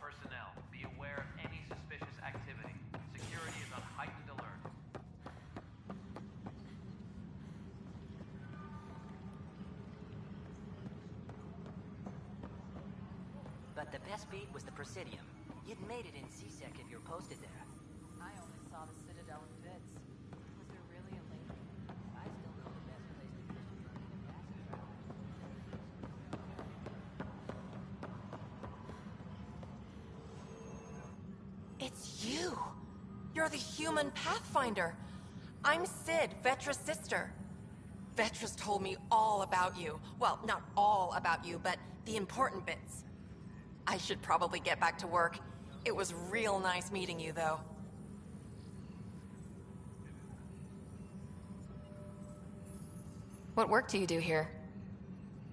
personnel. Be aware of any suspicious activity. Security is on heightened alert. But the best beat was the Presidium. You'd made it in C-Sec if you're posted there. I only saw the Citadel in bits. Was there really a link? I still know the best place to Christian learning and acid travel. It's you! You're the human Pathfinder! I'm Sid, Vetra's sister. Vetra's told me all about you. Well, not all about you, but the important bits. I should probably get back to work. It was real nice meeting you, though. What work do you do here?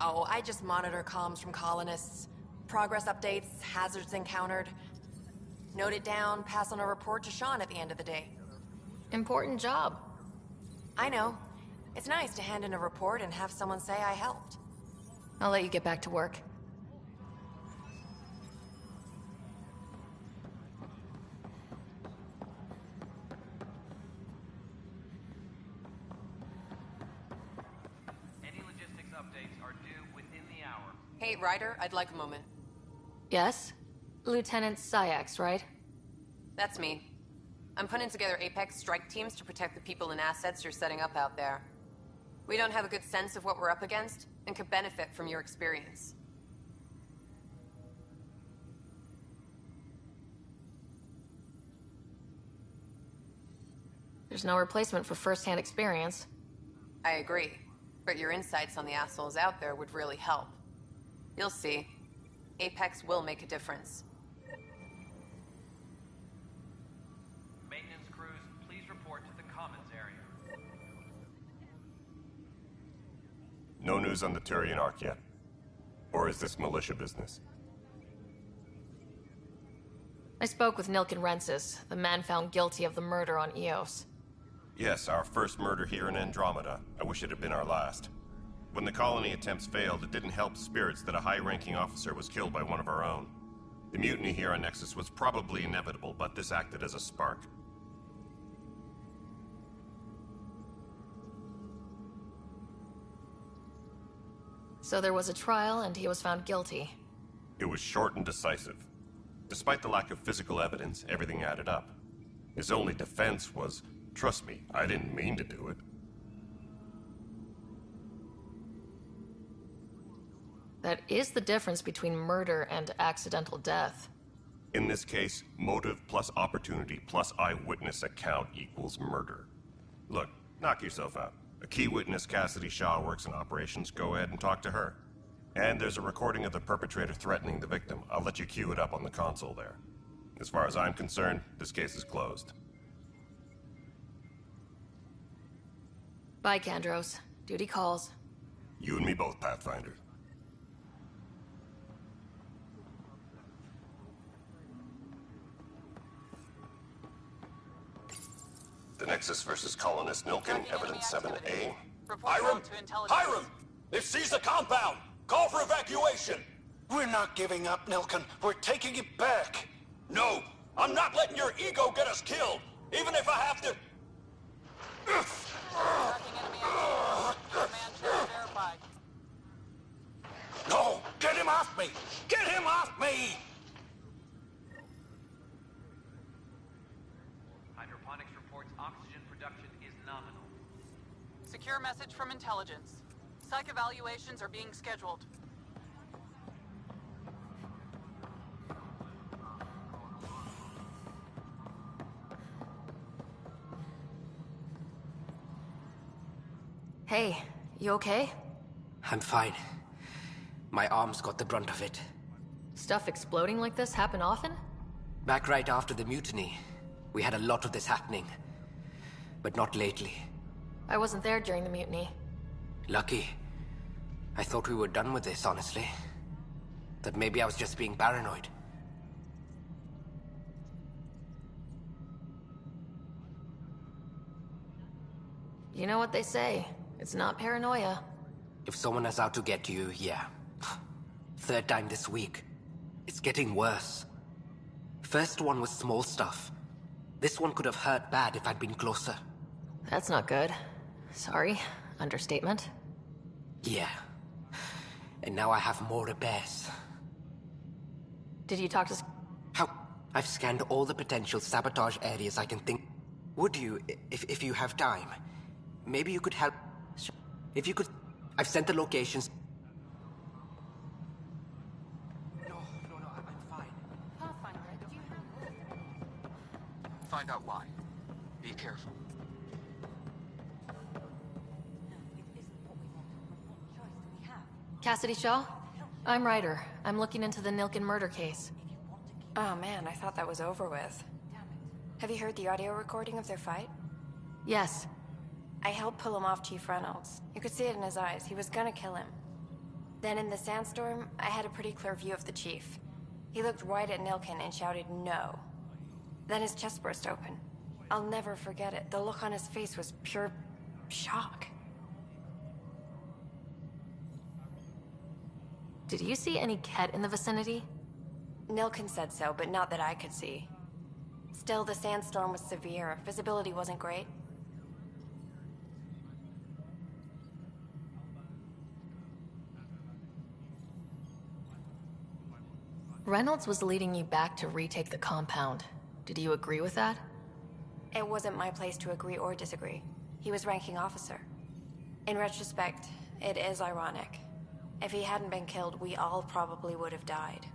Oh, I just monitor comms from colonists. Progress updates, hazards encountered. Note it down, pass on a report to Sean at the end of the day. Important job. I know. It's nice to hand in a report and have someone say I helped. I'll let you get back to work. Any logistics updates are due within the hour. Hey, Ryder, I'd like a moment. Yes? Lieutenant Syax, right? That's me. I'm putting together Apex strike teams to protect the people and assets you're setting up out there. We don't have a good sense of what we're up against, and could benefit from your experience. There's no replacement for first-hand experience. I agree, but your insights on the assholes out there would really help. You'll see. Apex will make a difference. Maintenance crews, please report to the commons area. No news on the Turian Ark yet? Or is this militia business? I spoke with Nilken Rensis, the man found guilty of the murder on Eos. Yes, our first murder here in Andromeda. I wish it had been our last. When the colony attempts failed, it didn't help spirits that a high-ranking officer was killed by one of our own. The mutiny here on Nexus was probably inevitable, but this acted as a spark. So there was a trial, and he was found guilty. It was short and decisive. Despite the lack of physical evidence, everything added up. His only defense was, trust me, I didn't mean to do it. That is the difference between murder and accidental death. In this case, motive plus opportunity plus eyewitness account equals murder. Look, knock yourself out. A key witness, Cassidy Shaw, works in operations. Go ahead and talk to her. And there's a recording of the perpetrator threatening the victim. I'll let you cue it up on the console there. As far as I'm concerned, this case is closed. Bye, Kandros. Duty calls. You and me both, Pathfinder. The Nexus versus Colonist Nilken, Evidence 7A. Hiram! Hiram! They've seized the compound! Call for evacuation! We're not giving up, Nilken. We're taking it back. No! I'm not letting your ego get us killed! Even if I have to... No! Get him off me! Get him off me! Hydroponics reports oxygen production is nominal. Secure message from intelligence. Psych evaluations are being scheduled. Hey, you okay? I'm fine. My arms got the brunt of it. Stuff exploding like this happen often? Back right after the mutiny, we had a lot of this happening. But not lately. I wasn't there during the mutiny. Lucky. I thought we were done with this, honestly. That maybe I was just being paranoid. You know what they say. It's not paranoia. If someone is out to get you, yeah. Third time this week. It's getting worse. First one was small stuff. This one could have hurt bad if I'd been closer. That's not good. Sorry. Understatement. Yeah. And now I have more repairs. Did you talk to... How? I've scanned all the potential sabotage areas I can think. Would you, if you have time, maybe you could help... If you could... I've sent the locations... No, I'm fine. Pathfinder, do you have... Find out why. Be careful. Cassidy Shaw? I'm Ryder. I'm looking into the Nilken murder case. Oh man, I thought that was over with. Have you heard the audio recording of their fight? Yes. I helped pull him off Chief Reynolds. You could see it in his eyes. He was gonna kill him. Then in the sandstorm, I had a pretty clear view of the Chief. He looked right at Nilken and shouted no. Then his chest burst open. I'll never forget it. The look on his face was pure shock. Did you see any Ket in the vicinity? Nilken said so, but not that I could see. Still, the sandstorm was severe. Visibility wasn't great. Reynolds was leading you back to retake the compound. Did you agree with that? It wasn't my place to agree or disagree. He was ranking officer. In retrospect, it is ironic. If he hadn't been killed, we all probably would have died.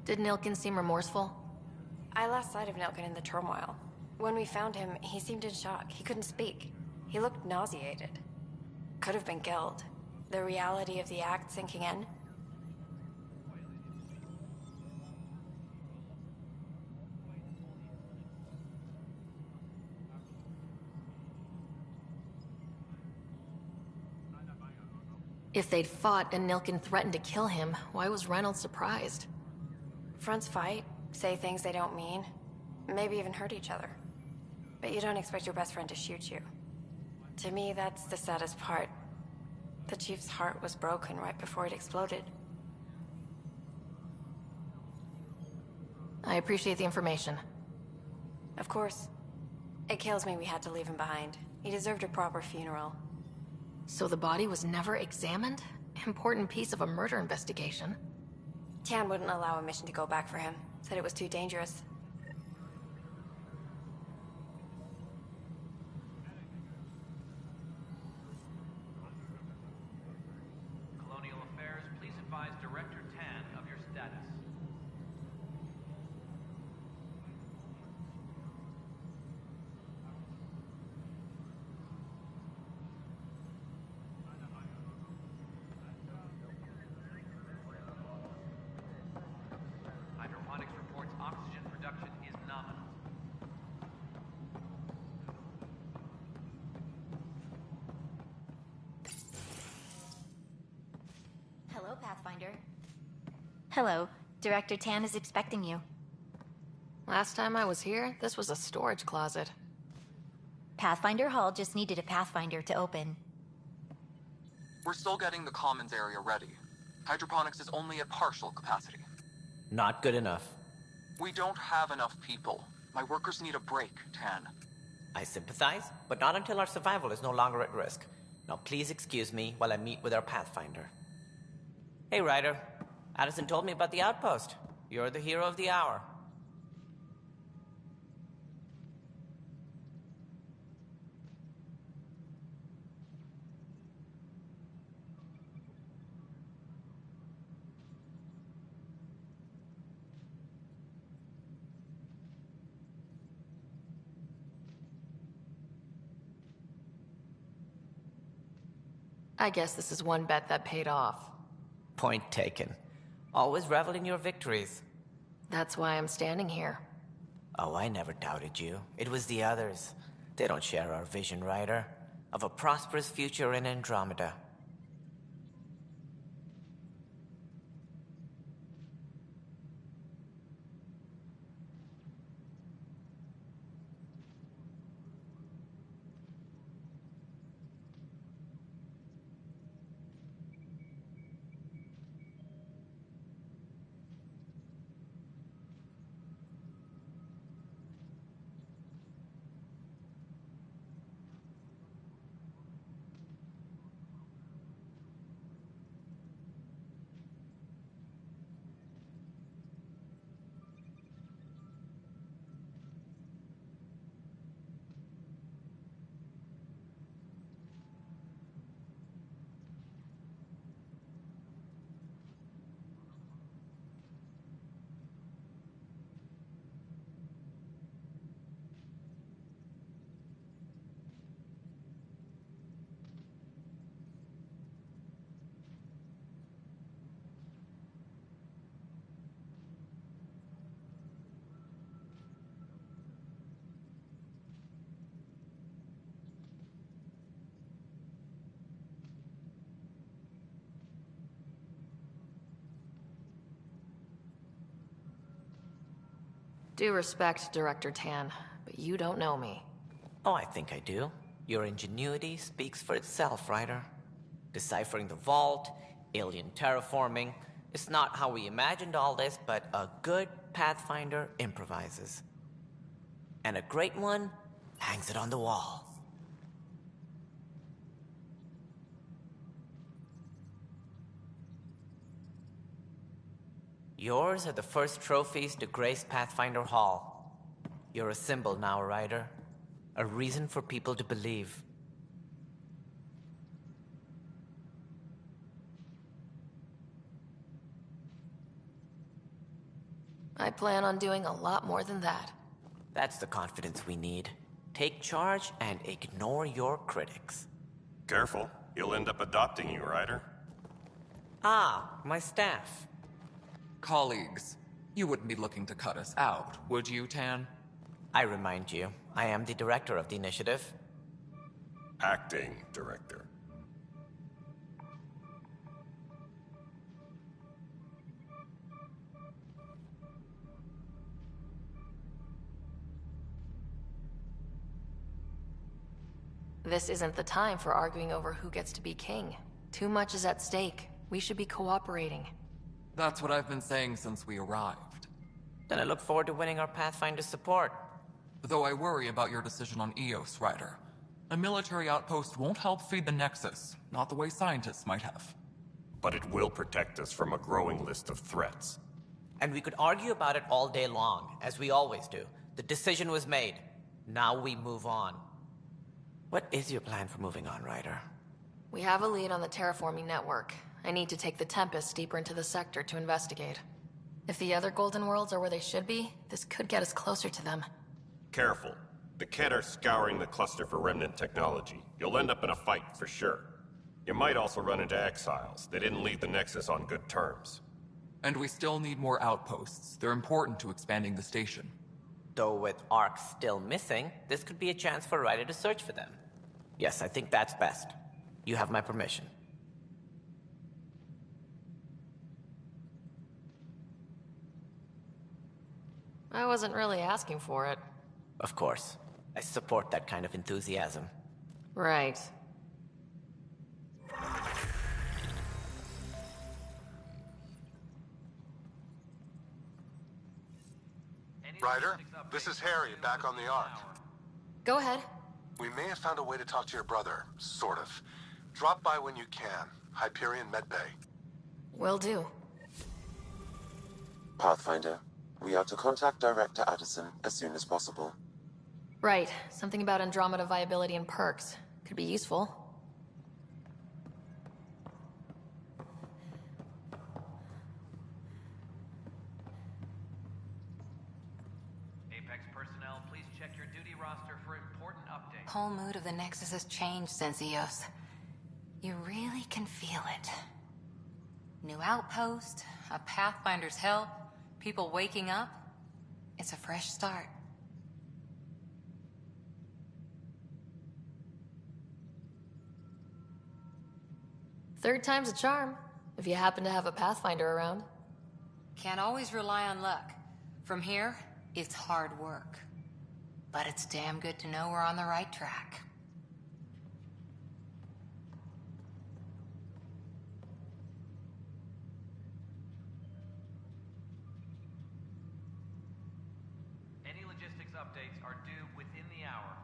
Did Nilken seem remorseful? I lost sight of Nilken in the turmoil. When we found him, he seemed in shock. He couldn't speak. He looked nauseated. Could have been killed. The reality of the act sinking in. If they'd fought and Nilken threatened to kill him, why was Reynolds surprised? Fronts fight, say things they don't mean, maybe even hurt each other. But you don't expect your best friend to shoot you. To me, that's the saddest part. The Chief's heart was broken right before it exploded. I appreciate the information. Of course. It kills me we had to leave him behind. He deserved a proper funeral. So the body was never examined? Important piece of a murder investigation. Tan wouldn't allow a mission to go back for him. Said it was too dangerous. Colonial Affairs, please advise Director Tan of your status. Hydroponics reports oxygen production is nominal. Hello, Pathfinder. Hello. Director Tan is expecting you. Last time I was here, this was a storage closet. Pathfinder Hall just needed a Pathfinder to open. We're still getting the commons area ready. Hydroponics is only at partial capacity. Not good enough. We don't have enough people. My workers need a break, Tan. I sympathize, but not until our survival is no longer at risk. Now please excuse me while I meet with our Pathfinder. Hey, Ryder. Addison told me about the outpost. You're the hero of the hour. I guess this is one bet that paid off. Point taken. Always revel in your victories. That's why I'm standing here. Oh, I never doubted you. It was the others. They don't share our vision, Ryder. Of a prosperous future in Andromeda. Due respect, Director Tan, but you don't know me. Oh, I think I do. Your ingenuity speaks for itself, Ryder. Deciphering the vault, alien terraforming. It's not how we imagined all this, but a good Pathfinder improvises. And a great one hangs it on the wall. Yours are the first trophies to grace Pathfinder Hall. You're a symbol now, Ryder. A reason for people to believe. I plan on doing a lot more than that. That's the confidence we need. Take charge and ignore your critics. Careful. He'll end up adopting you, Ryder. Ah, my staff. Colleagues, you wouldn't be looking to cut us out, would you, Tan? I remind you, I am the director of the initiative. Acting director. This isn't the time for arguing over who gets to be king. Too much is at stake. We should be cooperating. That's what I've been saying since we arrived. Then I look forward to winning our Pathfinder support. Though I worry about your decision on Eos, Ryder. A military outpost won't help feed the Nexus, not the way scientists might have. But it will protect us from a growing list of threats. And we could argue about it all day long, as we always do. The decision was made. Now we move on. What is your plan for moving on, Ryder? We have a lead on the terraforming network. I need to take the Tempest deeper into the sector to investigate. If the other Golden Worlds are where they should be, this could get us closer to them. Careful. The Kett are scouring the cluster for remnant technology. You'll end up in a fight for sure. You might also run into exiles. They didn't leave the Nexus on good terms. And we still need more outposts. They're important to expanding the station. Though with Ark still missing, this could be a chance for Ryder to search for them. Yes, I think that's best. You have my permission. I wasn't really asking for it. Of course. I support that kind of enthusiasm. Right. Ryder, this is Harry, back on the Ark. Go ahead. We may have found a way to talk to your brother, sort of. Drop by when you can. Hyperion Medbay. Will do. Pathfinder, we are to contact Director Addison as soon as possible. Right. Something about Andromeda viability and perks. Could be useful. Apex personnel, please check your duty roster for important updates. Whole mood of the Nexus has changed since Eos. You really can feel it. New outpost, a Pathfinder's help, people waking up. It's a fresh start. Third time's a charm, if you happen to have a Pathfinder around. Can't always rely on luck. From here, it's hard work. But it's damn good to know we're on the right track. Any logistics updates are due within the hour.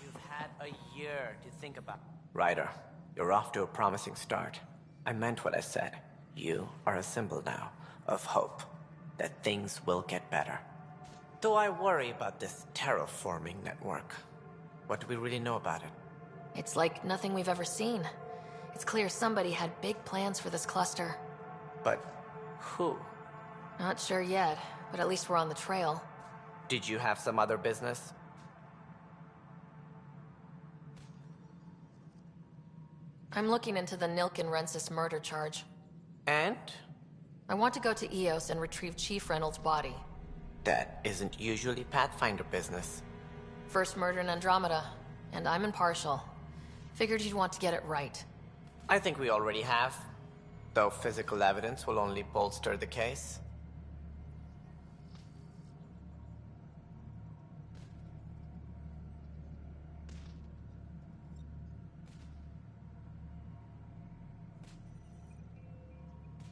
You've had a year to think about. Ryder, you're off to a promising start. I meant what I said. You are a symbol now of hope that things will get better. Though I worry about this terraforming network. What do we really know about it? It's like nothing we've ever seen. It's clear somebody had big plans for this cluster. But who? Not sure yet, but at least we're on the trail. Did you have some other business? I'm looking into the Nilkin Rensis murder charge. And? I want to go to Eos and retrieve Chief Reynolds' body. That isn't usually Pathfinder business. First murder in Andromeda, and I'm impartial. Figured you'd want to get it right. I think we already have. Though physical evidence will only bolster the case.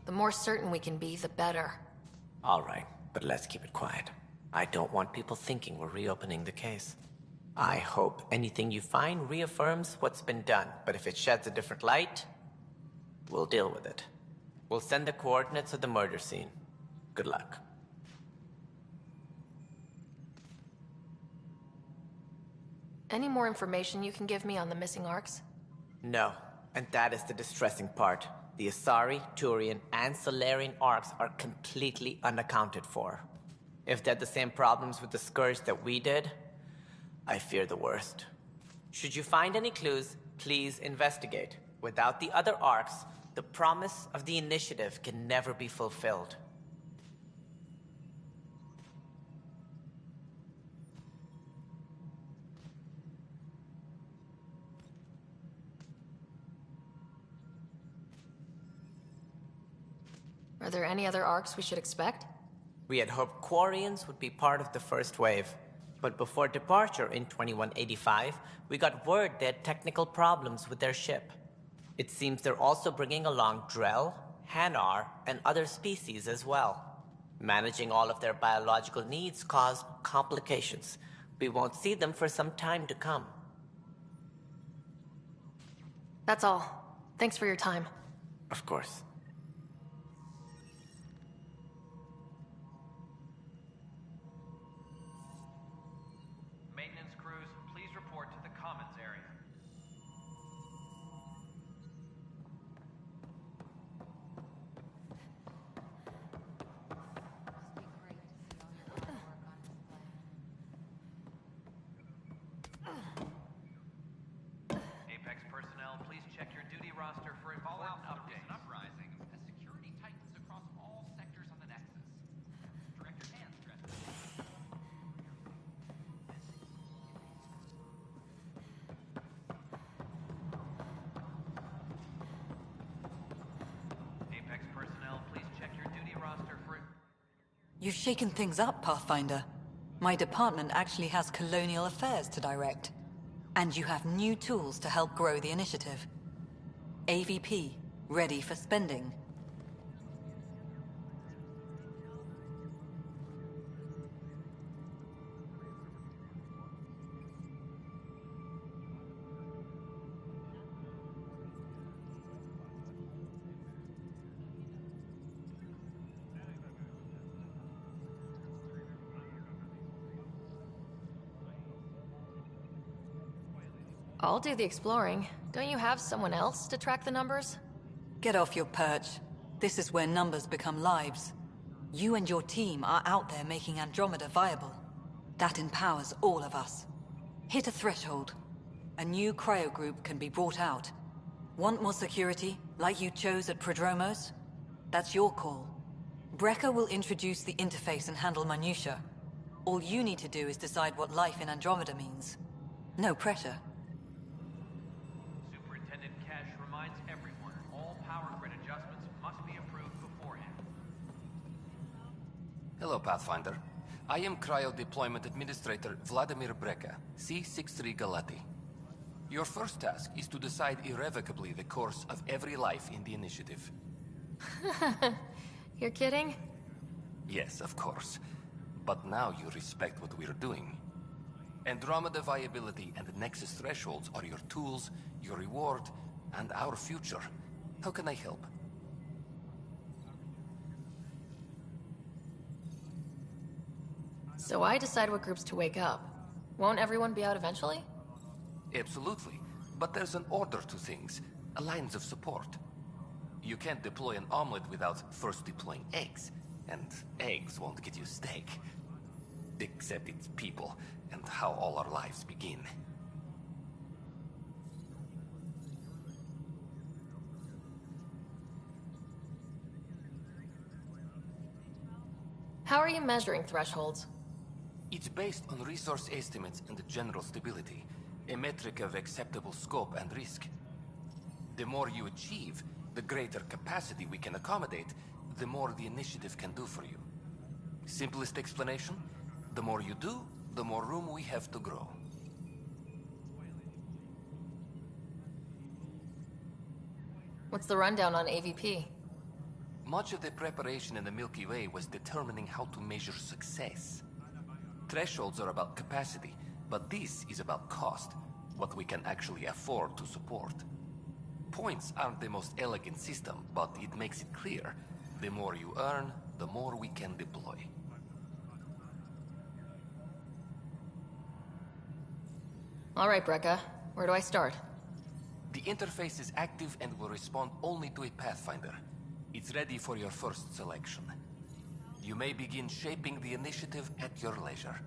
The more certain we can be, the better. All right, but let's keep it quiet. I don't want people thinking we're reopening the case. I hope anything you find reaffirms what's been done, but if it sheds a different light, we'll deal with it. We'll send the coordinates of the murder scene. Good luck. Any more information you can give me on the missing arcs? No, and that is the distressing part. The Asari, Turian, and Solarian arcs are completely unaccounted for. If they had the same problems with the Scourge that we did, I fear the worst. Should you find any clues, please investigate. Without the other arcs, the promise of the Initiative can never be fulfilled. Are there any other arcs we should expect? We had hoped Quarians would be part of the first wave. But before departure in 2185, we got word they had technical problems with their ship. It seems they're also bringing along Drell, Hanar, and other species as well. Managing all of their biological needs caused complications. We won't see them for some time to come. That's all. Thanks for your time. Of course. Maintenance crews, please report to the commons area. Apex personnel, please check your duty roster for important updates. Uprising as security tightens across all sectors on the Nexus. Director Tan stressed. Apex personnel, please check your duty roster for... You've shaken things up, Pathfinder. My department actually has colonial affairs to direct. And you have new tools to help grow the initiative. AVP, ready for spending. I'll do the exploring. Don't you have someone else to track the numbers? Get off your perch. This is where numbers become lives. You and your team are out there making Andromeda viable. That empowers all of us. Hit a threshold. A new cryo group can be brought out. Want more security, like you chose at Prodromos? That's your call. Brecker will introduce the interface and handle minutiae. All you need to do is decide what life in Andromeda means. No pressure. Superintendent Cash reminds everyone all power grid adjustments must be approved beforehand. Hello, Pathfinder. I am Cryo Deployment Administrator Vladimir Breca, C-63 Galati. Your first task is to decide irrevocably the course of every life in the Initiative. You're kidding? Yes, of course. But now you respect what we're doing. Andromeda viability and Nexus thresholds are your tools, your reward, and our future. How can I help? So I decide what groups to wake up. Won't everyone be out eventually? Absolutely. But there's an order to things, a lines of support. You can't deploy an omelet without first deploying eggs, and eggs won't get you steak. Except it's people, and how all our lives begin. How are you measuring thresholds? It's based on resource estimates and general stability. a metric of acceptable scope and risk. The more you achieve, the greater capacity we can accommodate, the more the initiative can do for you. Simplest explanation, the more you do, the more room we have to grow. What's the rundown on AVP? Much of the preparation in the Milky Way was determining how to measure success. Thresholds are about capacity, but this is about cost, what we can actually afford to support. Points aren't the most elegant system, but it makes it clear. The more you earn, the more we can deploy. All right, Brekka. Where do I start? The interface is active and will respond only to a Pathfinder. It's ready for your first selection. You may begin shaping the initiative at your leisure.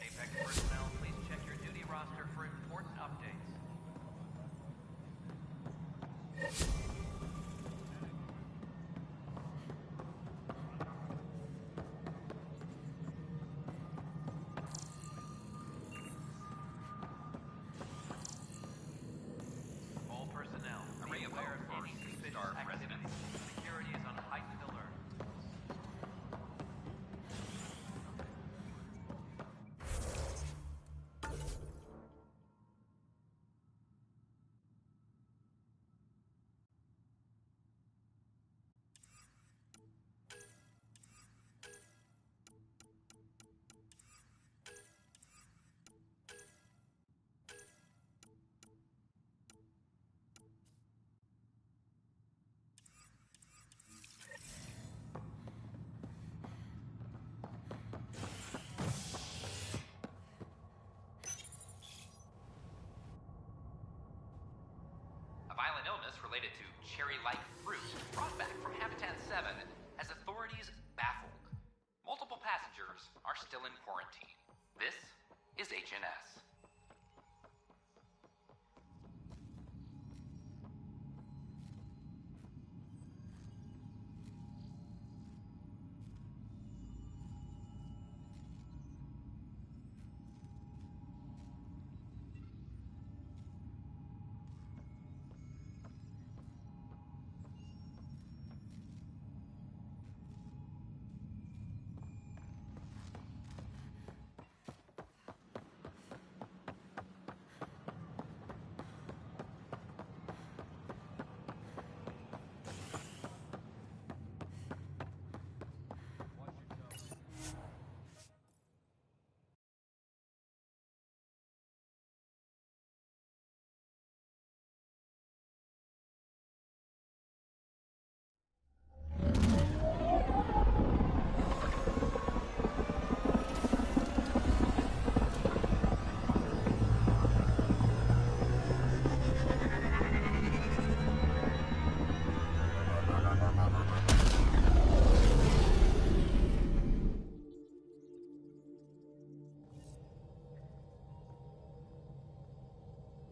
Apex personnel, please check your duty roster for important updates. All personnel, be aware of any suspicious activity. Security is on heightened alert. A violent illness related to cherry-like fruit brought back from Habitat 7 has authorities baffled. Multiple passengers are still in quarantine. This is HNS.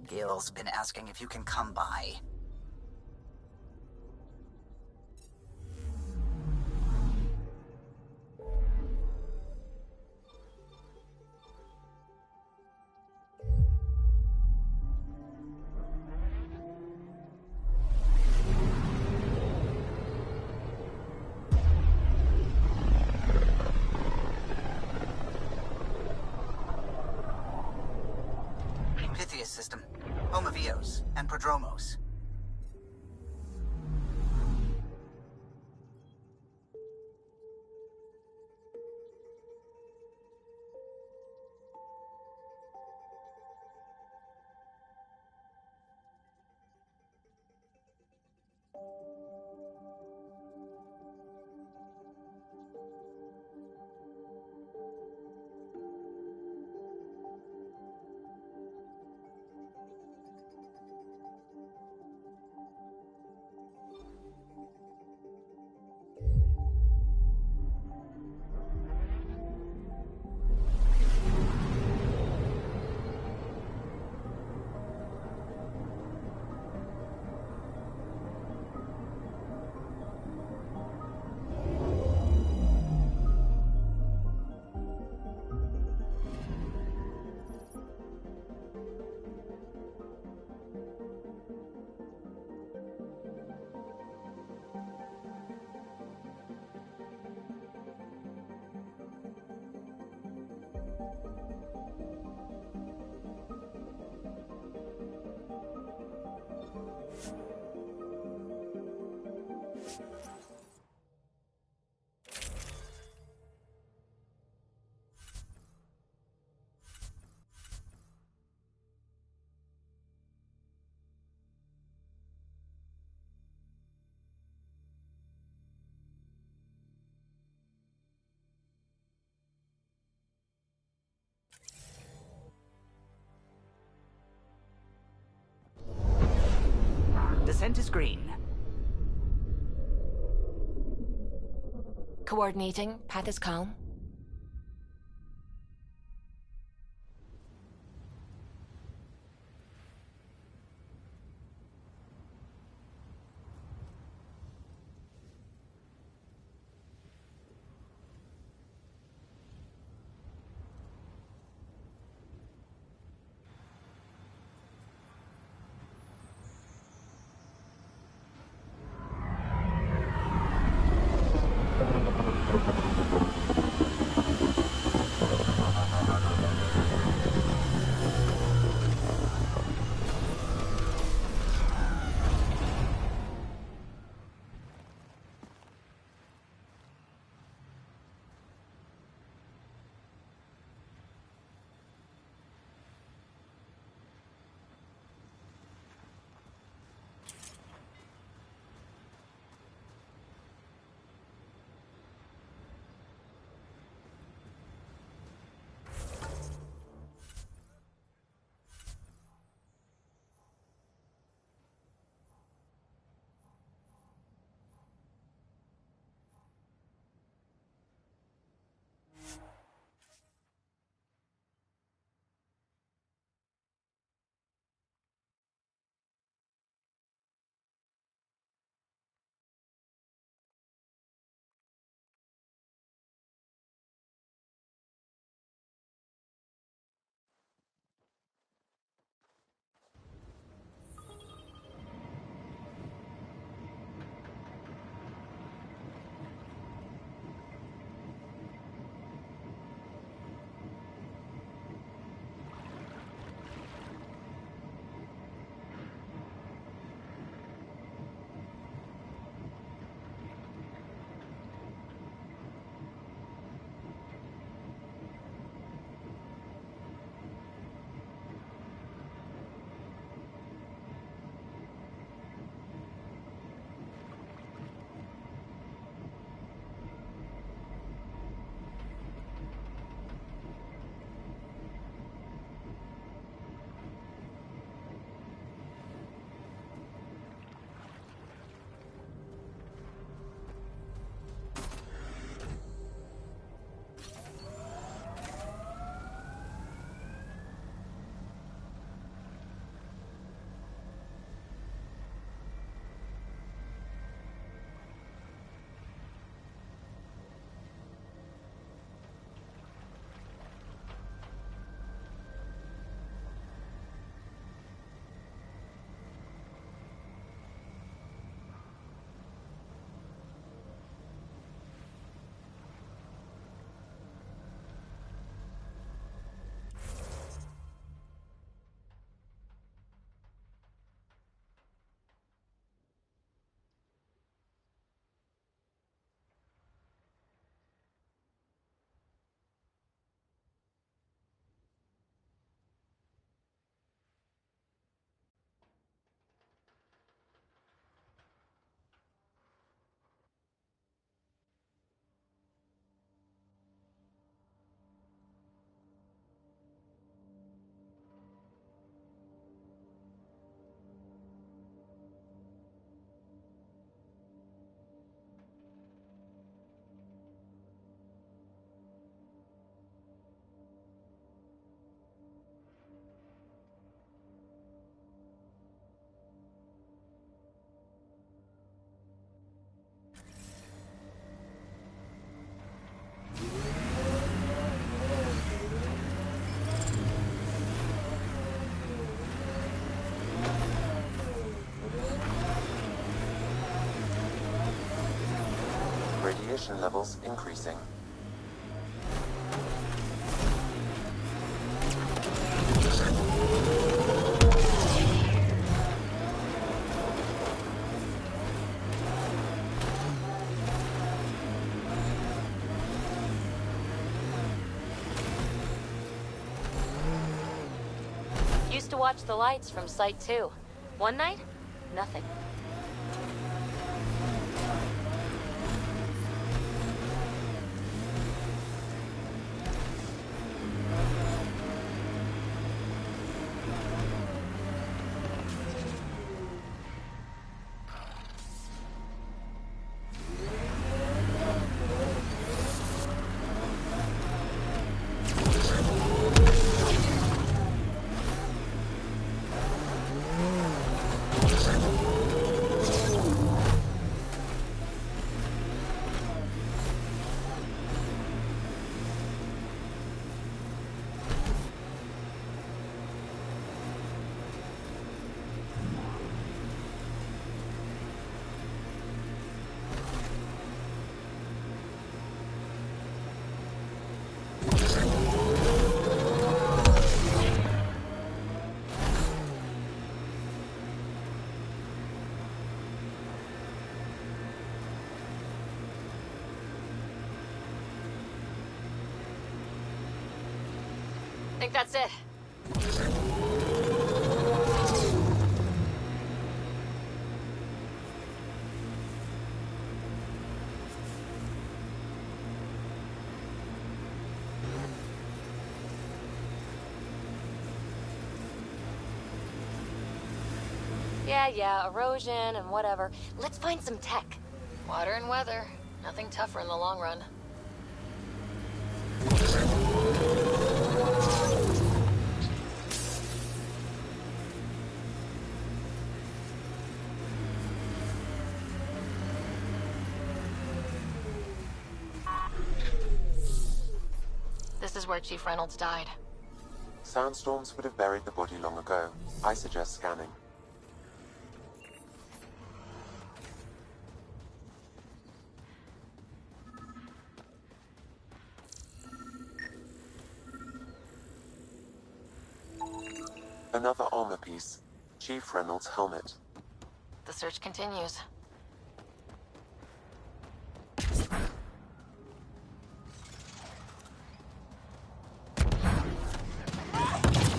Gil's been asking if you can come by. Pythia's system, home of Eos and Prodromos. descent is green. Coordinating. Path is calm. Radiation levels increasing. Used to watch the lights from Site 2. One night, nothing. Think that's it. Yeah, erosion and whatever. Let's find some tech. Water and weather. Nothing tougher in the long run. This is where Chief Reynolds died. Sandstorms would have buried the body long ago. I suggest scanning. Another armor piece. Chief Reynolds' helmet. The search continues.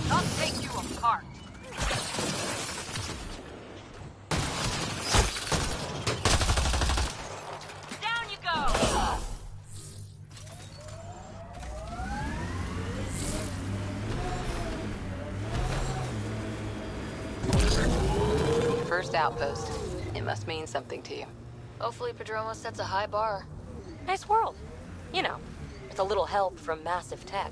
I'll take you apart. Down you go! First outpost. It must mean something to you. Hopefully Padromo sets a high bar. Nice world. You know, with a little help from massive tech.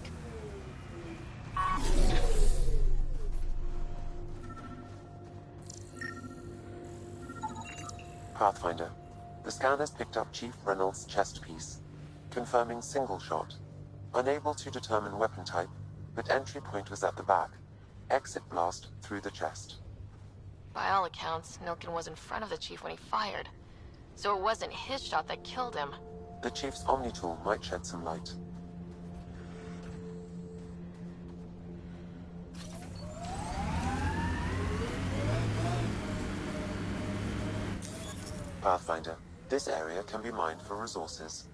Pathfinder. The scanners picked up Chief Reynolds' chest piece, confirming single shot. Unable to determine weapon type, but entry point was at the back. Exit blast through the chest. By all accounts, Nilken was in front of the Chief when he fired. So it wasn't his shot that killed him. The Chief's Omni tool might shed some light. Pathfinder, this area can be mined for resources.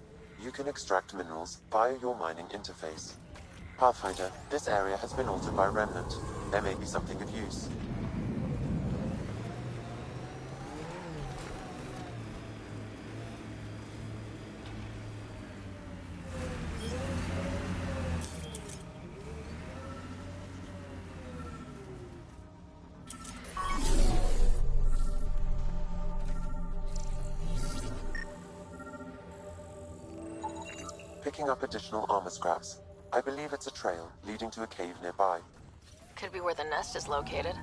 You can extract minerals via your mining interface. Pathfinder, this area has been altered by Remnant. There may be something of use. Picking up additional armor scraps. I believe it's a trail leading to a cave nearby. Could be where the nest is located.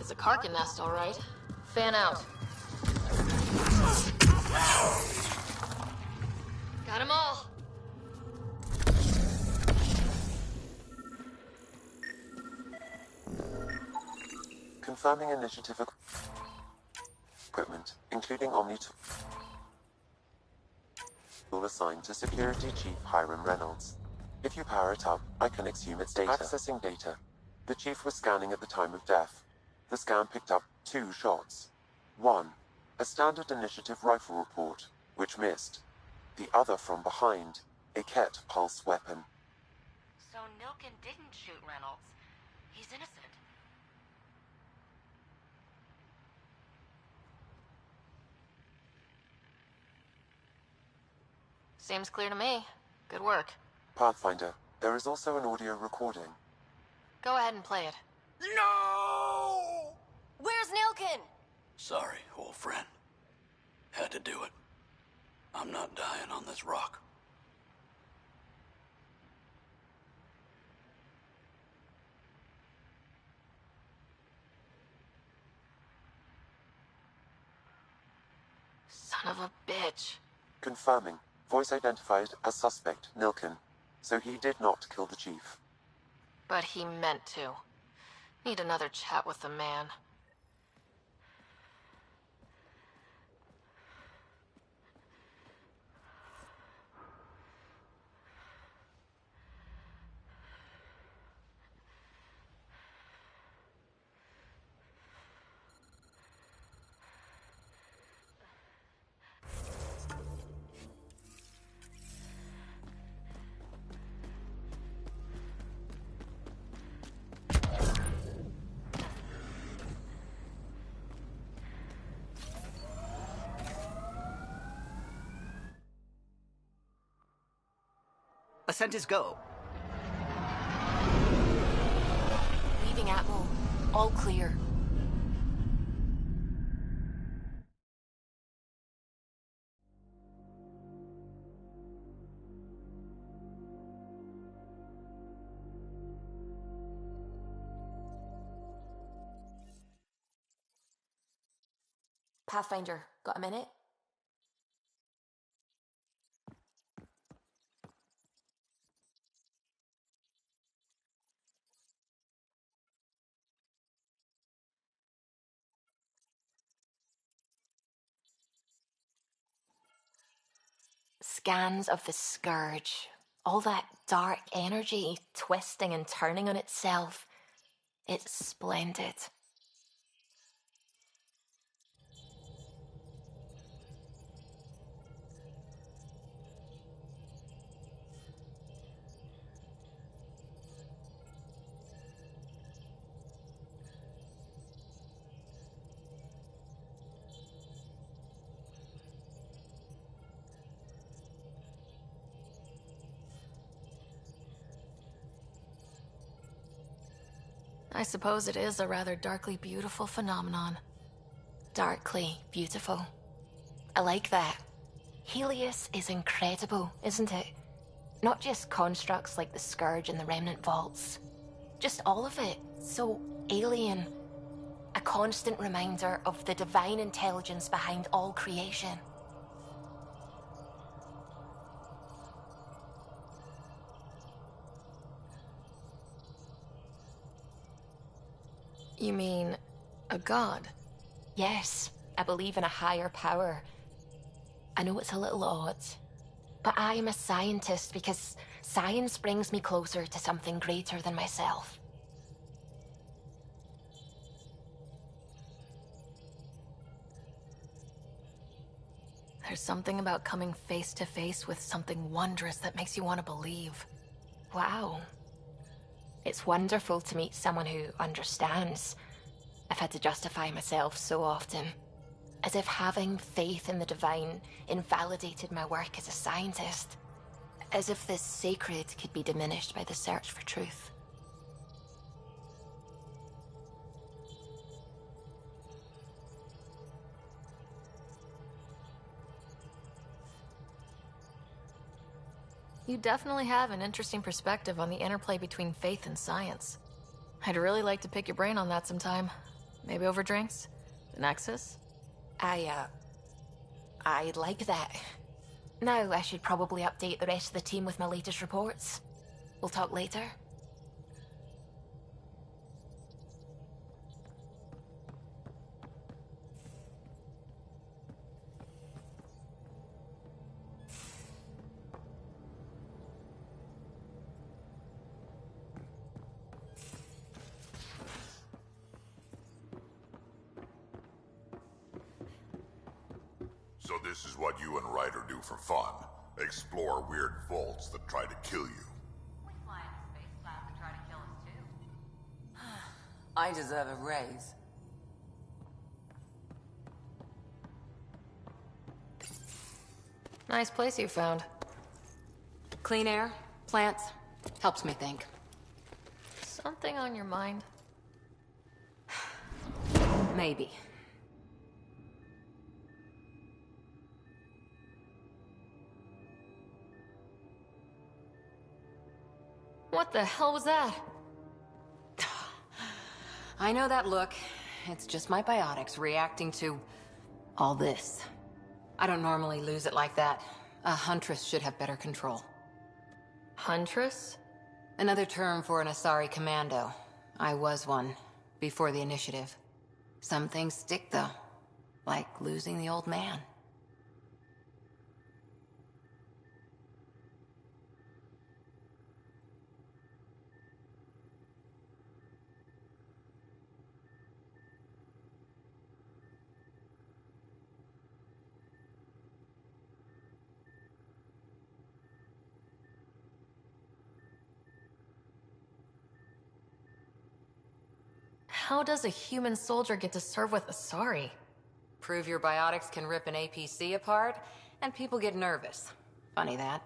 It's a Karkin nest, all right. Fan out. Got 'em all. Confirming initiative equipment, including Omni tool assigned to Security Chief Hiram Reynolds. If you power it up, I can exhume its data. Accessing data. The Chief was scanning at the time of death. The scan picked up 2 shots. One, a standard initiative rifle report, which missed. The other from behind, a Ket pulse weapon. So Nilken didn't shoot Reynolds. He's innocent. Seems clear to me. Good work. Pathfinder, there is also an audio recording. Go ahead and play it. No! Where's Nilken? Sorry, old friend. Had to do it. I'm not dying on this rock. Son of a bitch. Confirming. Voice identified as suspect, Nilken. So he did not kill the Chief. But he meant to. Need another chat with the man. Ascent is go. Leaving Atmo. All clear. Pathfinder, got a minute? Scans of the Scourge. All that dark energy twisting and turning on itself. It's splendid. I suppose it is a rather darkly beautiful phenomenon. Darkly beautiful. I like that. Helios is incredible, isn't it? Not just constructs like the Scourge and the Remnant Vaults. Just all of it. So alien. A constant reminder of the divine intelligence behind all creation. You mean a god? Yes, I believe in a higher power. I know it's a little odd, but I am a scientist because science brings me closer to something greater than myself. There's something about coming face to face with something wondrous that makes you want to believe. Wow. It's wonderful to meet someone who understands. I've had to justify myself so often. As if having faith in the divine invalidated my work as a scientist. As if this sacred could be diminished by the search for truth. You definitely have an interesting perspective on the interplay between faith and science. I'd really like to pick your brain on that sometime. Maybe over drinks? The Nexus? I'd like that. Now I should probably update the rest of the team with my latest reports. We'll talk later. So this is what you and Ryder do for fun. Explore weird vaults that try to kill you. We fly in space clouds that try to kill us too. I deserve a raise. Nice place you found. Clean air, plants, helps me think. Something on your mind? Maybe. What the hell was that? I know that look. It's just my biotics reacting to all this. I don't normally lose it like that. A huntress should have better control. Huntress? Another term for an Asari commando. I was one, before the initiative. Some things stick, though. Like losing the old man. How does a human soldier get to serve with Asari? Prove your biotics can rip an APC apart, and people get nervous. Funny that.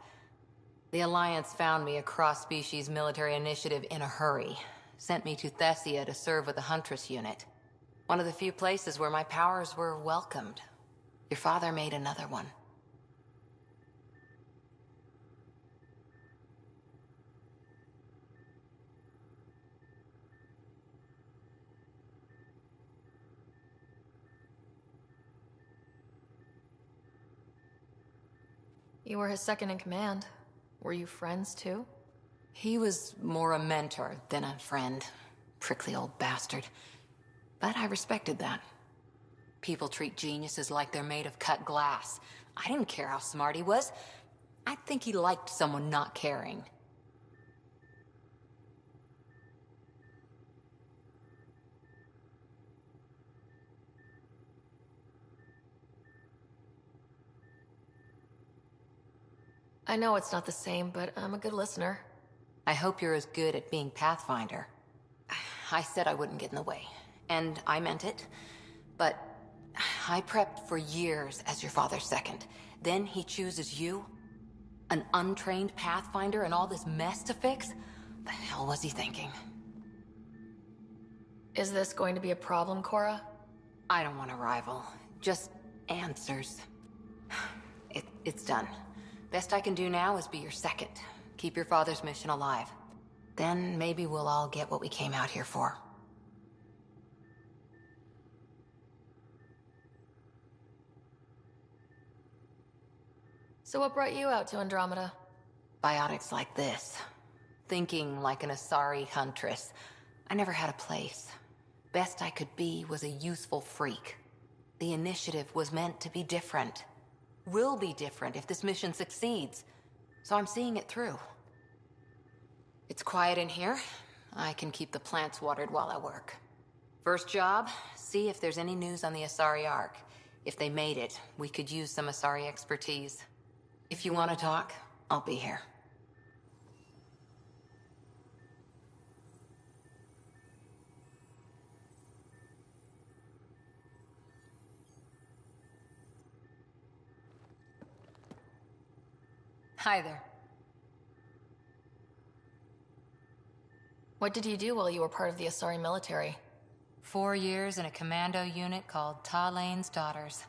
The Alliance found me a cross-species military initiative in a hurry. Sent me to Thessia to serve with the Huntress unit. One of the few places where my powers were welcomed. Your father made another one. You were his second in command. Were you friends, too? He was more a mentor than a friend. Prickly old bastard. But I respected that. People treat geniuses like they're made of cut glass. I didn't care how smart he was. I think he liked someone not caring. I know it's not the same, but I'm a good listener. I hope you're as good at being Pathfinder. I said I wouldn't get in the way, and I meant it. But I prepped for years as your father's second. Then he chooses you? An untrained Pathfinder and all this mess to fix? The hell was he thinking? Is this going to be a problem, Cora? I don't want a rival. Just answers. It's done. Best I can do now is be your second. Keep your father's mission alive. Then maybe we'll all get what we came out here for. So what brought you out to Andromeda? Biotics like this. Thinking like an Asari huntress. I never had a place. Best I could be was a useful freak. The initiative was meant to be different. Will be different if this mission succeeds. So I'm seeing it through. It's quiet in here. I can keep the plants watered while I work. First job, see if there's any news on the Asari Ark. If they made it, we could use some Asari expertise. If you want to talk, I'll be here. Hi there. What did you do while you were part of the Asari military? 4 years in a commando unit called Talane's Daughters.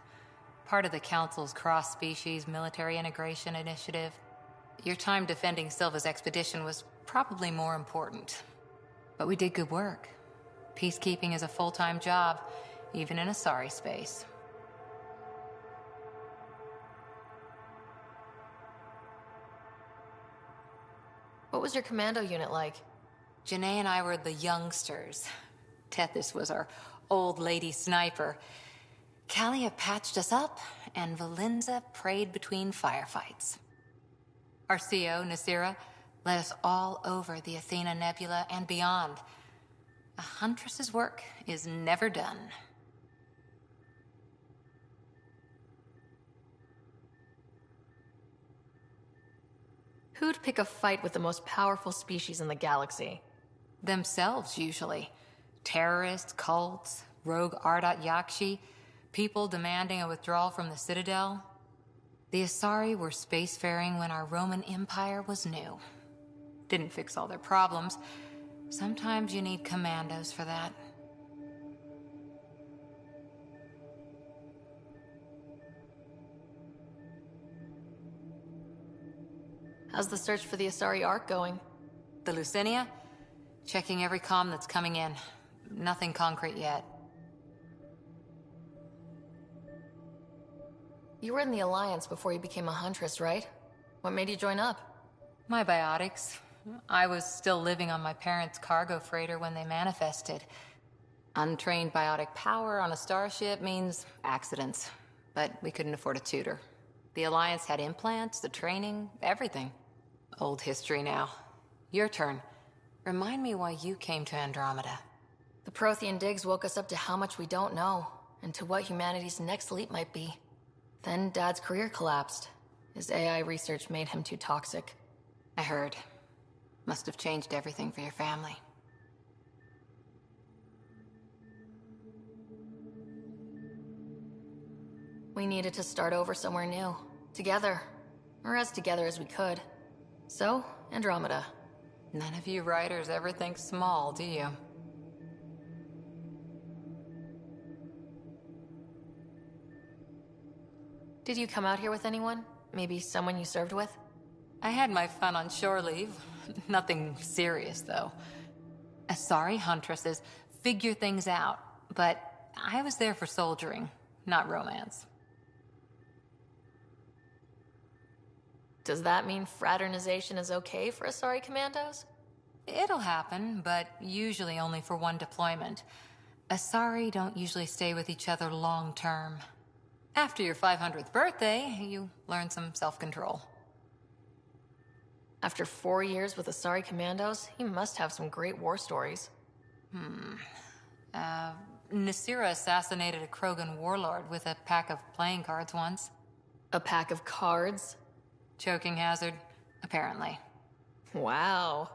Part of the Council's cross-species military integration initiative. Your time defending Silva's expedition was probably more important. But we did good work. Peacekeeping is a full-time job, even in Asari space. What was your commando unit like? Janae and I were the youngsters. Tethys was our old lady sniper. Kalia patched us up, and Valenza prayed between firefights. Our CO, Nasira, led us all over the Athena Nebula and beyond. A huntress's work is never done. Who'd pick a fight with the most powerful species in the galaxy? Themselves, usually. Terrorists, cults, rogue Ardat Yakshi, people demanding a withdrawal from the Citadel. The Asari were spacefaring when our Roman Empire was new. Didn't fix all their problems. Sometimes you need commandos for that. How's the search for the Asari Ark going? The Lucinia? Checking every comm that's coming in. Nothing concrete yet. You were in the Alliance before you became a Huntress, right? What made you join up? My biotics. I was still living on my parents' cargo freighter when they manifested. Untrained biotic power on a starship means accidents. But we couldn't afford a tutor. The Alliance had implants, the training, everything. Old history now. Your turn. Remind me why you came to Andromeda. The Prothean digs woke us up to how much we don't know, and to what humanity's next leap might be. Then Dad's career collapsed. His AI research made him too toxic. I heard. Must have changed everything for your family. We needed to start over somewhere new. Together. Or as together as we could. So, Andromeda. None of you writers ever think small, do you? Did you come out here with anyone? Maybe someone you served with? I had my fun on shore leave. Nothing serious, though. Asari huntresses figure things out, but I was there for soldiering, not romance. Does that mean fraternization is okay for Asari commandos? It'll happen, but usually only for one deployment. Asari don't usually stay with each other long term. After your 500th birthday, you learn some self-control. After 4 years with Asari commandos, he must have some great war stories. Nasira assassinated a Krogan warlord with a pack of playing cards once. A pack of cards? Choking hazard, apparently. Wow.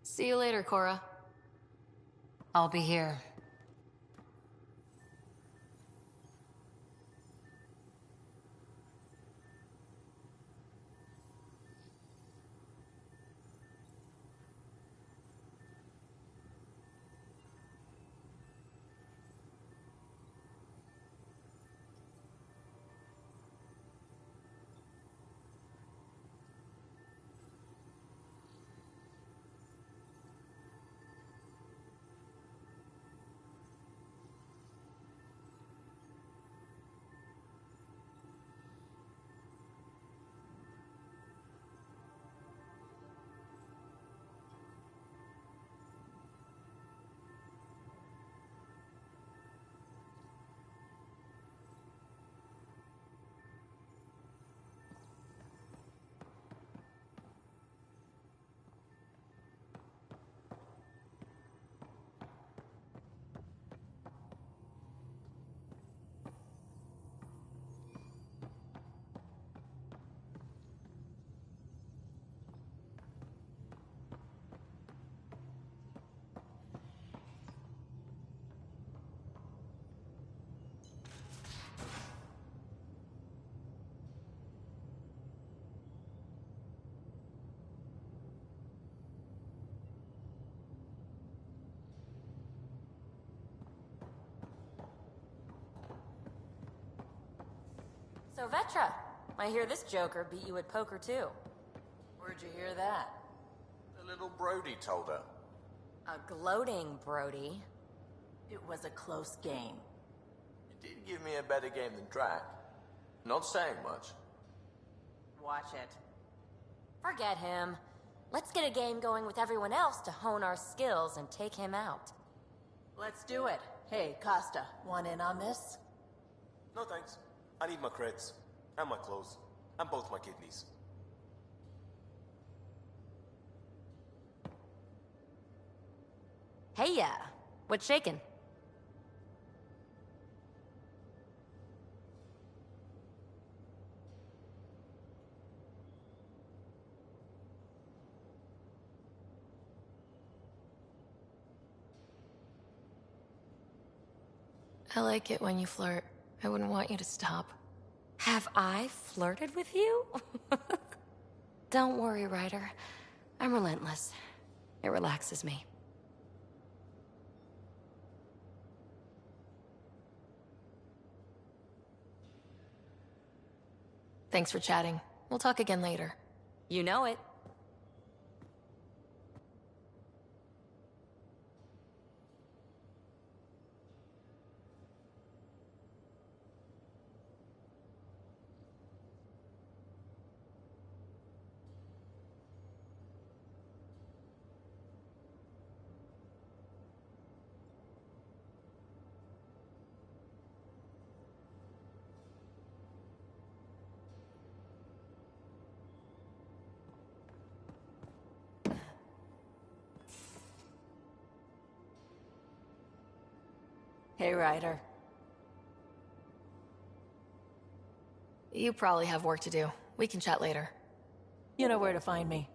See you later, Cora. I'll be here. So, Vetra, I hear this joker beat you at poker, too. Where'd you hear that? The little Brody told her. A gloating Brody. It was a close game. It did give me a better game than Drac. Not saying much. Watch it. Forget him. Let's get a game going with everyone else to hone our skills and take him out. Let's do it. Hey, Costa, want in on this? No thanks. I need my creds. And my clothes. And both my kidneys. Hey, yeah. What's shaking? I like it when you flirt. I wouldn't want you to stop. Have I flirted with you? Don't worry, Ryder. I'm relentless. It relaxes me. Thanks for chatting. We'll talk again later. You know it. Hey, Ryder. You probably have work to do. We can chat later. You know where to find me.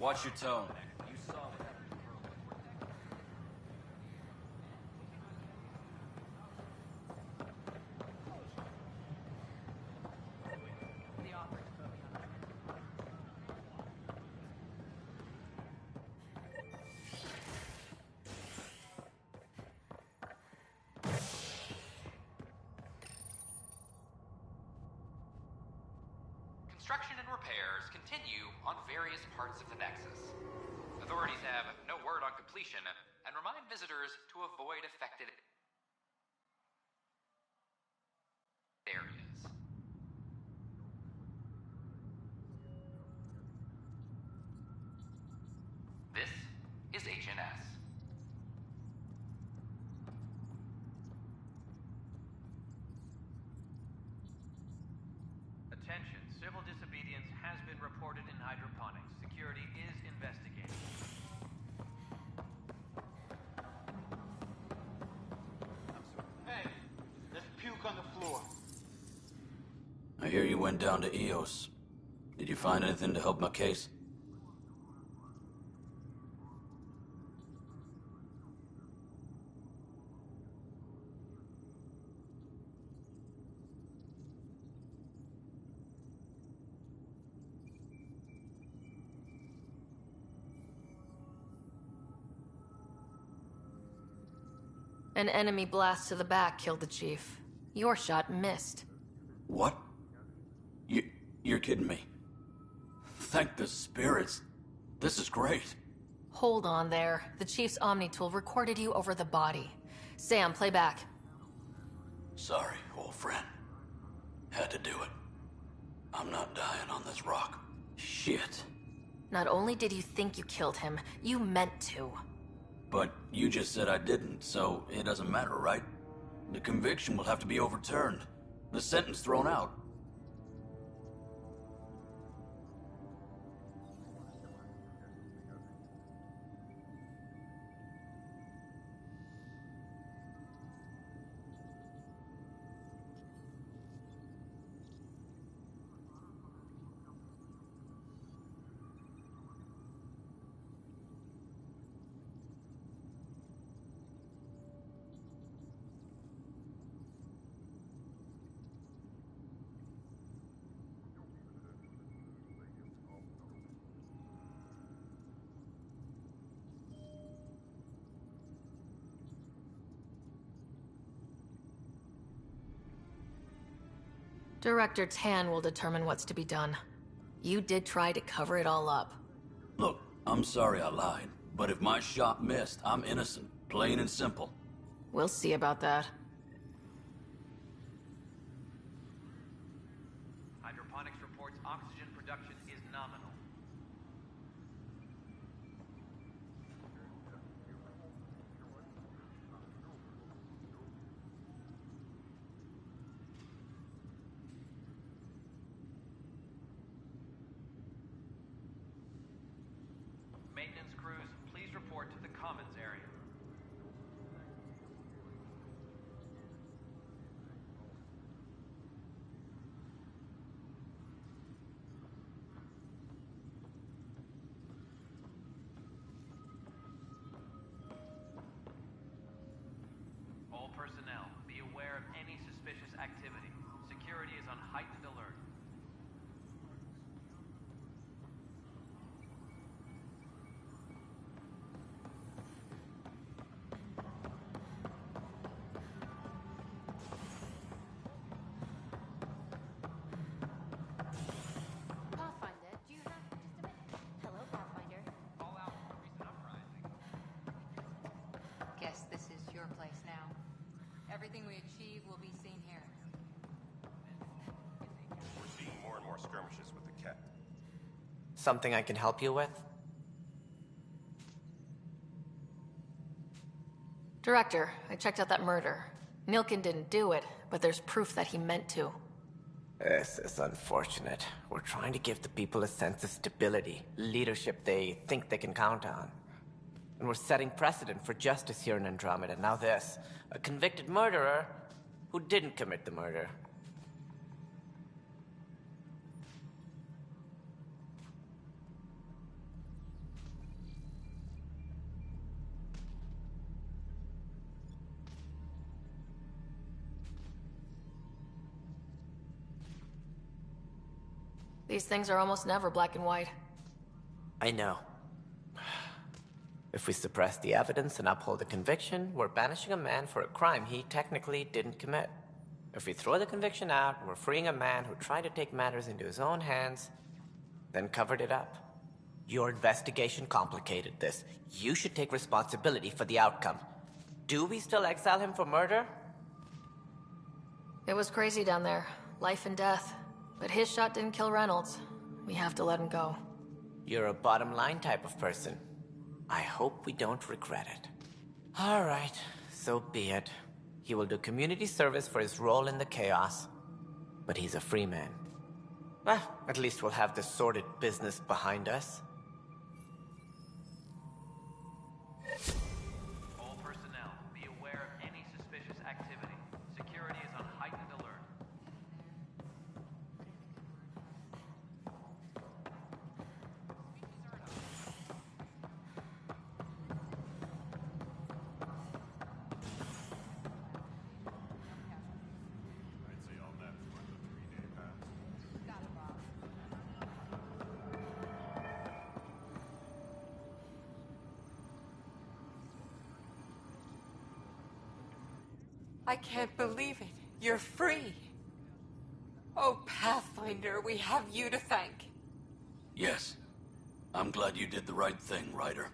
Watch your tone. You saw what happened. Construction and repairs continue on various parts of the Nexus. Authorities have no word on completion and remind visitors to avoid affected areas. This is HNS. Attention, civil disobedience has been reported in hydroponics. Security is investigating. Hey, there's puke on the floor. I hear you went down to EOS. Did you find anything to help my case? An enemy blast to the back killed the chief. Your shot missed. What? You're kidding me. Thank the spirits. This is great. Hold on there. The chief's Omni tool recorded you over the body. Sam, play back. Sorry, old friend. Had to do it. I'm not dying on this rock. Shit. Not only did you think you killed him, you meant to. But you just said I didn't, so it doesn't matter, right? The conviction will have to be overturned. The sentence thrown out. Director Tan will determine what's to be done. You did try to cover it all up. Look, I'm sorry I lied, but if my shot missed, I'm innocent. Plain and simple. We'll see about that. Hydroponics reports oxygen production is nominal. Maintenance crews, please report to the commons area. All personnel, be aware of any suspicious activity. Security is on heightened alert. Pathfinder, do you have just a minute? Hello, Pathfinder. Call out for recent uprising. Guess this is your place now. Everything we achieve will be seen here. We're seeing more and more skirmishes with the cat. Something I can help you with? Director, I checked out that murder. Nilkin didn't do it, but there's proof that he meant to. This is unfortunate. We're trying to give the people a sense of stability, leadership they think they can count on. And we're setting precedent for justice here in Andromeda. Now this, a convicted murderer who didn't commit the murder. These things are almost never black and white. I know. If we suppress the evidence and uphold the conviction, we're banishing a man for a crime he technically didn't commit. If we throw the conviction out, we're freeing a man who tried to take matters into his own hands, then covered it up. Your investigation complicated this. You should take responsibility for the outcome. Do we still exile him for murder? It was crazy down there. Life and death. But his shot didn't kill Reynolds. We have to let him go. You're a bottom line type of person. I hope we don't regret it. All right, so be it. He will do community service for his role in the chaos. But he's a free man. Well, at least we'll have this sordid business behind us. All personnel, be aware of any suspicious activity. Security is on heightened alert. I can't believe it. You're free. Oh, Pathfinder, we have you to thank. Yes. I'm glad you did the right thing, Ryder.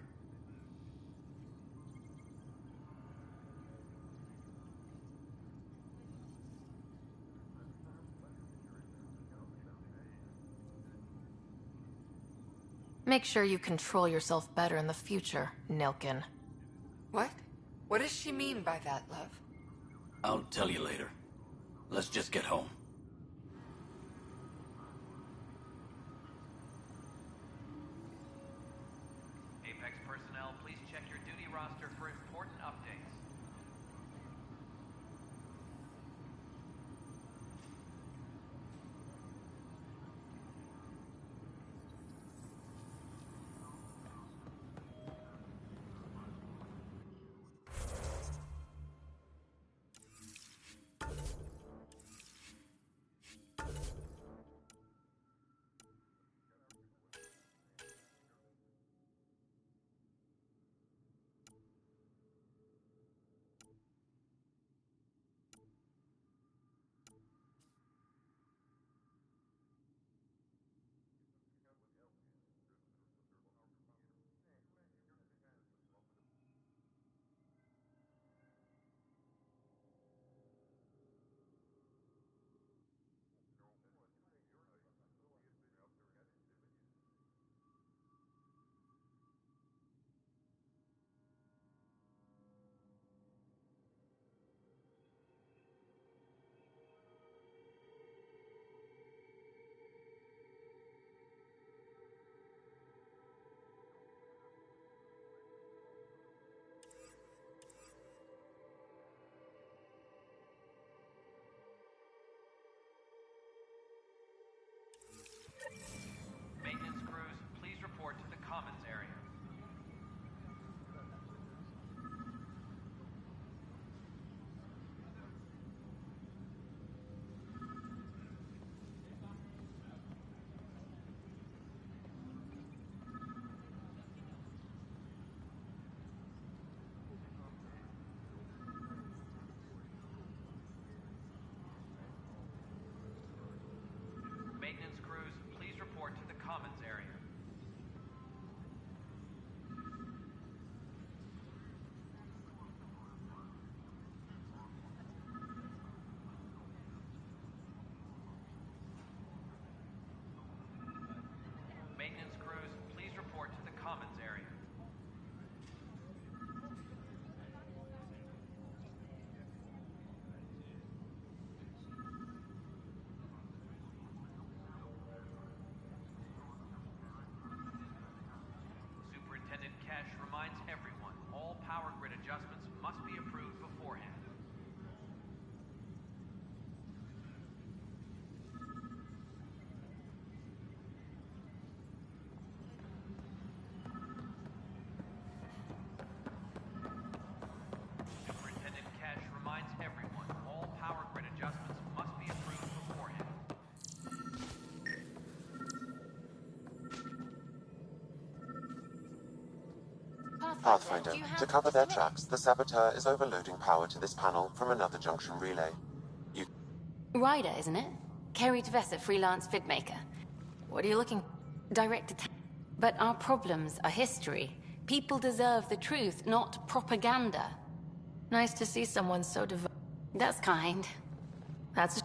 Make sure you control yourself better in the future, Nilkin. What? What does she mean by that, love? I'll tell you later. Let's just get home. Apex personnel, please check your duty roster for important updates. Pathfinder, to cover their tracks, the saboteur is overloading power to this panel from another junction relay. You... Ryder, isn't it? Kerry Tvessa, freelance vidmaker. What are you looking... Directed... But our problems are history. People deserve the truth, not propaganda. Nice to see someone so devoted. That's kind. That's...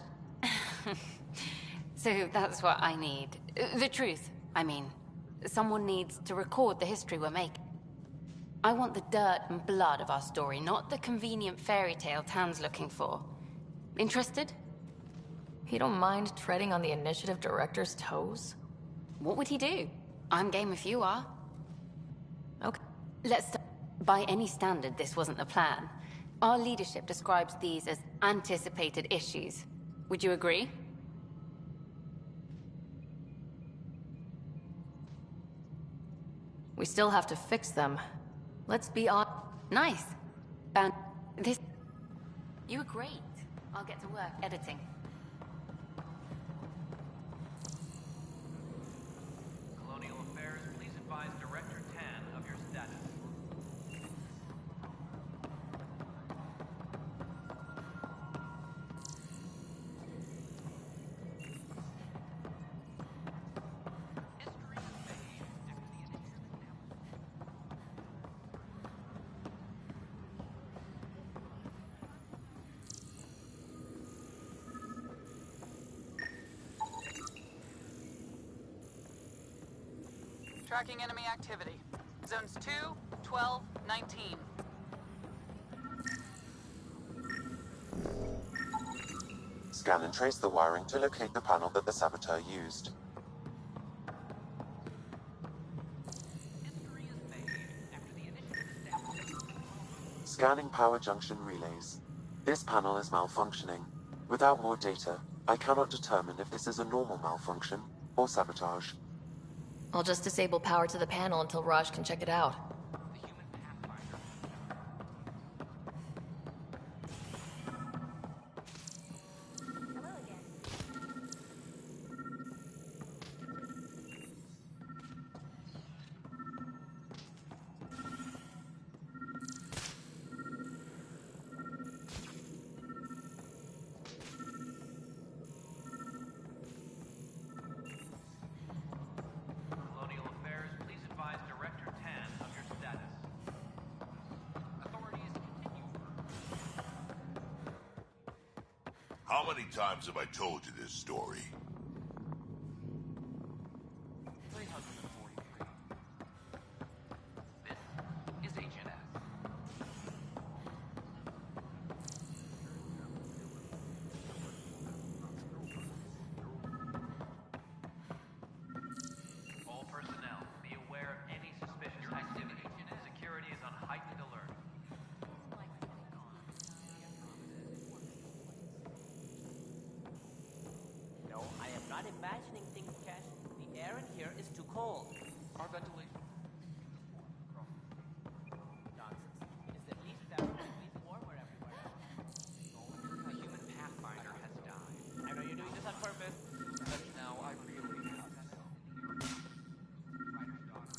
So that's what I need. The truth, I mean. Someone needs to record the history we're making. I want the dirt and blood of our story, not the convenient fairy tale Tan's looking for. Interested? You don't mind treading on the initiative director's toes? What would he do? I'm game if you are. Okay. Let's start. By any standard, this wasn't the plan. Our leadership describes these as anticipated issues. Would you agree? We still have to fix them. Let's be on. Nice. And this... You were great. I'll get to work editing. Colonial Affairs, please advise Director Tan of your status. Tracking enemy activity. Zones 2, 12, 19. Scan and trace the wiring to locate the panel that the saboteur used. Scanning power junction relays. This panel is malfunctioning. Without more data, I cannot determine if this is a normal malfunction or sabotage. I'll just disable power to the panel until Raj can check it out. Colonial Affairs, please advise Director Tan of your status. Authorities continue. How many times have I told you this story? 343. This is Agent S. All personnel, be aware of any suspicious activity. Security is on heightened alert. No, I am not imagining things, Cash. The air in here is too cold. Our ventilation. Nonsense. It is at least that at least warmer everywhere else. A human pathfinder has died. I know you're doing this on purpose. But now I really have to know. Ryder's daughter.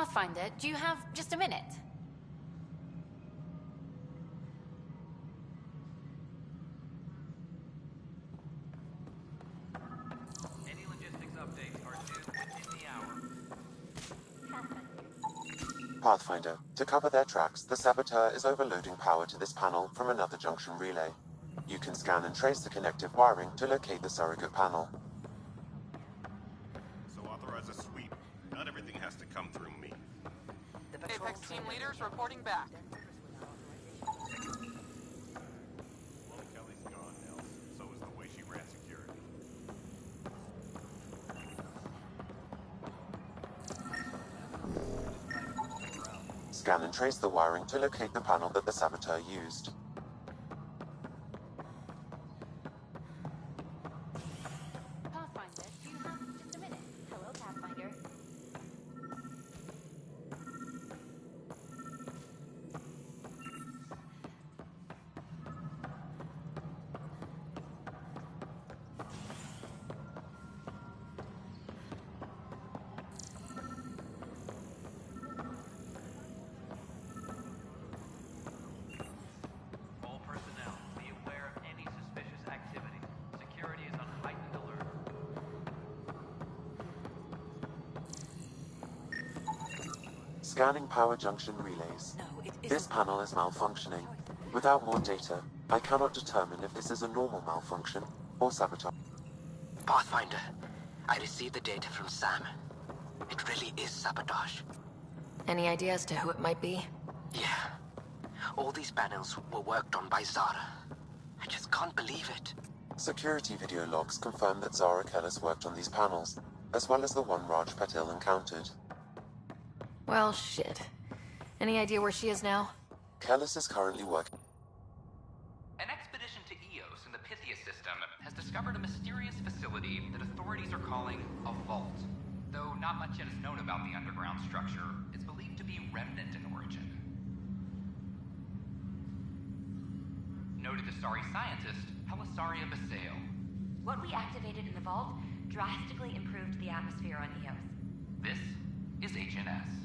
Pathfinder, do you have just a minute? Any logistics updates are due within the hour. Pathfinder, to cover their tracks, the saboteur is overloading power to this panel from another junction relay. You can scan and trace the connective wiring to locate the surrogate panel. So authorize a sweep. Not everything has to come through me. Apex team leaders reporting back. Well, Kelly's gone, Nels. So is the way she ran security. Scan and trace the wiring to locate the panel that the saboteur used. Pathfinder, do you have just a minute? Hello, Pathfinder. All personnel, be aware of any suspicious activity. Security is on heightened alert. Scanning power junction relays. This panel is malfunctioning. Without more data, I cannot determine if this is a normal malfunction or sabotage. Pathfinder, I received the data from Sam. It really is sabotage. Any idea as to who it might be? Yeah. All these panels were worked on by Zara. I just can't believe it. Security video logs confirm that Zara Kellis worked on these panels, as well as the one Raj Patil encountered. Well, shit. Any idea where she is now? Kellis is currently working. An expedition to Eos in the Pythia system has discovered a mysterious facility that authorities are calling a vault. Though not much yet is known about the underground structure, it's believed to be remnant in origin. Noted Asari scientist, Helisaria Baseo. What we activated in the vault drastically improved the atmosphere on Eos. This is HNS.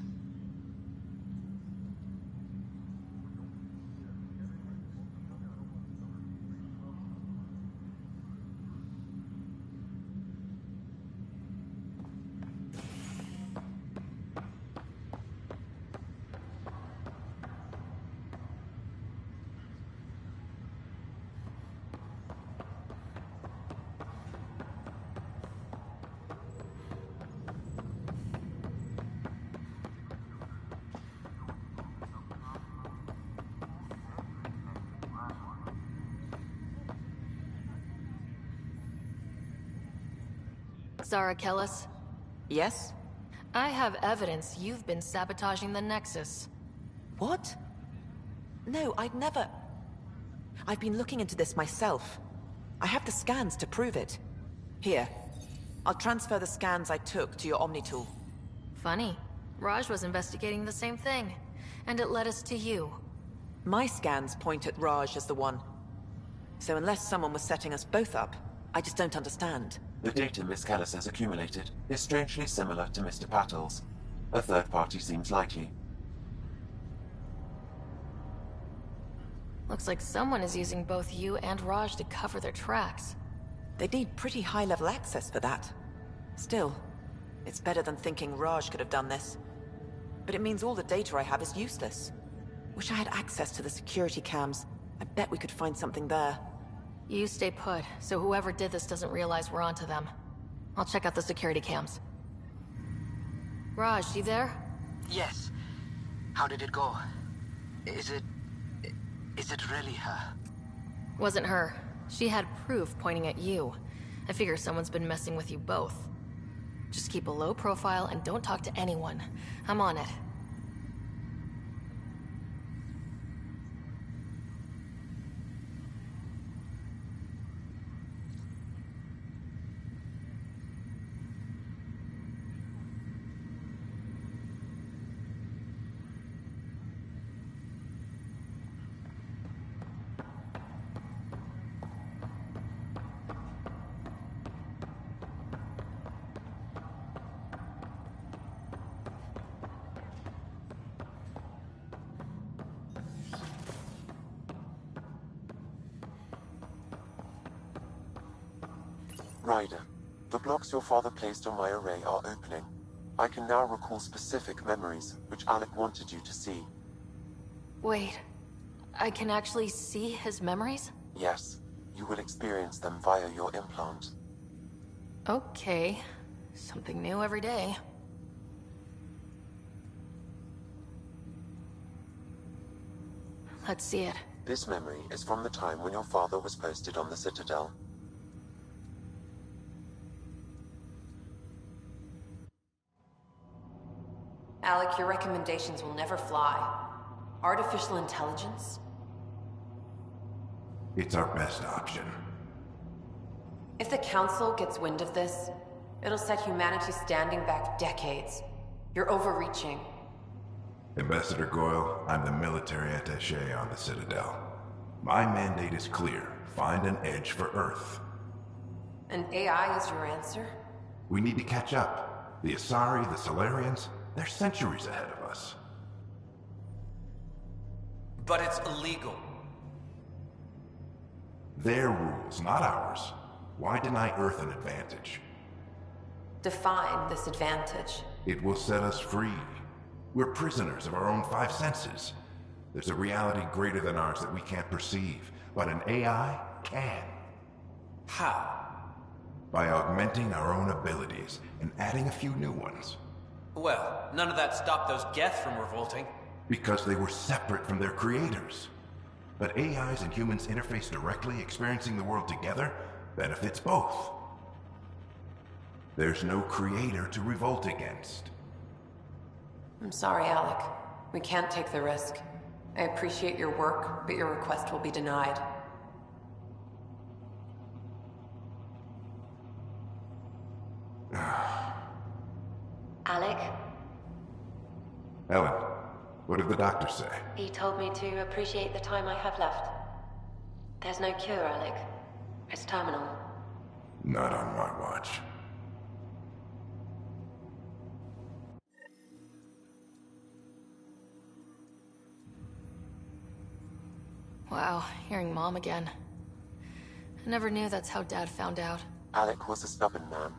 Zara Kellis? Yes? I have evidence you've been sabotaging the Nexus. What? No, I'd never... I've been looking into this myself. I have the scans to prove it. Here. I'll transfer the scans I took to your Omni tool. Funny. Raj was investigating the same thing, and it led us to you. My scans point at Raj as the one. So unless someone was setting us both up, I just don't understand. The data Miss Kellis has accumulated is strangely similar to Mr. Patil's. A third party seems likely. Looks like someone is using both you and Raj to cover their tracks. They need pretty high-level access for that. Still, it's better than thinking Raj could have done this. But it means all the data I have is useless. Wish I had access to the security cams. I bet we could find something there. You stay put, so whoever did this doesn't realize we're onto them. I'll check out the security cams. Raj, you there? Yes. How did it go? Is it really her? Wasn't her. She had proof pointing at you. I figure someone's been messing with you both. Just keep a low profile and don't talk to anyone. I'm on it. Ryder, the blocks your father placed on my array are opening. I can now recall specific memories, which Alec wanted you to see. Wait, I can actually see his memories? Yes, you will experience them via your implant. Okay, something new every day. Let's see it. This memory is from the time when your father was posted on the Citadel. Alec, your recommendations will never fly. Artificial intelligence? It's our best option. If the Council gets wind of this, it'll set humanity standing back decades. You're overreaching. Ambassador Goyle, I'm the military attaché on the Citadel. My mandate is clear. Find an edge for Earth. And AI is your answer? We need to catch up. The Asari, the Solarians, they're centuries ahead of us. But it's illegal. Their rules, not ours. Why deny Earth an advantage? Define this advantage. It will set us free. We're prisoners of our own five senses. There's a reality greater than ours that we can't perceive, but an AI can. How? By augmenting our own abilities and adding a few new ones. Well, none of that stopped those Geth from revolting. Because they were separate from their creators. But AIs and humans interface directly, experiencing the world together benefits both. There's no creator to revolt against. I'm sorry, Alec. We can't take the risk. I appreciate your work, but your request will be denied. Alec? Ellen, what did the doctor say? He told me to appreciate the time I have left. There's no cure, Alec. It's terminal. Not on my watch. Wow, hearing Mom again. I never knew that's how Dad found out. Alec was a stubborn man.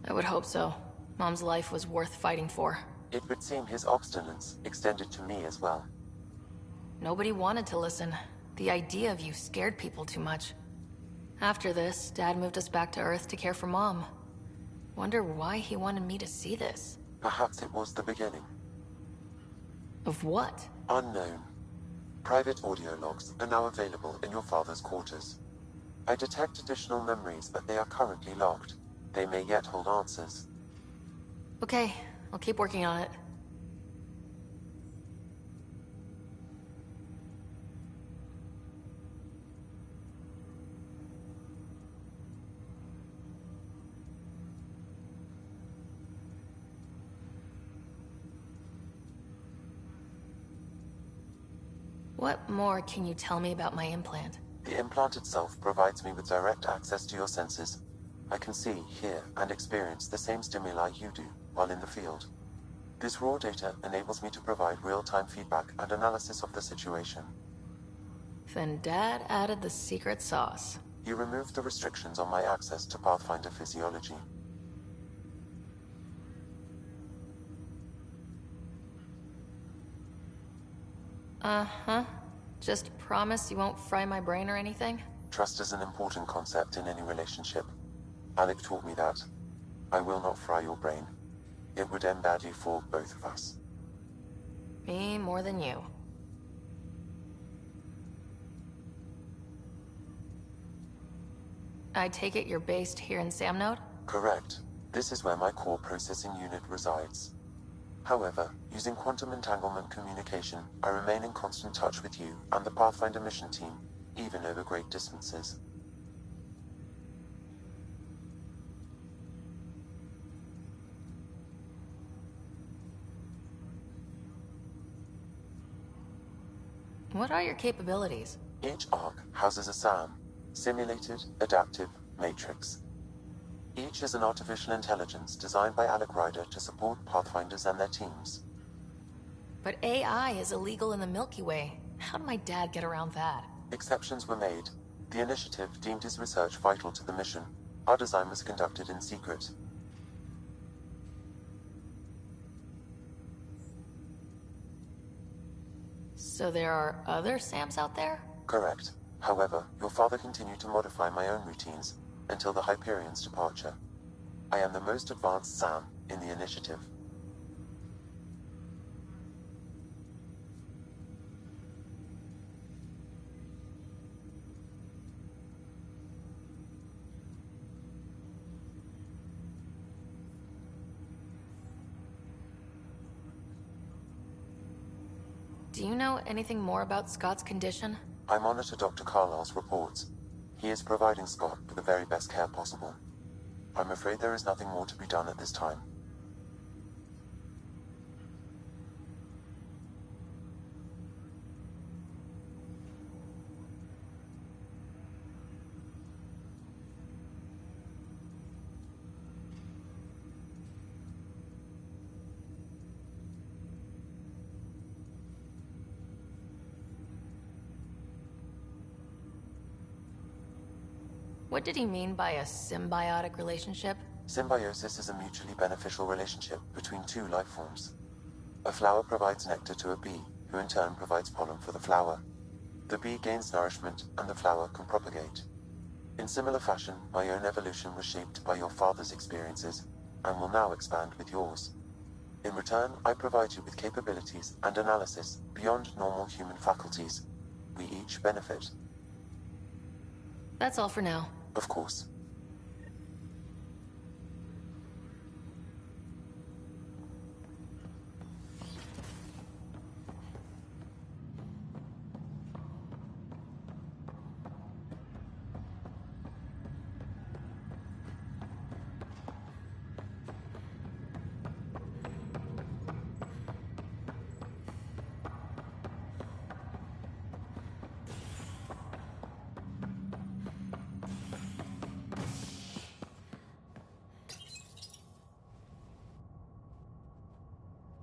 I would hope so. Mom's life was worth fighting for. It would seem his obstinance extended to me as well. Nobody wanted to listen. The idea of you scared people too much. After this, Dad moved us back to Earth to care for Mom. Wonder why he wanted me to see this. Perhaps it was the beginning. Of what? Unknown. Private audio logs are now available in your father's quarters. I detect additional memories, but they are currently logged. They may yet hold answers. Okay, I'll keep working on it. What more can you tell me about my implant? The implant itself provides me with direct access to your senses. I can see, hear, and experience the same stimuli you do while in the field. This raw data enables me to provide real-time feedback and analysis of the situation. Then Dad added the secret sauce. You removed the restrictions on my access to Pathfinder physiology. Uh-huh. Just promise you won't fry my brain or anything? Trust is an important concept in any relationship. Alec taught me that. I will not fry your brain. It would end badly for both of us. Me more than you. I take it you're based here in Samnode? Correct. This is where my core processing unit resides. However, using quantum entanglement communication, I remain in constant touch with you and the Pathfinder mission team, even over great distances. What are your capabilities? Each arc houses a SAM, Simulated Adaptive Matrix. Each is an artificial intelligence designed by Alec Ryder to support Pathfinders and their teams. But AI is illegal in the Milky Way. How did my dad get around that? Exceptions were made. The initiative deemed his research vital to the mission. Our design was conducted in secret. So there are other Sams out there? Correct. However, your father continued to modify my own routines until the Hyperion's departure. I am the most advanced Sam in the initiative. Do you know anything more about Scott's condition? I monitor Dr. Carlisle's reports. He is providing Scott with the very best care possible. I'm afraid there is nothing more to be done at this time. What did he mean by a symbiotic relationship? Symbiosis is a mutually beneficial relationship between two life forms. A flower provides nectar to a bee, who in turn provides pollen for the flower. The bee gains nourishment, and the flower can propagate. In similar fashion, my own evolution was shaped by your father's experiences, and will now expand with yours. In return, I provide you with capabilities and analysis beyond normal human faculties. We each benefit. That's all for now. Of course.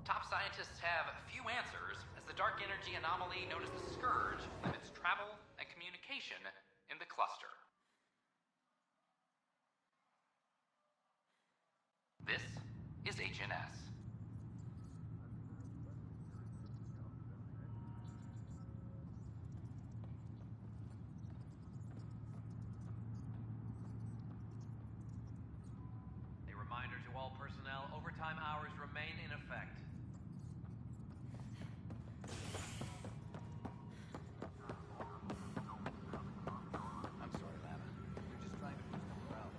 Top scientists have few answers, as the dark energy anomaly known as the Scourge limits travel and communication in the cluster. This is HNS. A reminder to all personnel, overtime hours remain in effect. I'm sorry, Lana. We're just trying to boost up morale.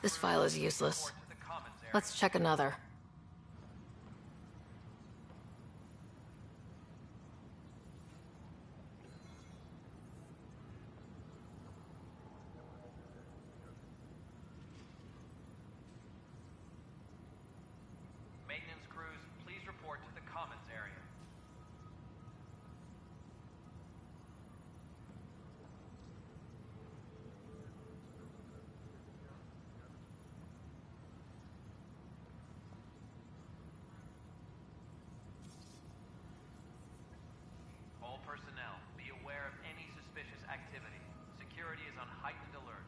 This file is useless. Let's check another. Maintenance crews, please report to the commons area. All personnel, be aware of any suspicious activity. Security is on heightened alert.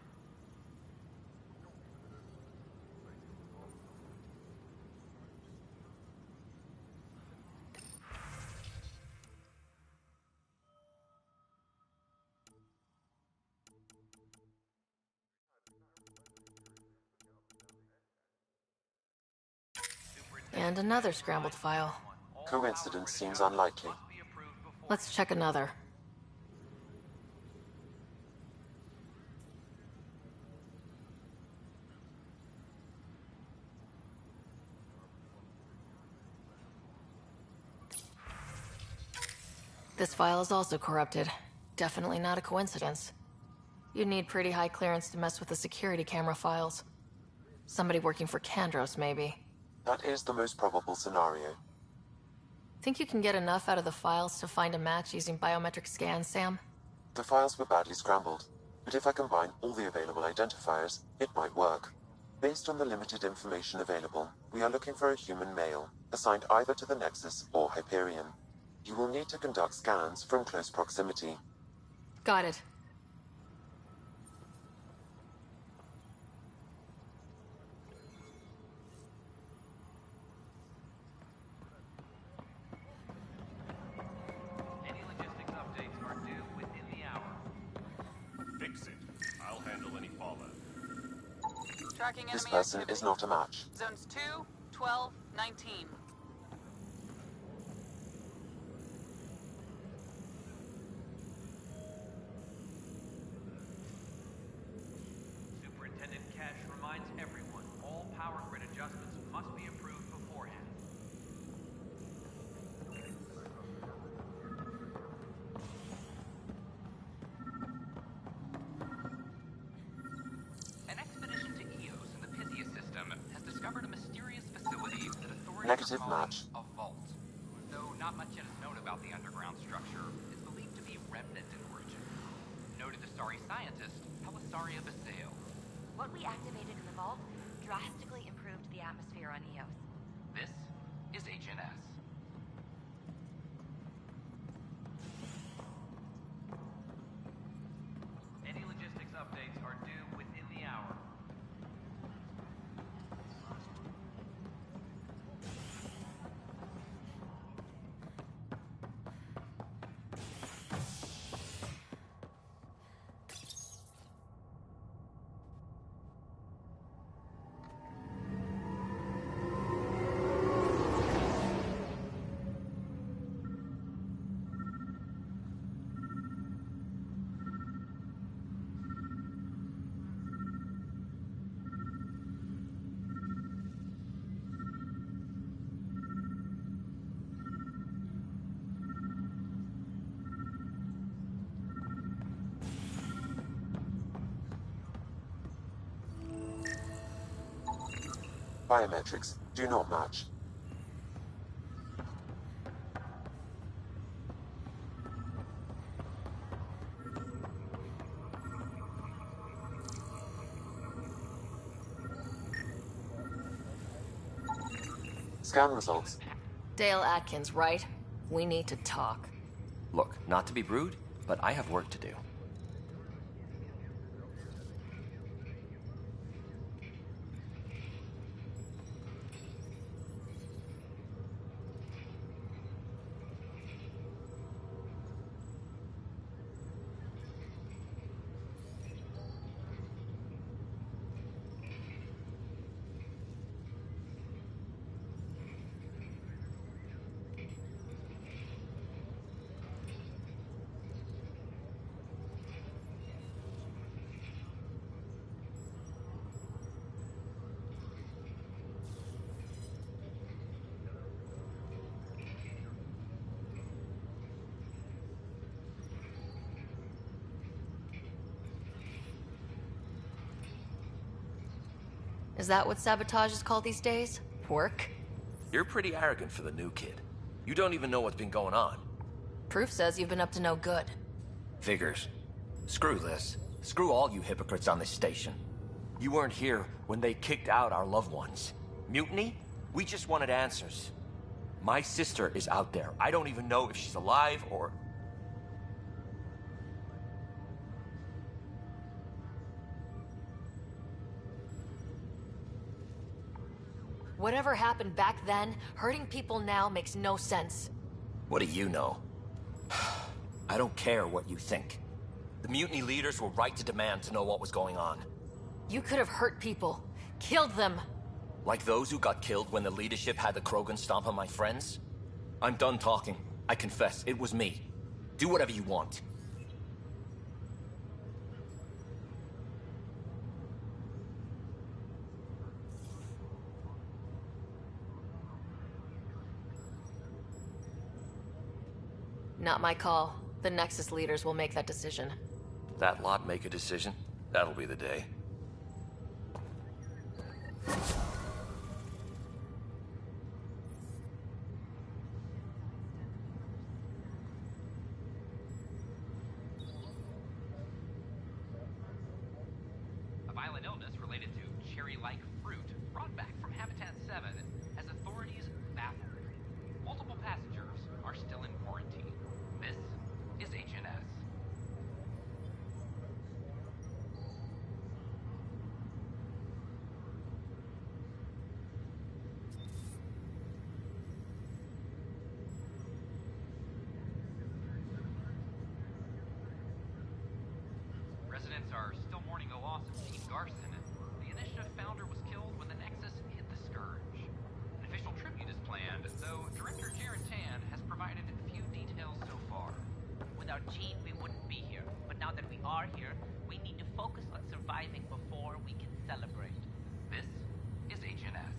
And another scrambled file. Coincidence seems unlikely. Let's check another. This file is also corrupted. Definitely not a coincidence. You'd need pretty high clearance to mess with the security camera files. Somebody working for Kandros, maybe. That is the most probable scenario. Think you can get enough out of the files to find a match using biometric scans, Sam? The files were badly scrambled, but if I combine all the available identifiers, it might work. Based on the limited information available, we are looking for a human male, assigned either to the Nexus or Hyperion. You will need to conduct scans from close proximity. Got it. Any logistics updates are due within the hour. Fix it. I'll handle any fallout. Tracking This enemy person activity. is not a match. Zones 2, 12, 19. Superintendent Cash reminds everyone all power grid adjustments must be approved beforehand. An expedition to Eos in the Pythia system has discovered a mysterious facility that authorities Negative are calling match. a vault. Though not much yet is known about the underground structure, it's believed to be remnant in origin. Noted Asari scientist Pelisaria Basale. What we activated in the vault drastically improved the atmosphere on Eos. This is Agent S. Any logistics updates are due within the hour. Biometrics do not match. Scan results. Dale Atkins, right? We need to talk. Look, not to be rude, but I have work to do. Is that what sabotage is called these days? Work? You're pretty arrogant for the new kid. You don't even know what's been going on. Proof says you've been up to no good. Figures. Screw this. Screw all you hypocrites on this station. You weren't here when they kicked out our loved ones. Mutiny? We just wanted answers. My sister is out there. I don't even know if she's alive or... Whatever happened back then, hurting people now makes no sense. What do you know? I don't care what you think. The mutiny leaders were right to demand to know what was going on. You could have hurt people. Killed them. Like those who got killed when the leadership had the Krogan stomp on my friends? I'm done talking. I confess, it was me. Do whatever you want. Not my call. The Nexus leaders will make that decision. That lot make a decision? That'll be the day. Alliance are still mourning the loss of Chief Garson, the Initiative founder was killed when the Nexus hit the Scourge. An official tribute is planned, though Director Tan has provided few details so far. Without Chief, we wouldn't be here. But now that we are here, we need to focus on surviving before we can celebrate. This is HNS.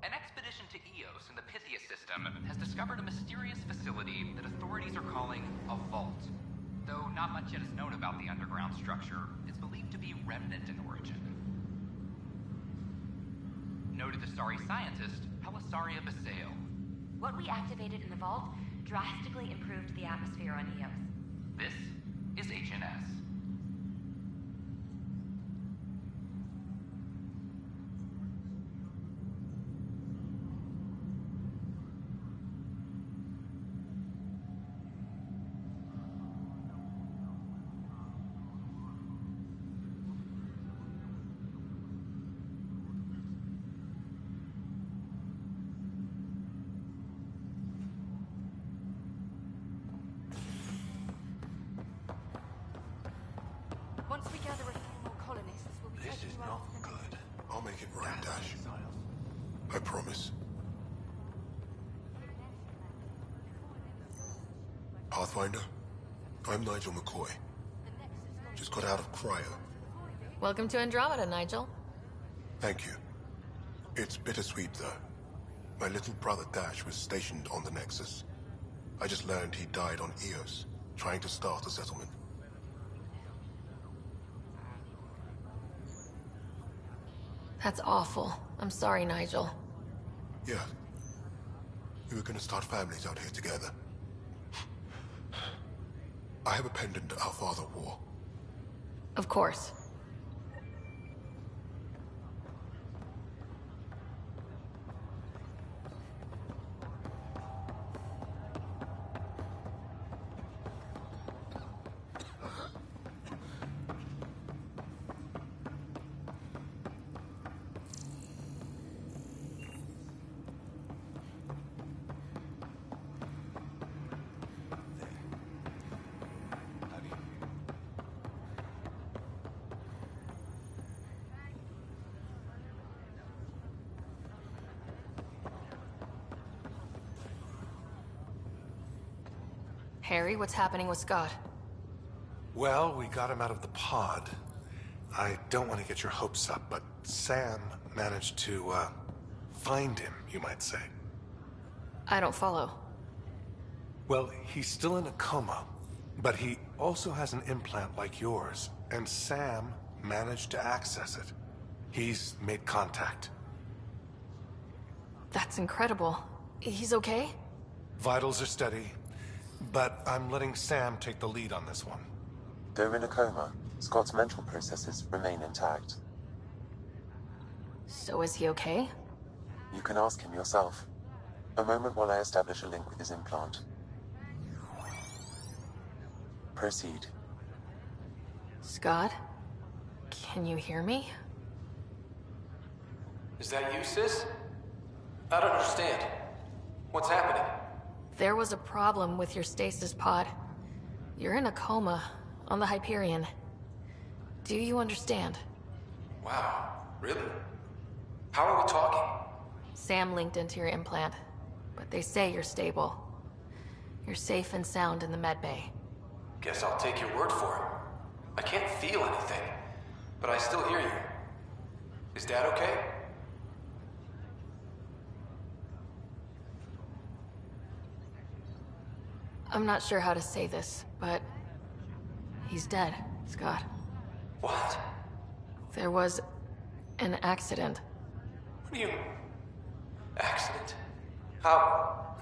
An expedition to Eos in the Pythia system has discovered a mysterious facility that authorities are calling a vault. Though not much yet is known about the underground structure, it's believed to be remnant in origin. Noted Asari scientist, Helisaria Basale. What we activated in the vault drastically improved the atmosphere on Eos. This is HNS. Once we gather a few more colonists, we'll be This taking is you not out to the- good. I'll make it right, Dash. I promise. Pathfinder, I'm Nigel McCoy. Just got out of cryo. Welcome to Andromeda, Nigel. Thank you. It's bittersweet, though. My little brother Dash was stationed on the Nexus. I just learned he died on Eos, trying to start a settlement. That's awful. I'm sorry, Nigel. Yeah. We were gonna start families out here together. I have a pendant our father wore. Of course. Harry, what's happening with Scott? Well, we got him out of the pod. I don't want to get your hopes up, but Sam managed to, find him, you might say. I don't follow. Well, he's still in a coma, but he also has an implant like yours, and Sam managed to access it. He's made contact. That's incredible. He's okay? Vitals are steady, but I'm letting Sam take the lead on this one. Though in a coma, Scott's mental processes remain intact. So is he okay? You can ask him yourself. A moment while I establish a link with his implant. Proceed. Scott? Can you hear me? Is that you, sis? I don't understand. What's happening? There was a problem with your stasis pod. You're in a coma on the Hyperion. Do you understand? Wow, really? How are we talking? Sam linked into your implant, but they say you're stable. You're safe and sound in the medbay. Guess I'll take your word for it. I can't feel anything, but I still hear you. Is Dad okay? I'm not sure how to say this, but he's dead, Scott. What? There was an accident. What do you... Accident? How...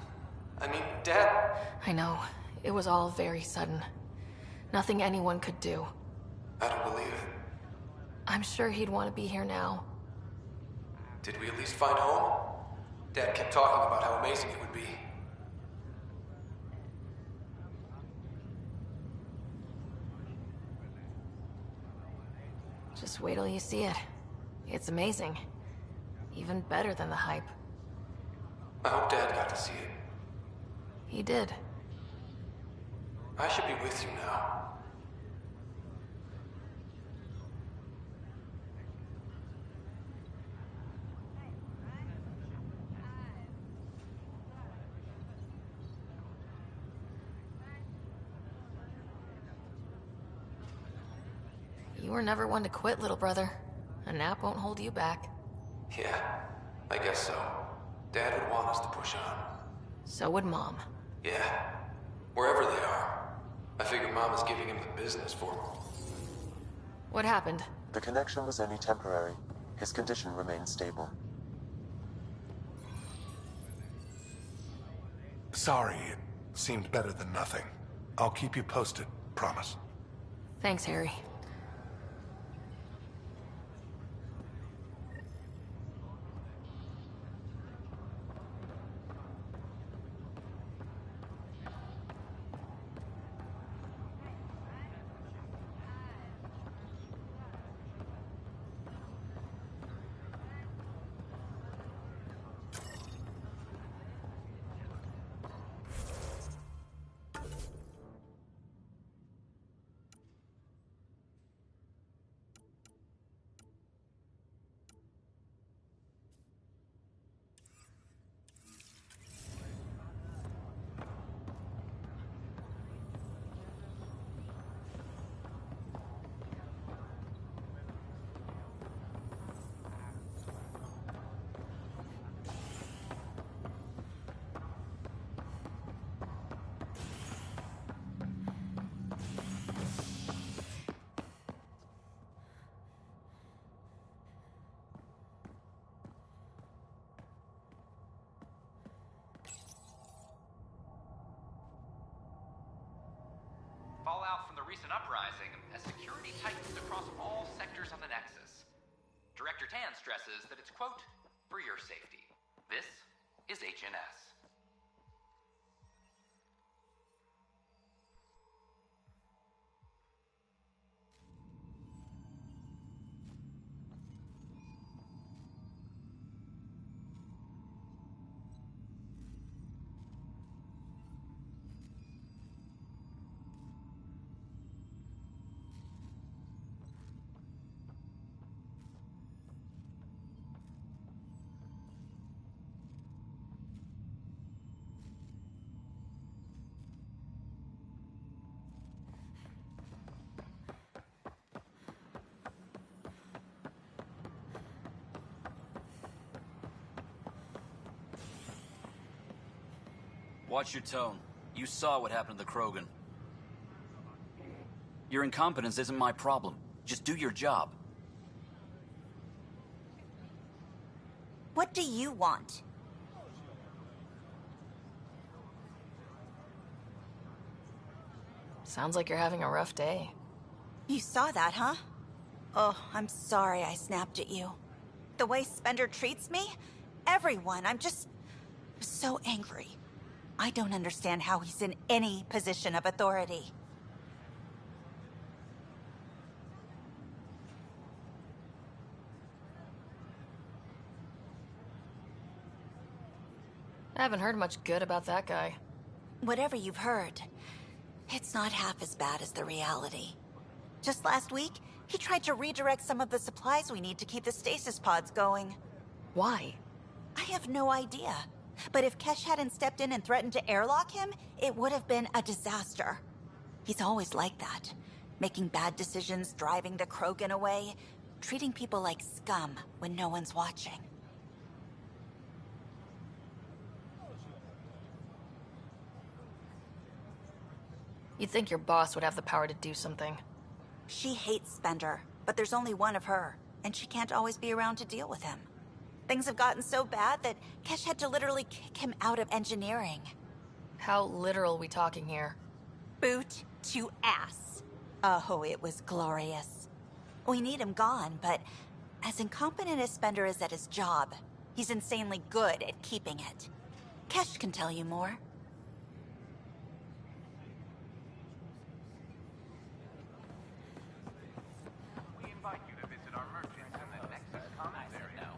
I mean, Dad... I know. It was all very sudden. Nothing anyone could do. I don't believe it. I'm sure he'd want to be here now. Did we at least find home? Dad kept talking about how amazing it would be. Just wait till you see it. It's amazing. Even better than the hype. I hope Dad got to see it. He did. I should be with you now. You were never one to quit, little brother. A nap won't hold you back. Yeah, I guess so. Dad would want us to push on. So would Mom. Yeah, wherever they are. I figure Mom is giving him the business for him. What happened? The connection was only temporary. His condition remains stable. Sorry, it seemed better than nothing. I'll keep you posted, promise. Thanks, Harry. Fallout from the recent uprising as security tightens across all sectors of the Nexus. Director Tan stresses that it's, quote, for your safety. This is HNS. Watch your tone. You saw what happened to the Krogan. Your incompetence isn't my problem. Just do your job. What do you want? Sounds like you're having a rough day. You saw that, huh? Oh, I'm sorry I snapped at you. The way Spender treats me? Everyone, I'm so angry. I don't understand how he's in any position of authority. I haven't heard much good about that guy. Whatever you've heard, it's not half as bad as the reality. Just last week, he tried to redirect some of the supplies we need to keep the stasis pods going. Why? I have no idea. But if Kesh hadn't stepped in and threatened to airlock him, it would have been a disaster. He's always like that. Making bad decisions, driving the Krogan away, treating people like scum when no one's watching. You'd think your boss would have the power to do something. She hates Spender, but there's only one of her, and she can't always be around to deal with him. Things have gotten so bad that Kesh had to literally kick him out of engineering. How literal we talking here? Boot to ass. Oh, it was glorious. We need him gone, but As incompetent as Spender is at his job, he's insanely good at keeping it. Kesh can tell you more. We invite you to visit our merchants in the Nexus Commons area.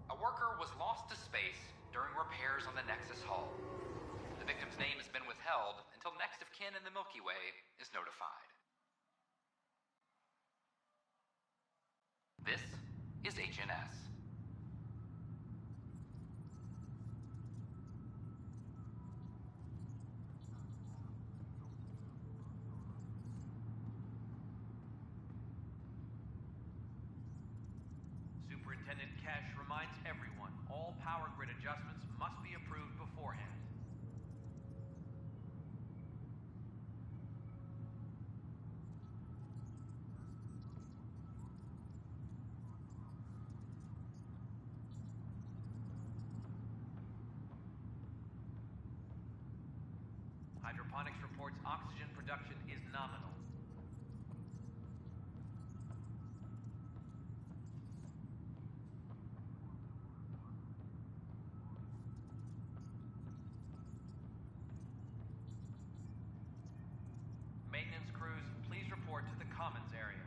A worker was lost to space during repairs on the Nexus hull. The victim's name has been withheld until next of kin in the Milky Way is notified. This is HNS. Superintendent Kesh reminds everyone all power grid adjustments must be approved beforehand. Hydroponics reports oxygen production is nominal. Maintenance crews, please report to the Commons area.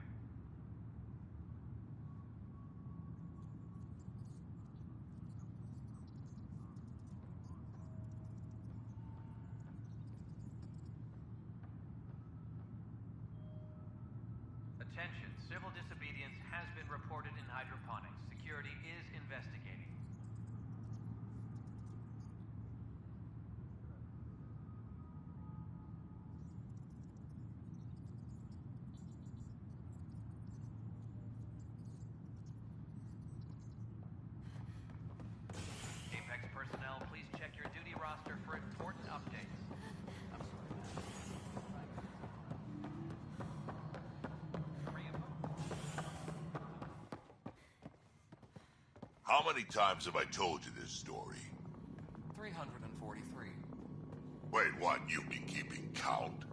Attention, civil disobedience has been reported in hydroponics. Security is investigating. Apex personnel, please check your duty roster for important updates. How many times have I told you this story? 343. Wait, what? You've been keeping count?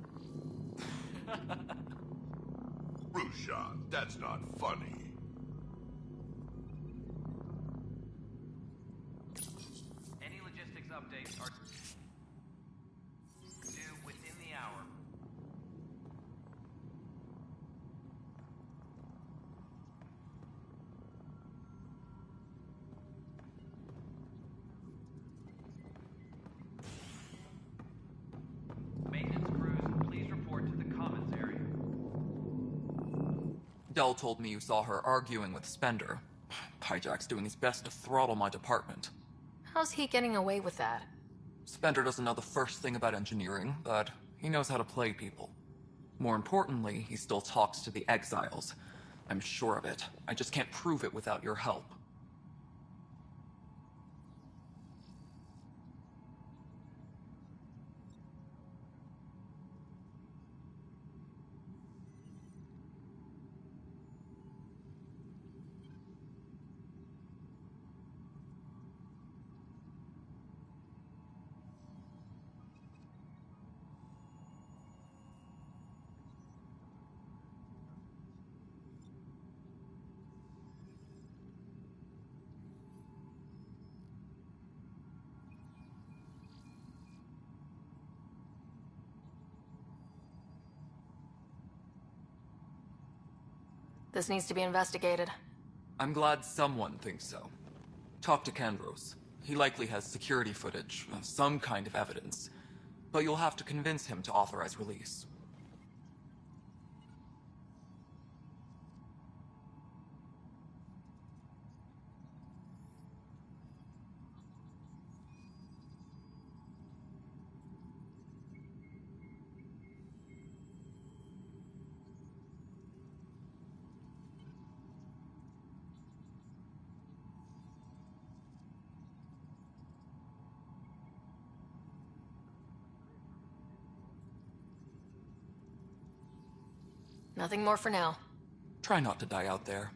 Rushan, that's not funny. Any logistics updates are due within the hour. Maintenance crews, please report to the Commons area. Dell told me you saw her arguing with Spender. Hijack's doing his best to throttle my department. How's he getting away with that? Spender doesn't know the first thing about engineering, but he knows how to play people. More importantly, he still talks to the exiles. I'm sure of it. I just can't prove it without your help. This needs to be investigated. I'm glad someone thinks so. Talk to Kandros. He likely has security footage, some kind of evidence. But you'll have to convince him to authorize release. Nothing more for now. Try not to die out there.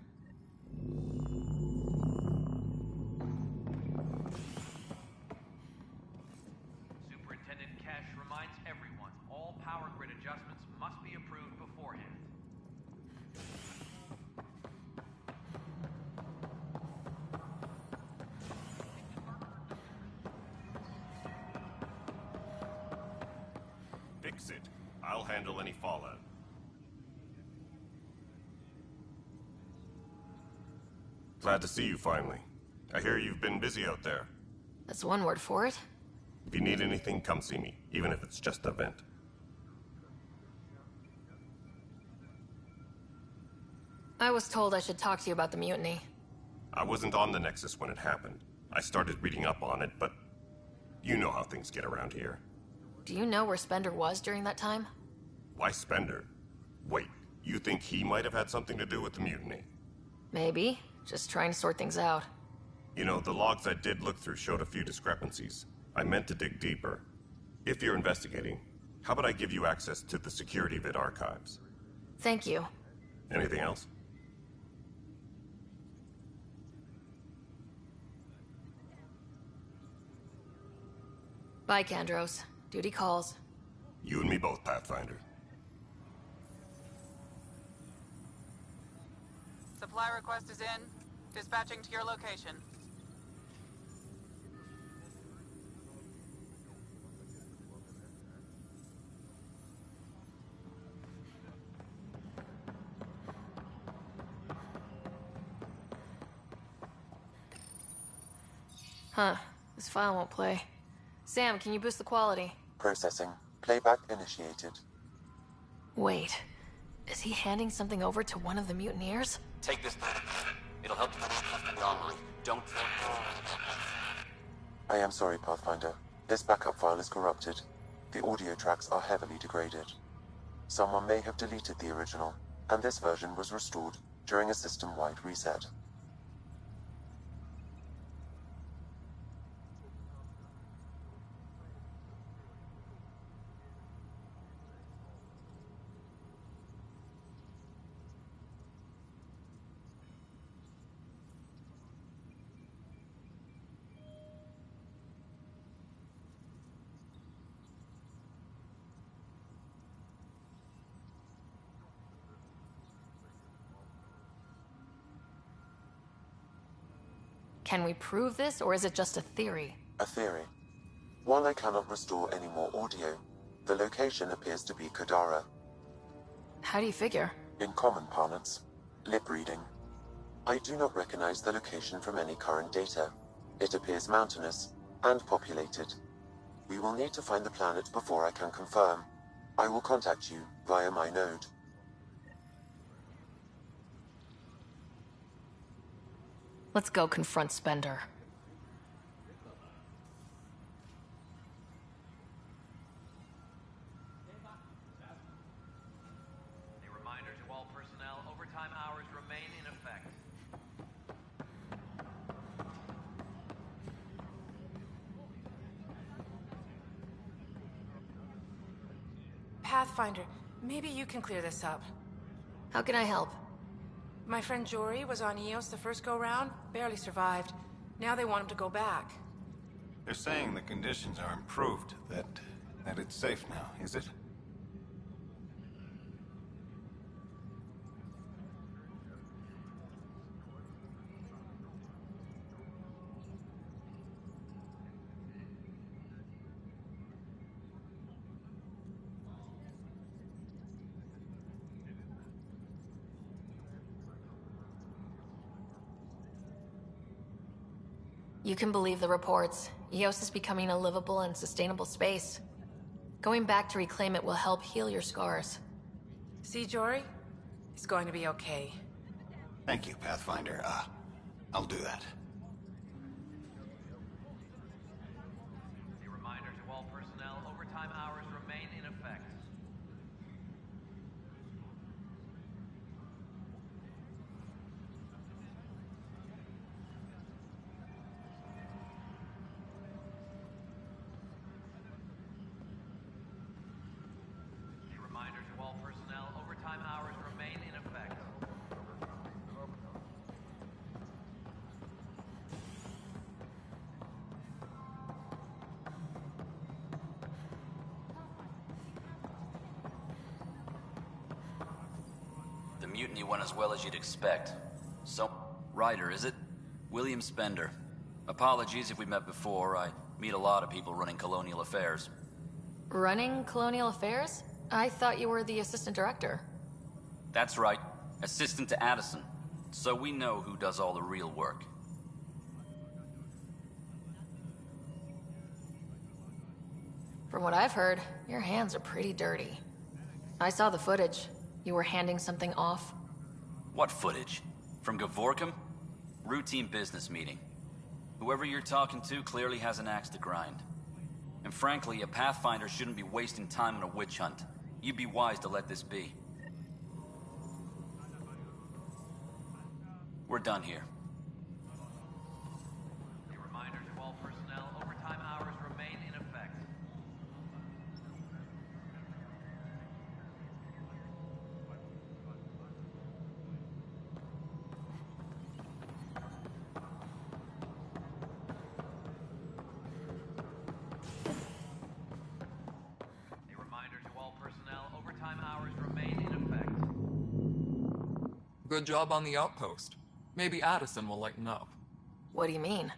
fix it. I'll handle any fallout. Glad to see you finally. I hear you've been busy out there. That's one word for it. If you need anything, come see me, even if it's just a vent. I was told I should talk to you about the mutiny. I wasn't on the Nexus when it happened. I started reading up on it, but you know how things get around here. Do you know where Spender was during that time? Why Spender? Wait, you think he might have had something to do with the mutiny? Maybe. Just trying to sort things out. You know, the logs I did look through showed a few discrepancies. I meant to dig deeper. If you're investigating, how about I give you access to the security vid archives? Thank you. Anything else? Bye, Kandros. Duty calls. You and me both, Pathfinder. Supply request is in. Dispatching to your location. Huh. This file won't play. Sam, can you boost the quality? Processing. Playback initiated. Wait. Is he handing something over to one of the mutineers? Take this. It'll help you online. Don't... I am sorry, Pathfinder. This backup file is corrupted. The audio tracks are heavily degraded. Someone may have deleted the original, and this version was restored during a system-wide reset. Can we prove this, or is it just a theory? A theory. While I cannot restore any more audio, the location appears to be Kadara. How do you figure? In common parlance, lip reading. I do not recognize the location from any current data. It appears mountainous and populated. We will need to find the planet before I can confirm. I will contact you via my node. Let's go confront Spender. A reminder to all personnel, overtime hours remain in effect. Pathfinder, maybe you can clear this up. How can I help? My friend Jory was on EOS the first go-round, barely survived. Now they want him to go back. They're saying the conditions are improved, that it's safe now, is it? You can believe the reports. EOS is becoming a livable and sustainable space. Going back to reclaim it will help heal your scars. See, Jory? It's going to be okay. Thank you, Pathfinder. I'll do that. A reminder to all personnel, overtime hours remain in effect. A reminder to all personnel, overtime hours remain in effect. The mutiny went as well as you'd expect. So, Ryder, is it? William Spender. Apologies if we met before. I meet a lot of people running colonial affairs. Running Colonial Affairs? I thought you were the assistant director. That's right. Assistant to Addison. So we know who does all the real work. From what I've heard, your hands are pretty dirty. I saw the footage. You were handing something off. What footage? From Gavorkum? Routine business meeting. Whoever you're talking to clearly has an axe to grind. And frankly, a Pathfinder shouldn't be wasting time on a witch hunt. You'd be wise to let this be. We're done here. A reminder to all personnel, overtime hours remain in effect. A reminder to all personnel, overtime hours remain in effect. Good job on the outpost. Maybe Addison will lighten up. What do you mean?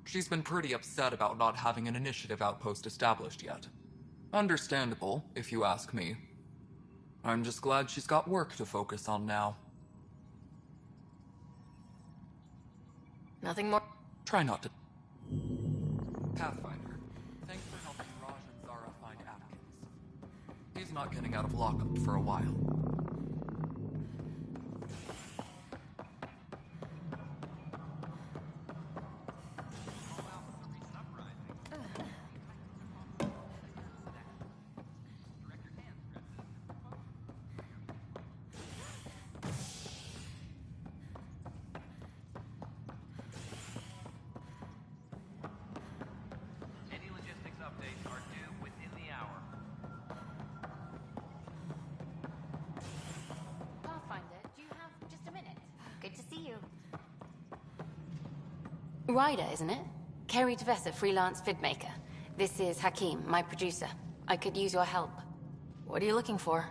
She's been pretty upset about not having an initiative outpost established yet. Understandable, if you ask me. I'm just glad she's got work to focus on now. Nothing more? Try not to. Pathfinder, thanks for helping Raj and Zara find Atkins. He's not getting out of lockup for a while. Any logistics updates are due within the hour. Pathfinder, do you have just a minute? Good to see you. Ryder, isn't it? Kerry Tavessa, freelance vidmaker. This is Hakim, my producer. I could use your help. What are you looking for?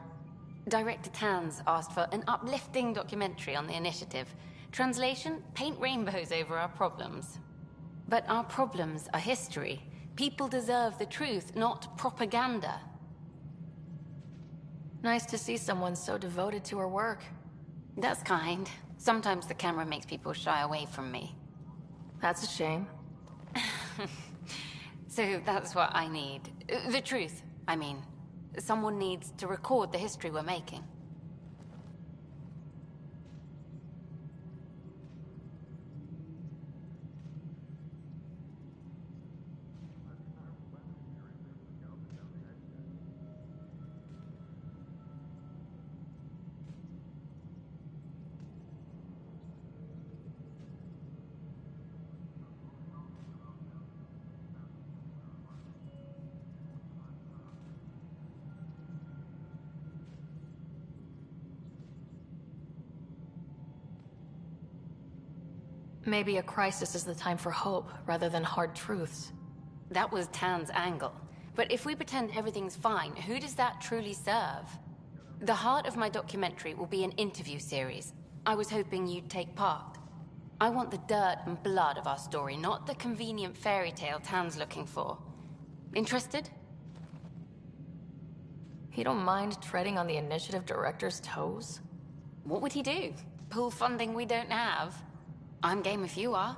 Director Tans asked for an uplifting documentary on the initiative. Translation, paint rainbows over our problems. But our problems are history. People deserve the truth, not propaganda. Nice to see someone so devoted to her work. That's kind. Sometimes the camera makes people shy away from me. That's a shame. So that's what I need. The truth, I mean. Someone needs to record the history we're making. Maybe a crisis is the time for hope, rather than hard truths. That was Tan's angle. But if we pretend everything's fine, who does that truly serve? The heart of my documentary will be an interview series. I was hoping you'd take part. I want the dirt and blood of our story, not the convenient fairy tale Tan's looking for. Interested? You don't mind treading on the initiative director's toes? What would he do? Pull funding we don't have? I'm game if you are.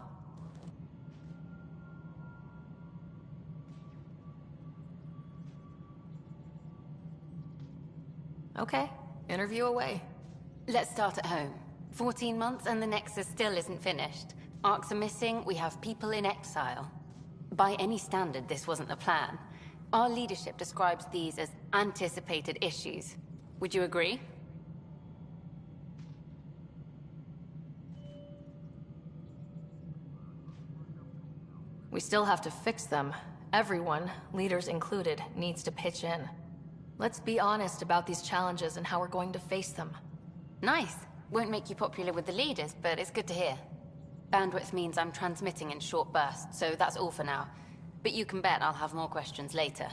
Okay, interview away. Let's start at home. 14 months and the Nexus still isn't finished. Arcs are missing, we have people in exile. By any standard, this wasn't the plan. Our leadership describes these as anticipated issues. Would you agree? We still have to fix them. Everyone, leaders included, needs to pitch in. Let's be honest about these challenges and how we're going to face them. Nice. Won't make you popular with the leaders, but it's good to hear. Bandwidth means I'm transmitting in short bursts, so that's all for now. But you can bet I'll have more questions later.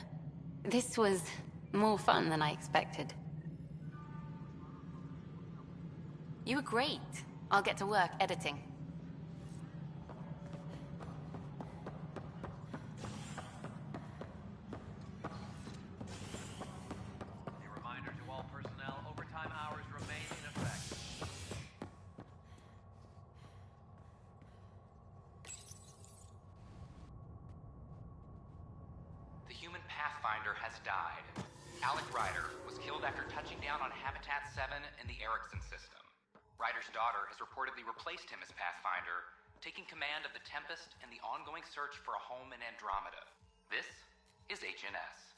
This was more fun than I expected. You were great. I'll get to work editing. human Pathfinder has died. Alec Ryder was killed after touching down on Habitat 7 in the Erickson system. Ryder's daughter has reportedly replaced him as Pathfinder, taking command of the Tempest and the ongoing search for a home in Andromeda. This is HNS.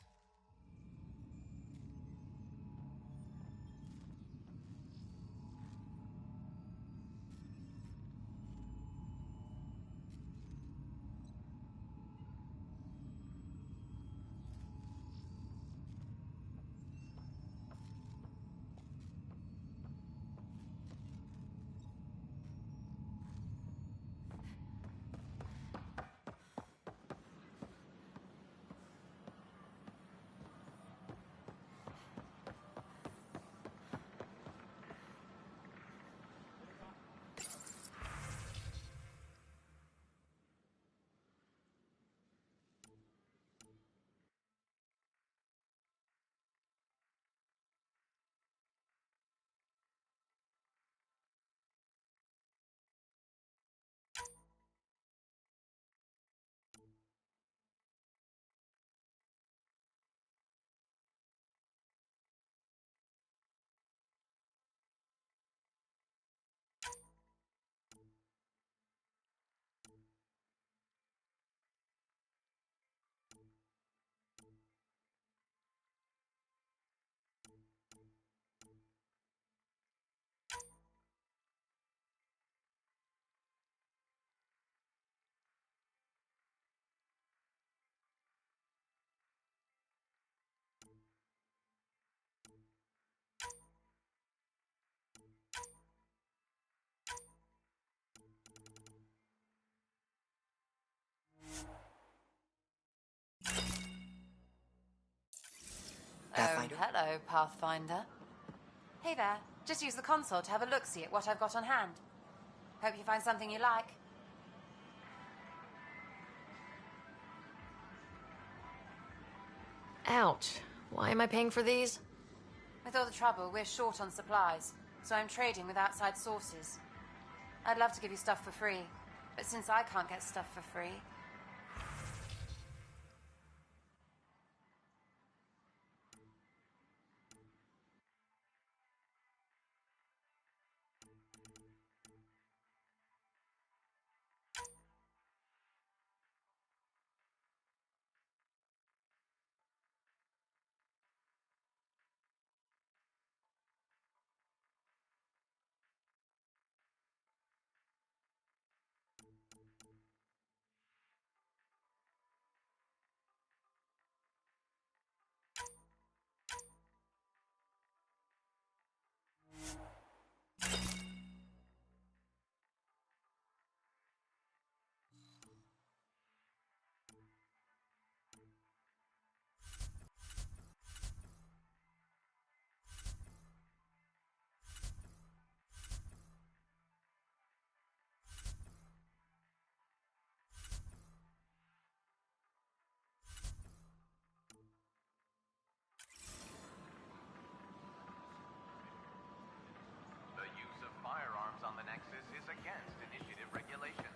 Pathfinder? Oh, hello, Pathfinder. Hey there. Just use the console to have a look-see at what I've got on hand. Hope you find something you like. Ouch. Why am I paying for these? With all the trouble, we're short on supplies, so I'm trading with outside sources. I'd love to give you stuff for free, but since I can't get stuff for free... The use of firearms on the Nexus is against initiative regulations.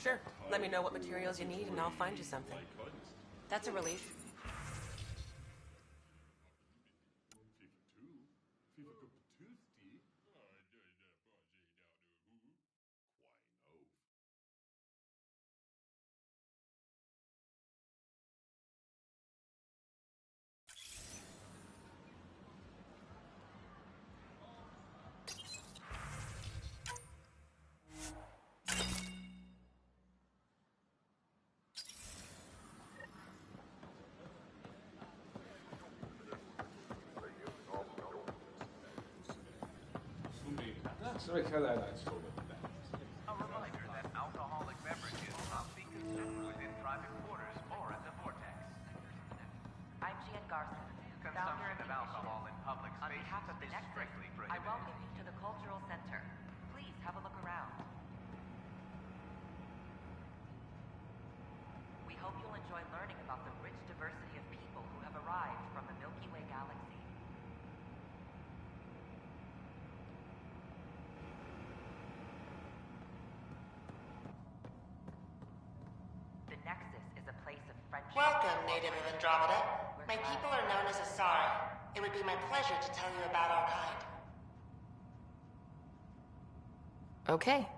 Sure. Let me know what materials you need and I'll find you something. That's a relief. A reminder that alcoholic beverages must be consumed within private quarters or at the vortex. I'm Gian Garson, Consumption of alcohol in public On spaces behalf of the is Nexus, strictly I prohibited. welcome you to the Cultural Center. Please have a look around. We hope you'll enjoy learning about the rich diversity of people who have arrived from the Milky Way galaxy. The Nexus Welcome, native of Andromeda. My people are known as Asari. It would be my pleasure to tell you about our kind. Okay.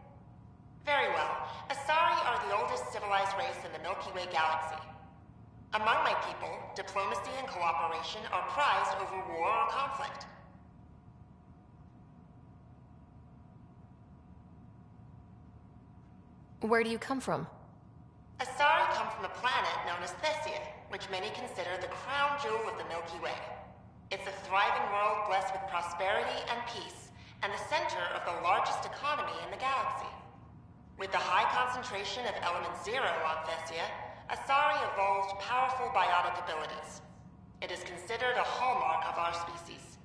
Very well. Asari are the oldest civilized race in the Milky Way galaxy. Among my people, diplomacy and cooperation are prized over war or conflict. Where do you come from? Asari come from a planet known as Thessia, which many consider the crown jewel of the Milky Way. It's a thriving world blessed with prosperity and peace, and the center of the largest economy in the galaxy. With the high concentration of element zero on Thessia, Asari evolved powerful biotic abilities. It is considered a hallmark of our species.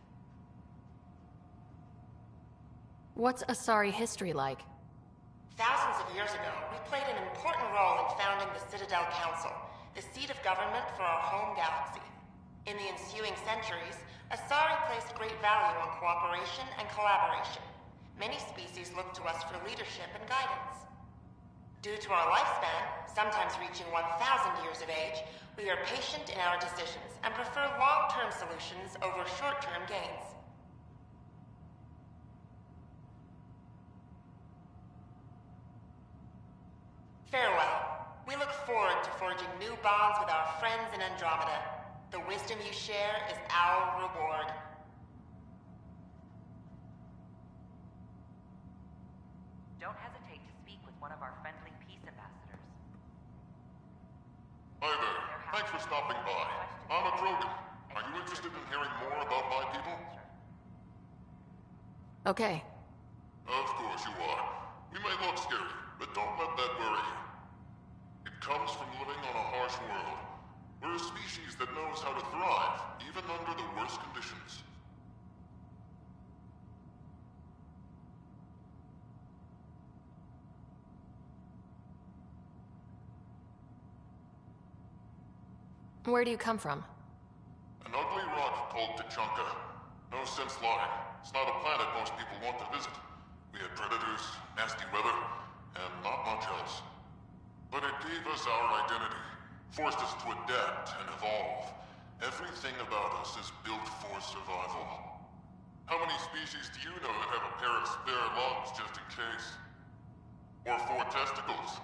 What's Asari history like? Thousands of years ago, we played an important role in founding the Citadel Council, the seat of government for our home galaxy. In the ensuing centuries, Asari placed great value on cooperation and collaboration. Many species look to us for leadership and guidance. Due to our lifespan, sometimes reaching 1,000 years of age, we are patient in our decisions and prefer long-term solutions over short-term gains. Farewell. We look forward to forging new bonds with our friends in Andromeda. The wisdom you share is our reward. Don't hesitate to speak with one of our friendly peace ambassadors. Hi there. Thanks for stopping by. I'm a Krogan. Are you interested in hearing more about my people? Okay. Of course you are. We may look scary, but don't let that worry you. It comes from living on a harsh world. We're a species that knows how to thrive, even under the worst conditions. Where do you come from? An ugly rock called Tachanka. No sense lying. It's not a planet most people want to visit. We had predators, nasty weather, and not much else. But it gave us our identity, forced us to adapt and evolve. Everything about us is built for survival. How many species do you know that have a pair of spare lungs just in case? Or 4 testicles?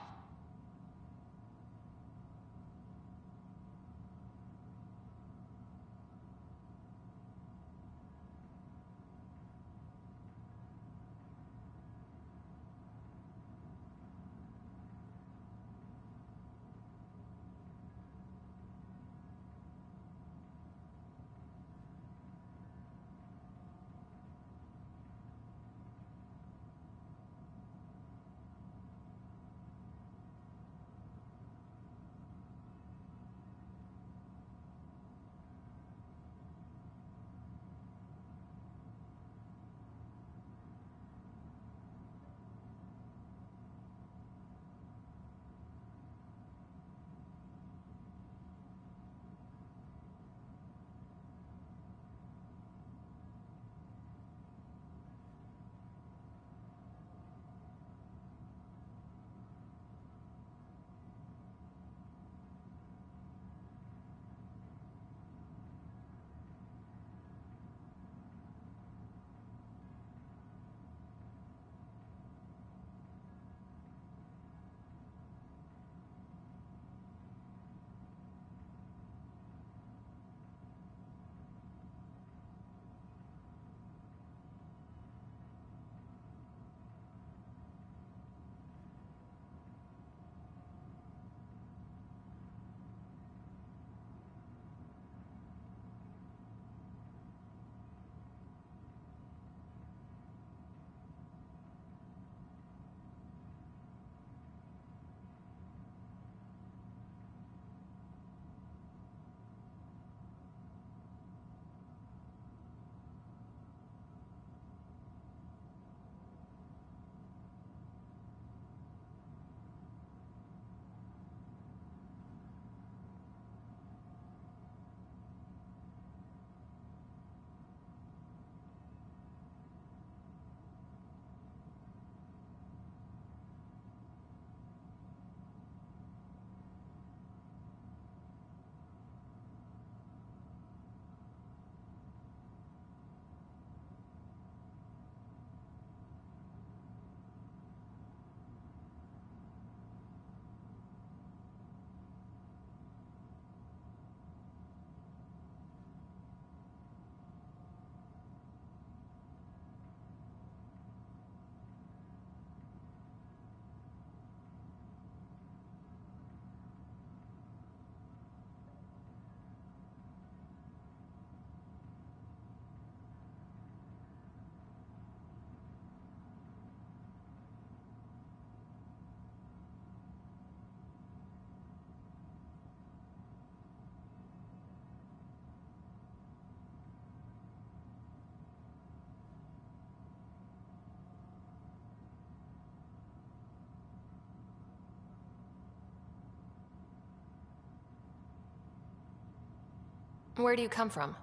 Where do you come from?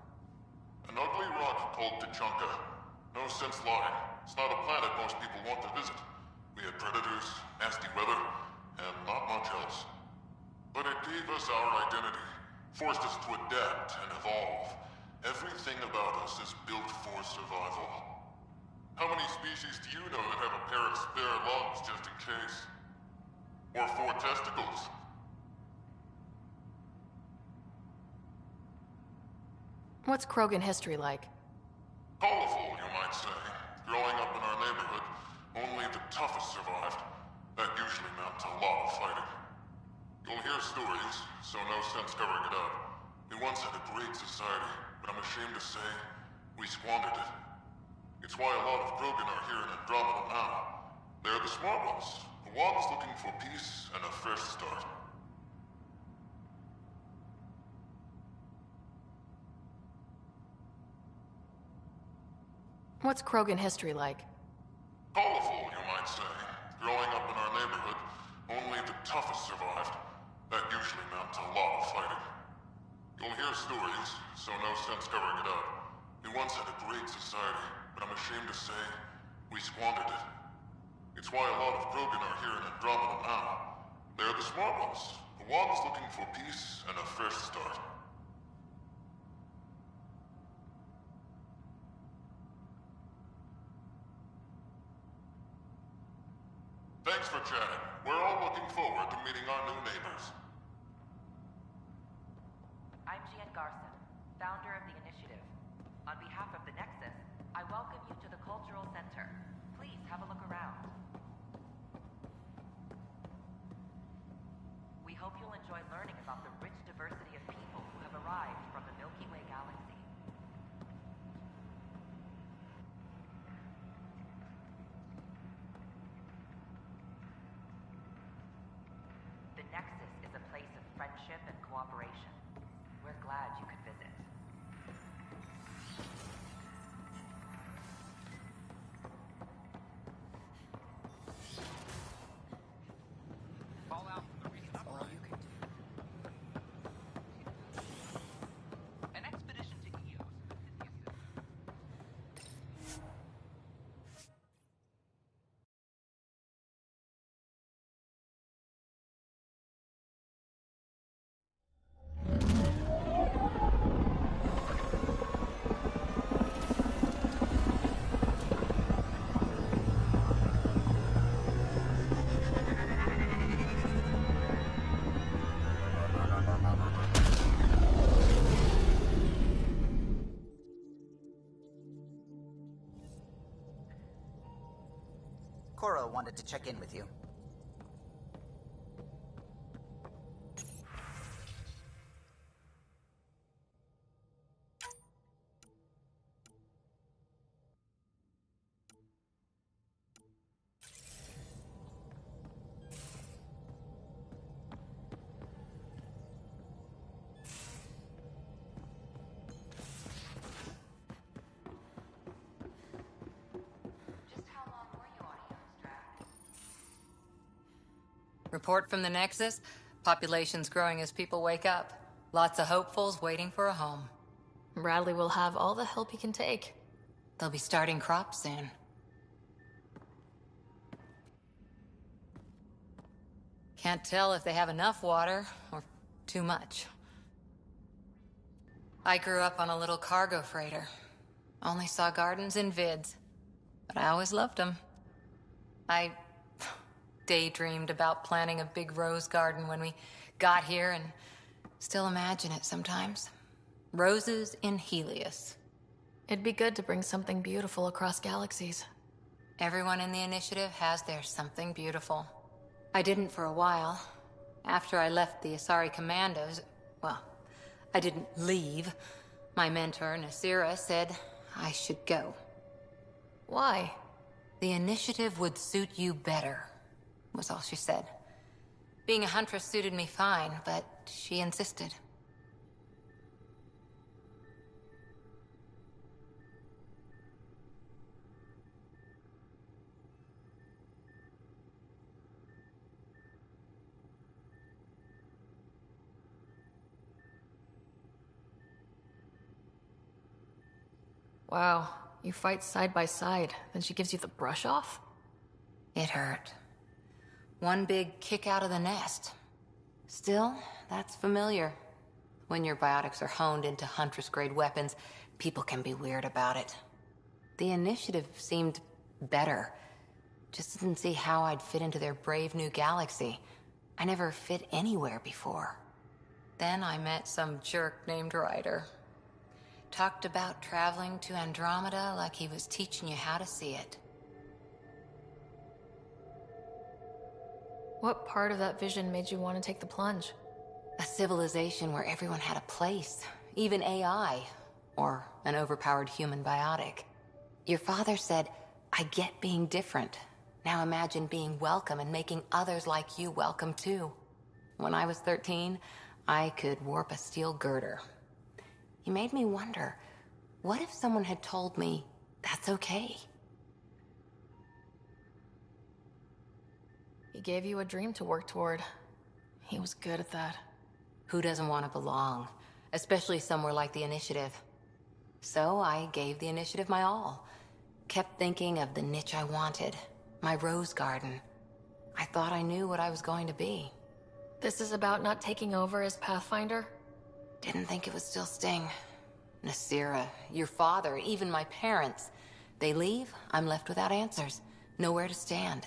An ugly rock called Tachanka. No sense lying. It's not a planet most people want to visit. We had predators, nasty weather, and not much else. But it gave us our identity, forced us to adapt and evolve. Everything about us is built for survival. How many species do you know that have a pair of spare lungs just in case? Or 4 testicles? What's Krogan history like? Colorful, you might say. Growing up in our neighborhood, only the toughest survived. That usually meant a lot of fighting. You'll hear stories, so no sense covering it up. We once had a great society, but I'm ashamed to say, we squandered it. It's why a lot of Krogan are here in Andromeda now. They're the smart ones, the ones looking for peace and a fresh start. What's Krogan history like? Colorful, you might say. Growing up in our neighborhood, only the toughest survived. That usually meant a lot of fighting. You'll hear stories, so no sense covering it up. We once had a great society, but I'm ashamed to say, we squandered it. It's why a lot of Krogan are here in Andromeda now. They're the smart ones, the ones looking for peace and a fresh start. Thanks for chatting. We're all looking forward to meeting our new neighbors. I'm Gian Garson, founder of the initiative. On behalf of the Nexus, I welcome you to the Cultural Center. Please have a look around. We hope you'll enjoy learning about the rich diversity of people who have arrived from the Milky Way galaxy. The Nexus is a place of friendship and cooperation. We're glad you could visit. Fallout from the recent uprising. An expedition to Eos. Cora wanted to check in with you. Report from the Nexus. Population's growing as people wake up. Lots of hopefuls waiting for a home. Bradley will have all the help he can take. They'll be starting crops soon. Can't tell if they have enough water or too much. I grew up on a little cargo freighter. Only saw gardens in vids, but I always loved them. I daydreamed about planting a big rose garden when we got here and still imagine it sometimes. Roses in Helios. It'd be good to bring something beautiful across galaxies. Everyone in the initiative has their something beautiful. I didn't for a while. After I left the Asari Commandos, well, I didn't leave. My mentor, Nasira, said I should go. Why? The initiative would suit you better, was all she said. Being a huntress suited me fine, but she insisted. Wow, you fight side by side, then she gives you the brush off? It hurt. One big kick out of the nest. Still, that's familiar. When your biotics are honed into Huntress-grade weapons, people can be weird about it. The initiative seemed better. Just didn't see how I'd fit into their brave new galaxy. I never fit anywhere before. Then I met some jerk named Ryder. Talked about traveling to Andromeda like he was teaching you how to see it. What part of that vision made you want to take the plunge? A civilization where everyone had a place, even AI, or an overpowered human biotic. Your father said, I get being different. Now imagine being welcome and making others like you welcome too. When I was 13, I could warp a steel girder. He made me wonder, what if someone had told me that's okay? He gave you a dream to work toward. He was good at that. Who doesn't want to belong? Especially somewhere like the Initiative. So I gave the Initiative my all. Kept thinking of the niche I wanted. My rose garden. I thought I knew what I was going to be. This is about not taking over as Pathfinder? Didn't think it would still sting. Nasira, your father, even my parents. They leave, I'm left without answers. Nowhere to stand.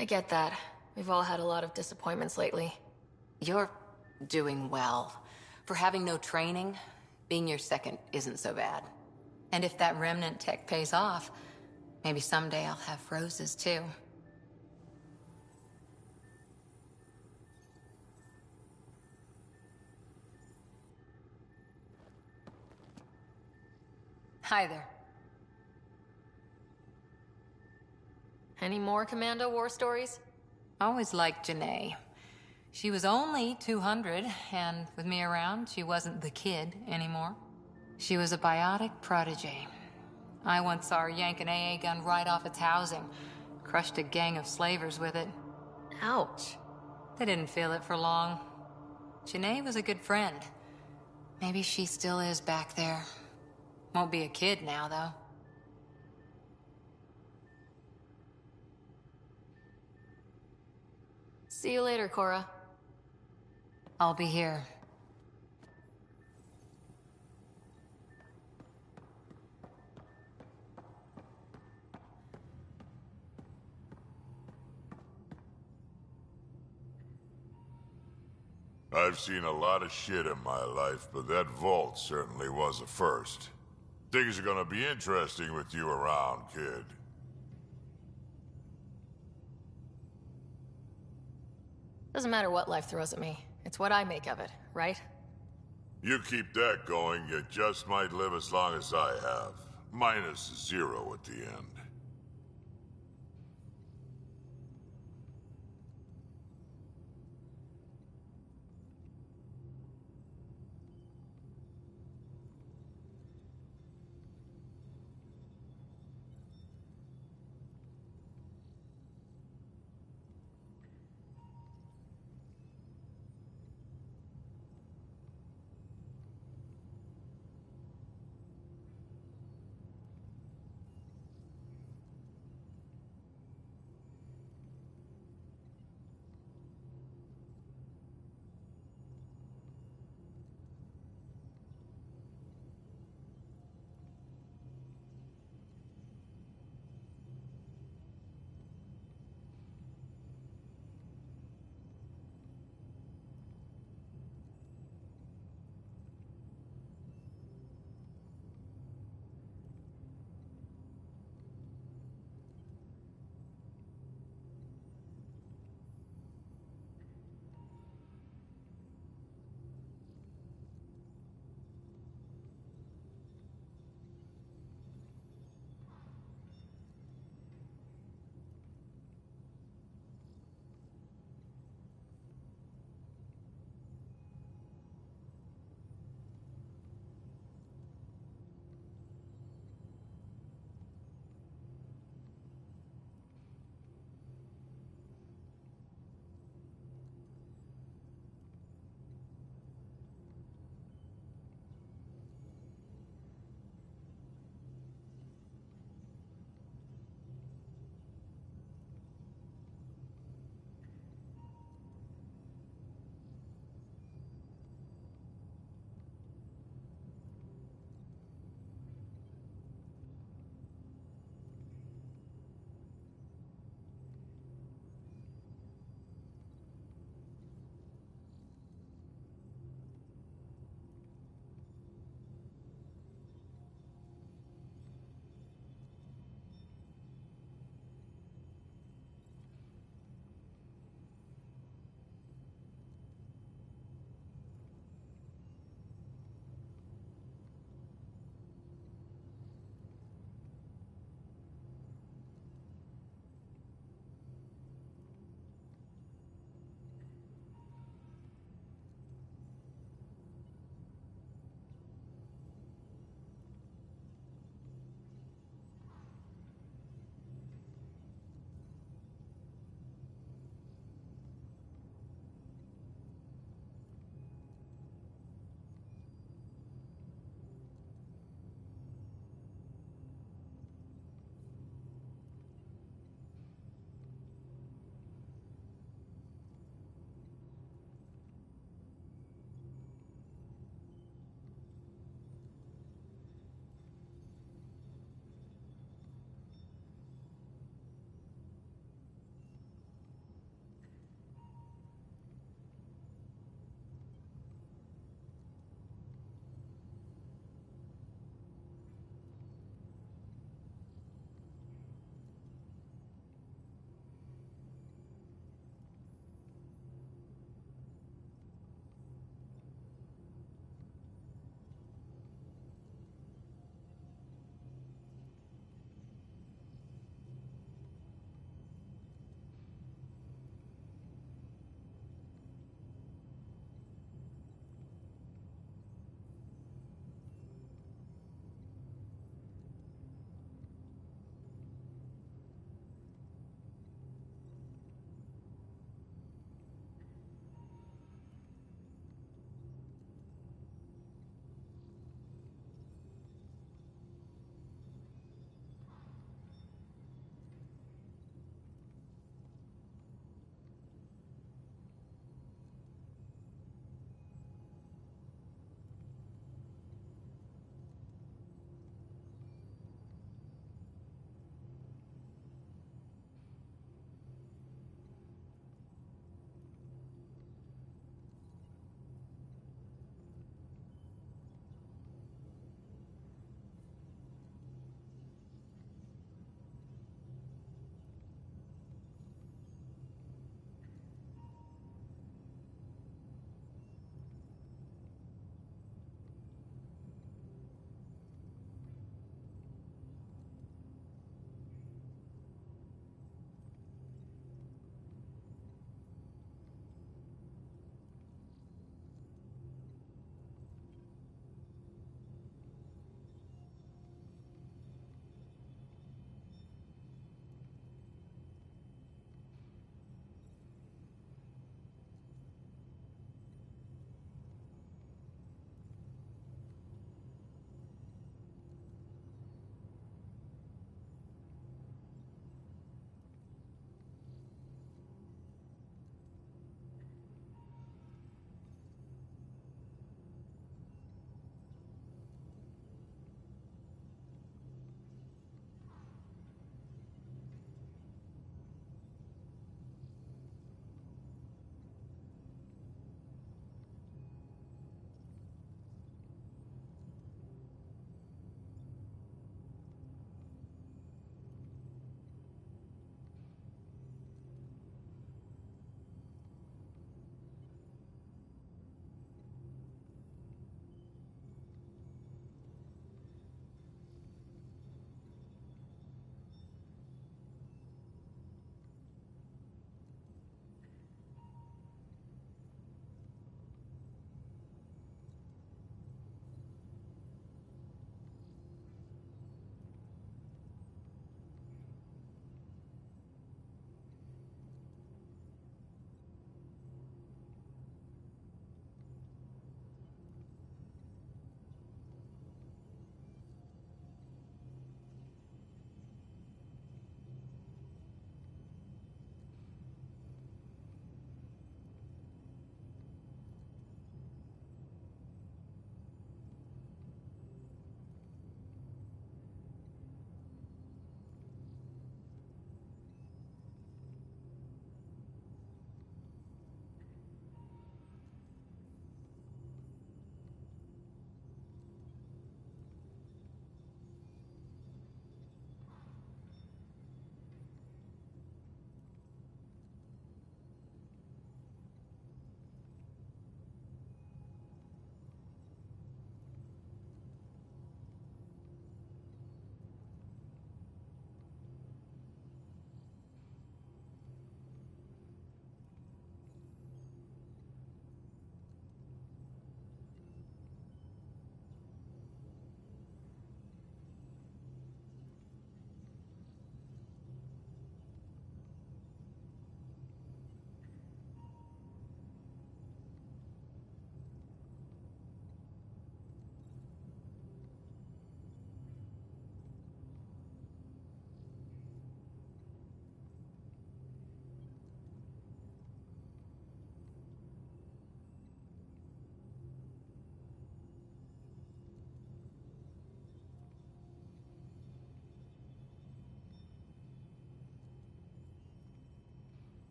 I get that. We've all had a lot of disappointments lately. You're doing well. For having no training, being your second isn't so bad. And if that remnant tech pays off, maybe someday I'll have roses too. Hi there. Any more Commando war stories? Always liked Janae. She was only 200, and with me around, she wasn't the kid anymore. She was a biotic protege. I once saw her yank an AA gun right off its housing. Crushed a gang of slavers with it. Ouch. They didn't feel it for long. Janae was a good friend. Maybe she still is back there. Won't be a kid now, though. See you later, Cora. I'll be here. I've seen a lot of shit in my life, but that vault certainly was a first. Things are gonna be interesting with you around, kid. Doesn't matter what life throws at me. It's what I make of it, right? You keep that going, you just might live as long as I have. Minus 0 at the end.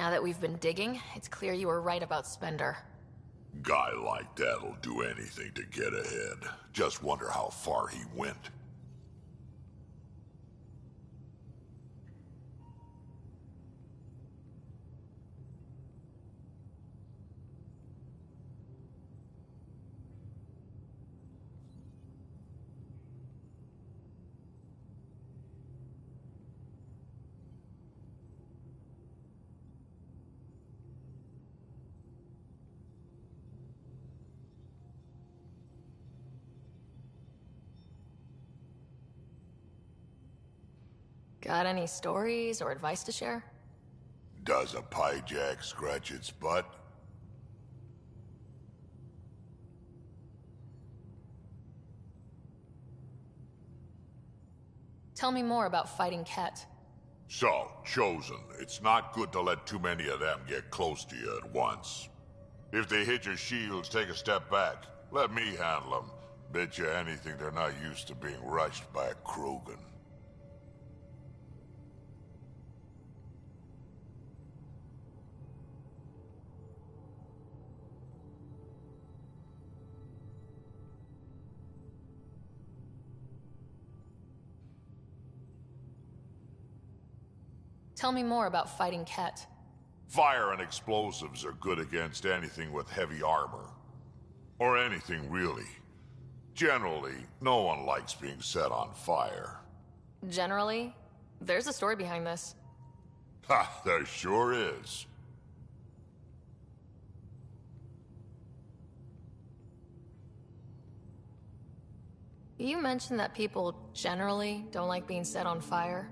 Now that we've been digging, it's clear you were right about Spender. Guy like that'll do anything to get ahead. Just wonder how far he went. Got any stories or advice to share? Does a pie jack scratch its butt? Tell me more about fighting Ket. So, Chosen, it's not good to let too many of them get close to you at once. If they hit your shields, take a step back. Let me handle them. Bet you anything they're not used to being rushed by a Krogan. Tell me more about fighting Ket. Fire and explosives are good against anything with heavy armor. Or anything, really. Generally, no one likes being set on fire. Generally? There's a story behind this. Ha, there sure is. You mentioned that people generally don't like being set on fire.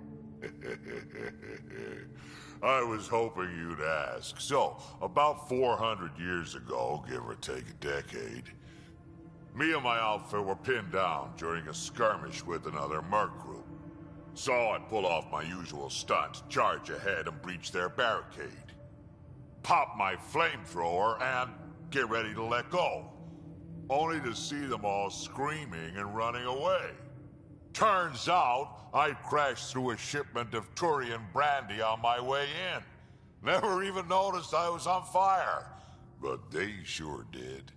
I was hoping you'd ask. So, about 400 years ago, give or take a decade, me and my outfit were pinned down during a skirmish with another merc group. So I pull off my usual stunt, charge ahead and breach their barricade. Pop my flamethrower and get ready to let go. Only to see them all screaming and running away. Turns out, I crashed through a shipment of Turian brandy on my way in. Never even noticed I was on fire. But they sure did.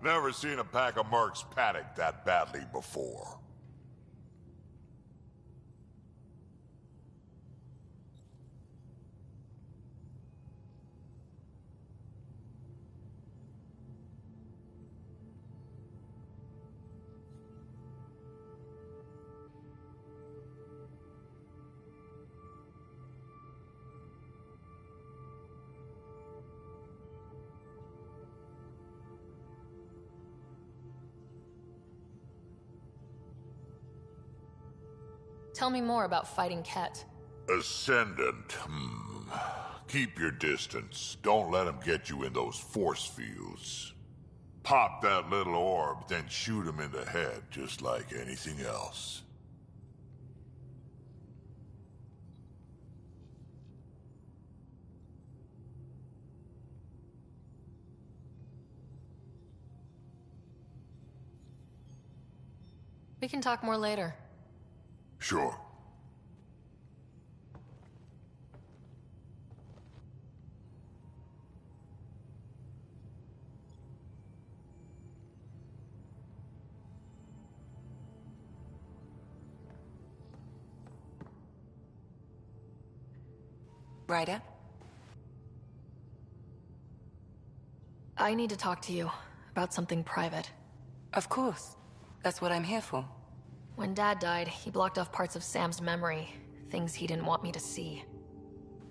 Never seen a pack of mercs panic that badly before. Tell me more about fighting Ket. Ascendant, Keep your distance. Don't let him get you in those force fields. Pop that little orb, then shoot him in the head, just like anything else. We can talk more later. Sure. Ryder? I need to talk to you about something private. Of course. That's what I'm here for. When Dad died, he blocked off parts of Sam's memory, things he didn't want me to see.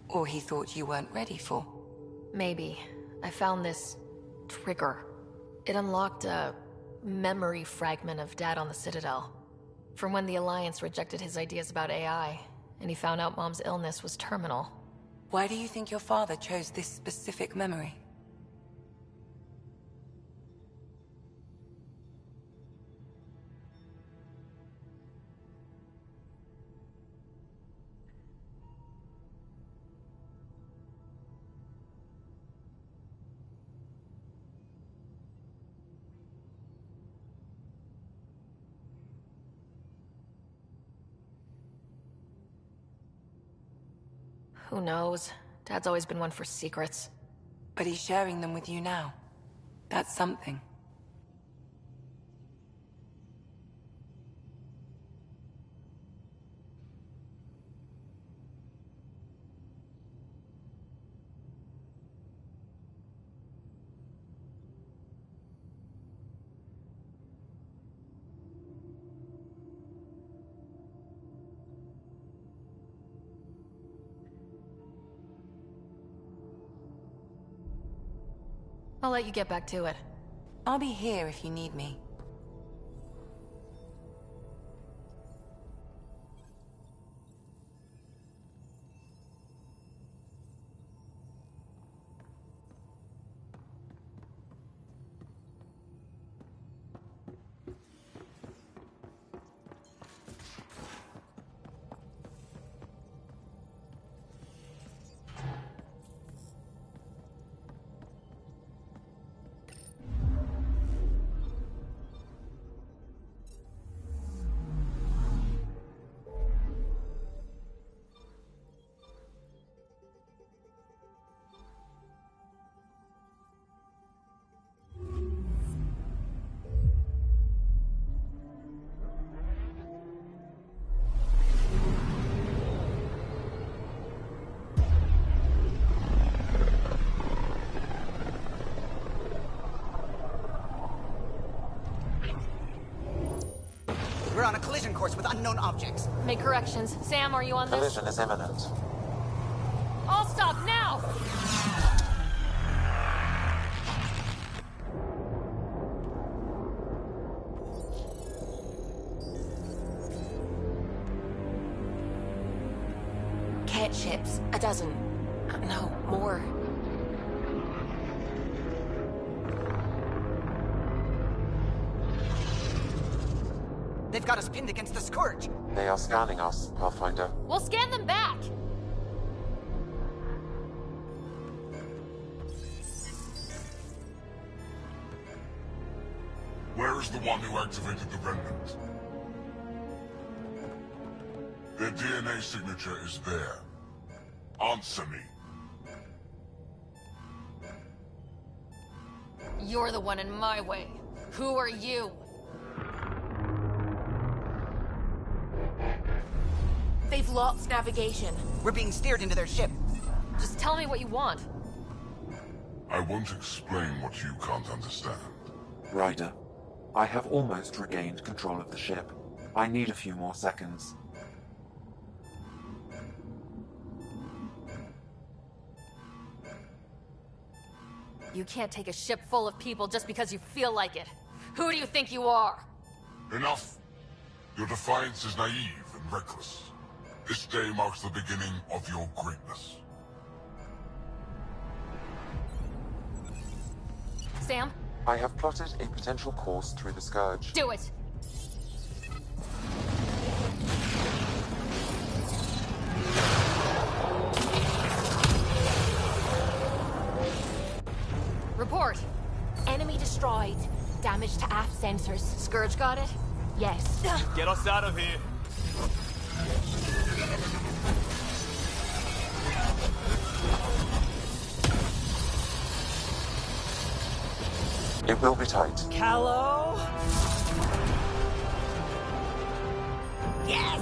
Or he thought you weren't ready for. Maybe. I found this trigger. It unlocked a memory fragment of Dad on the Citadel. From when the Alliance rejected his ideas about AI, and he found out Mom's illness was terminal. Why do you think your father chose this specific memory? Who knows? Dad's always been one for secrets. But he's sharing them with you now. That's something. I'll let you get back to it. I'll be here if you need me. We're on a collision course with unknown objects. Make corrections. Sam, are you on this? Collision is imminent. All stop now! Cat ships. A dozen. No, more. They've got us pinned against the Scourge. They are scanning us, Pathfinder. We'll scan them back! Where is the one who activated the remnant? Their DNA signature is there. Answer me. You're the one in my way. Who are you? They've lost navigation. We're being steered into their ship. Just tell me what you want. I won't explain what you can't understand. Ryder, I have almost regained control of the ship. I need a few more seconds. You can't take a ship full of people just because you feel like it. Who do you think you are? Enough! Your defiance is naive and reckless. This day marks the beginning of your greatness. Sam? I have plotted a potential course through the Scourge. Do it! Report. Enemy destroyed. Damage to aft sensors. Scourge got it? Yes. Get us out of here. It will be tight. Callow? Yes!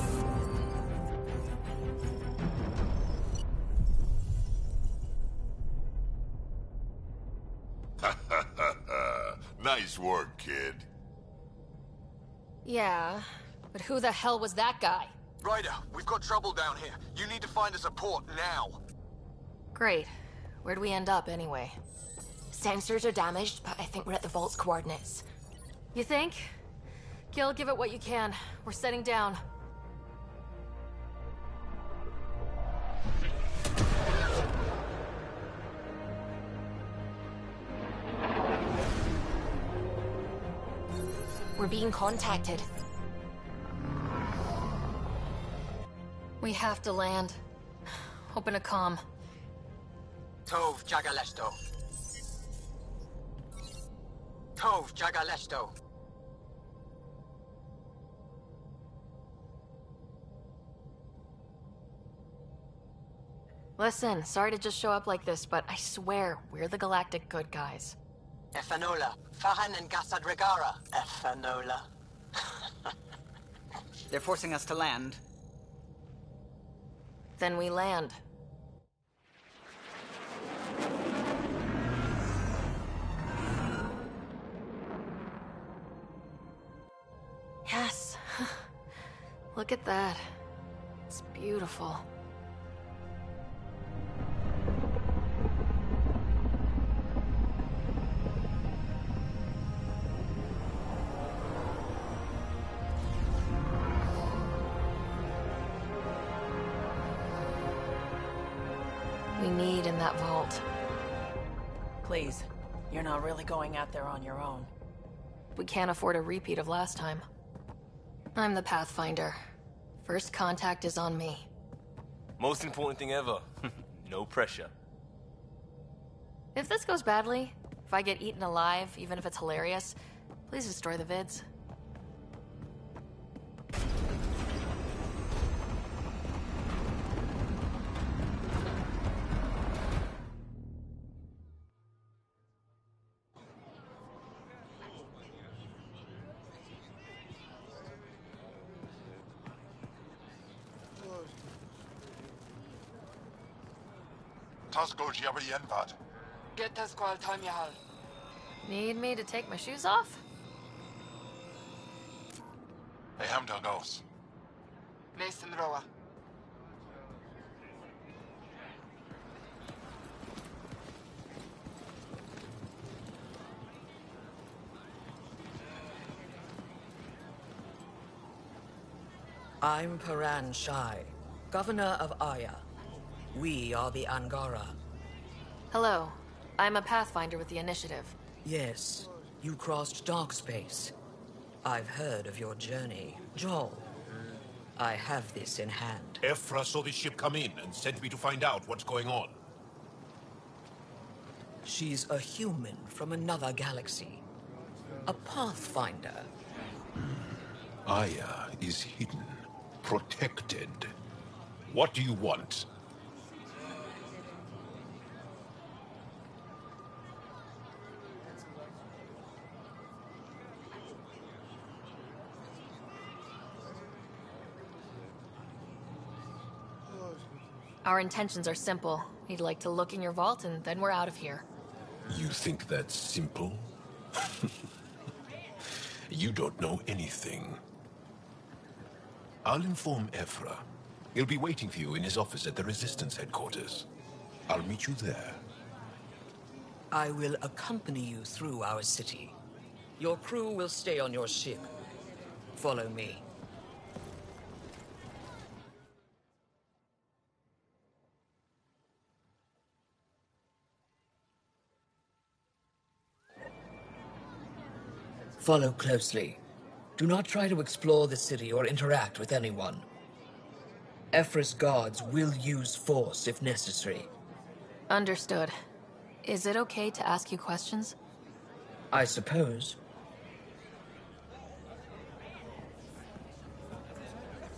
Nice work, kid. Yeah, but who the hell was that guy? Ryder, we've got trouble down here. You need to find us a port now. Great. Where'd we end up, anyway? Sensors are damaged, but I think we're at the vault's coordinates. You think? Gil, give it what you can. We're setting down. We're being contacted. We have to land. Open a comm. Tov Jagalesto. Tov Jagalesto. Listen, sorry to just show up like this, but I swear, we're the galactic good guys. Effanola. Fahan and Gassad Regara. Effanola. They're forcing us to land. Then we land. Yes. Look at that. It's beautiful. We need in that vault. Please, you're not really going out there on your own. We can't afford a repeat of last time. I'm the Pathfinder. First contact is on me. Most important thing ever. No pressure. If this goes badly, if I get eaten alive, even if it's hilarious, please destroy the vids. Tasco Jiabayenvat. Get us Squal Tamyahal. Need me to take my shoes off? I am Dagos. Mason Roa. I'm Paran Shai, Governor of Aya. We are the Angara. Hello. I'm a Pathfinder with the Initiative. Yes, you crossed dark space. I've heard of your journey. Joel, I have this in hand. Ephra saw this ship come in and sent me to find out what's going on. She's a human from another galaxy. A Pathfinder. Aya is hidden, protected. What do you want? Our intentions are simple. We'd like to look in your vault, and then we're out of here. You think that's simple? You don't know anything. I'll inform Ephra. He'll be waiting for you in his office at the Resistance headquarters. I'll meet you there. I will accompany you through our city. Your crew will stay on your ship. Follow me. Follow closely. Do not try to explore the city or interact with anyone. Ephra's guards will use force if necessary. Understood. Is it okay to ask you questions? I suppose.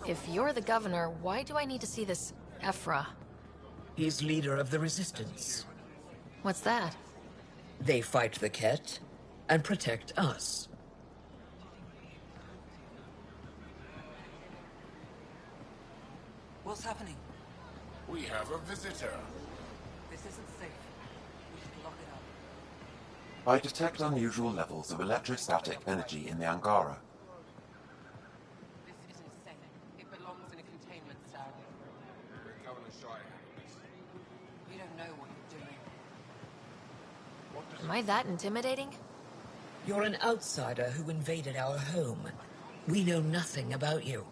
If you're the governor, why do I need to see this Ephra? He's leader of the Resistance. What's that? They fight the Ket and protect us. What's happening? We have a visitor. This isn't safe. We should lock it up. I detect unusual levels of electrostatic energy in the Angara. This isn't safe. It belongs in a containment cell. Governor Shai. You don't know what you're doing. Am I that intimidating? You're an outsider who invaded our home. We know nothing about you.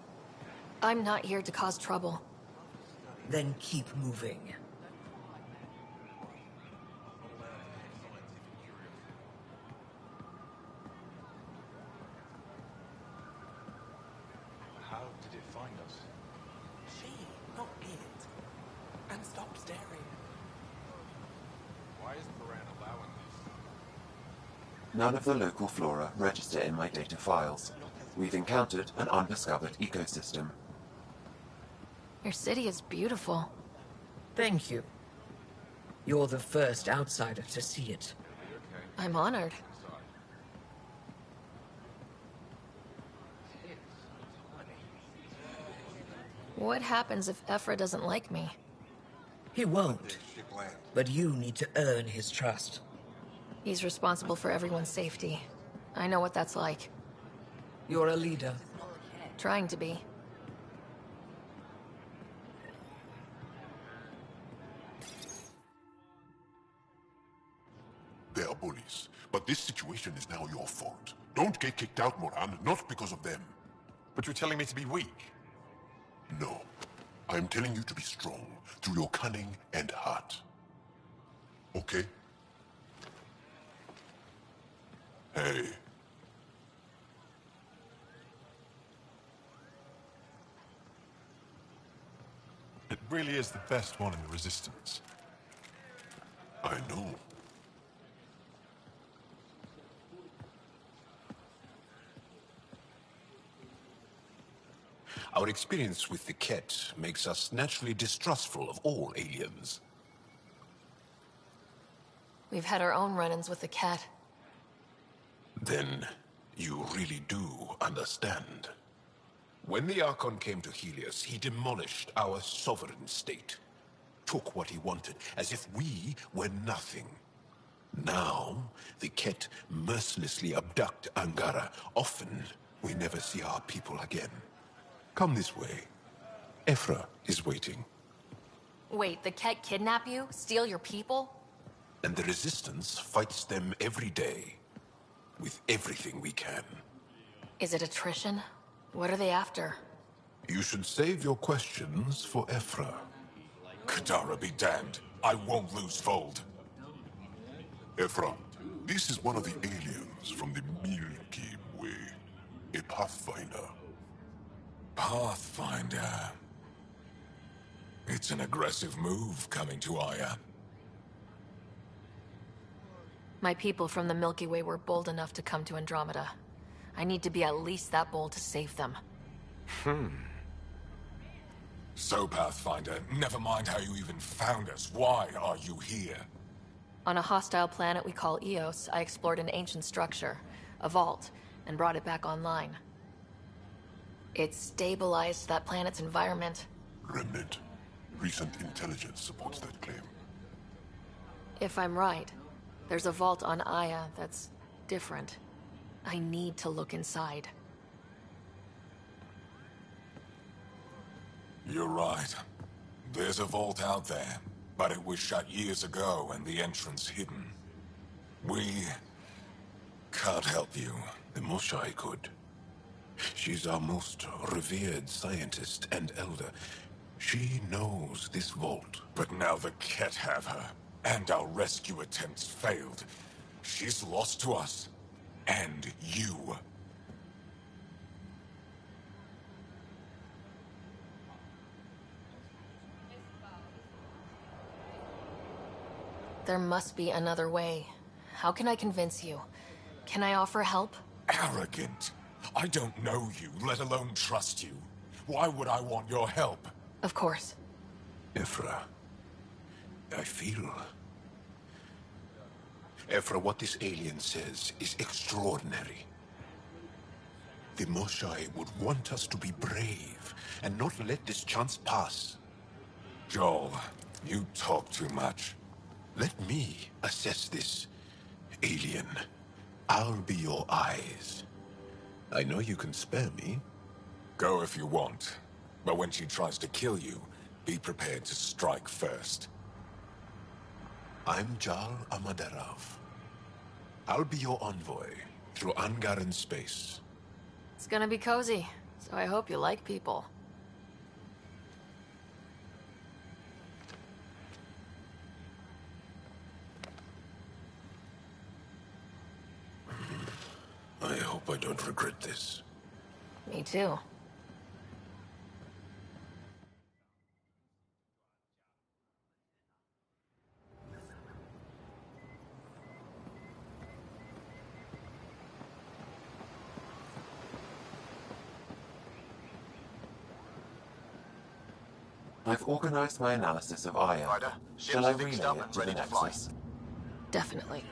I'm not here to cause trouble. Then keep moving. How did it find us? She, not it. And stop staring. Why is Paran allowing this? None of the local flora register in my data files. We've encountered an undiscovered ecosystem. Your city is beautiful. Thank you. You're the first outsider to see it. I'm honored. What happens if Ephra doesn't like me? He won't. But you need to earn his trust. He's responsible for everyone's safety. I know what that's like. You're a leader. Trying to be. They are bullies, but this situation is now your fault. Don't get kicked out, Moran, not because of them. But you're telling me to be weak? No. I am telling you to be strong, through your cunning and heart. Okay? Hey. It really is the best one in the Resistance. I know. Our experience with the Ket makes us naturally distrustful of all aliens. We've had our own run-ins with the cat. Then, you really do understand. When the Archon came to Helios, he demolished our sovereign state. Took what he wanted, as if we were nothing. Now, the Ket mercilessly abduct Angara. Often, we never see our people again. Come this way. Ephra is waiting. Wait, the Ket kidnap you? Steal your people? And the Resistance fights them every day. With everything we can. Is it attrition? What are they after? You should save your questions for Ephra. Kadara be damned. I won't lose Fold. Ephra, this is one of the aliens from the Milky Way. A Pathfinder. Pathfinder. It's an aggressive move coming to Aya. My people from the Milky Way were bold enough to come to Andromeda. I need to be at least that bold to save them. So, Pathfinder, never mind how you even found us. Why are you here? On a hostile planet we call Eos, I explored an ancient structure, a vault, and brought it back online. It stabilized that planet's environment. Remnant. Recent intelligence supports that claim. If I'm right, there's a vault on Aya that's different. I need to look inside. You're right. There's a vault out there, but it was shut years ago and the entrance hidden. We can't help you. The Moshai could. She's our most revered scientist and elder. She knows this vault. But now the Ket have her, and our rescue attempts failed. She's lost to us. And you. There must be another way. How can I convince you? Can I offer help? Arrogant. I don't know you, let alone trust you. Why would I want your help? Of course. Ephra, I feel... Ephra, what this alien says is extraordinary. The Moshai would want us to be brave and not let this chance pass. Joel, you talk too much. Let me assess this, alien. I'll be your eyes. I know you can spare me. Go if you want. But when she tries to kill you, be prepared to strike first. I'm Jal Amaderov. I'll be your envoy through Angaran space. It's gonna be cozy, so I hope you like people. I hope I don't regret this. Me too. I've organized my analysis of Aya. Ryder, Shall I ship's relay fixed it up and to the ready to fly. Nexus? Definitely.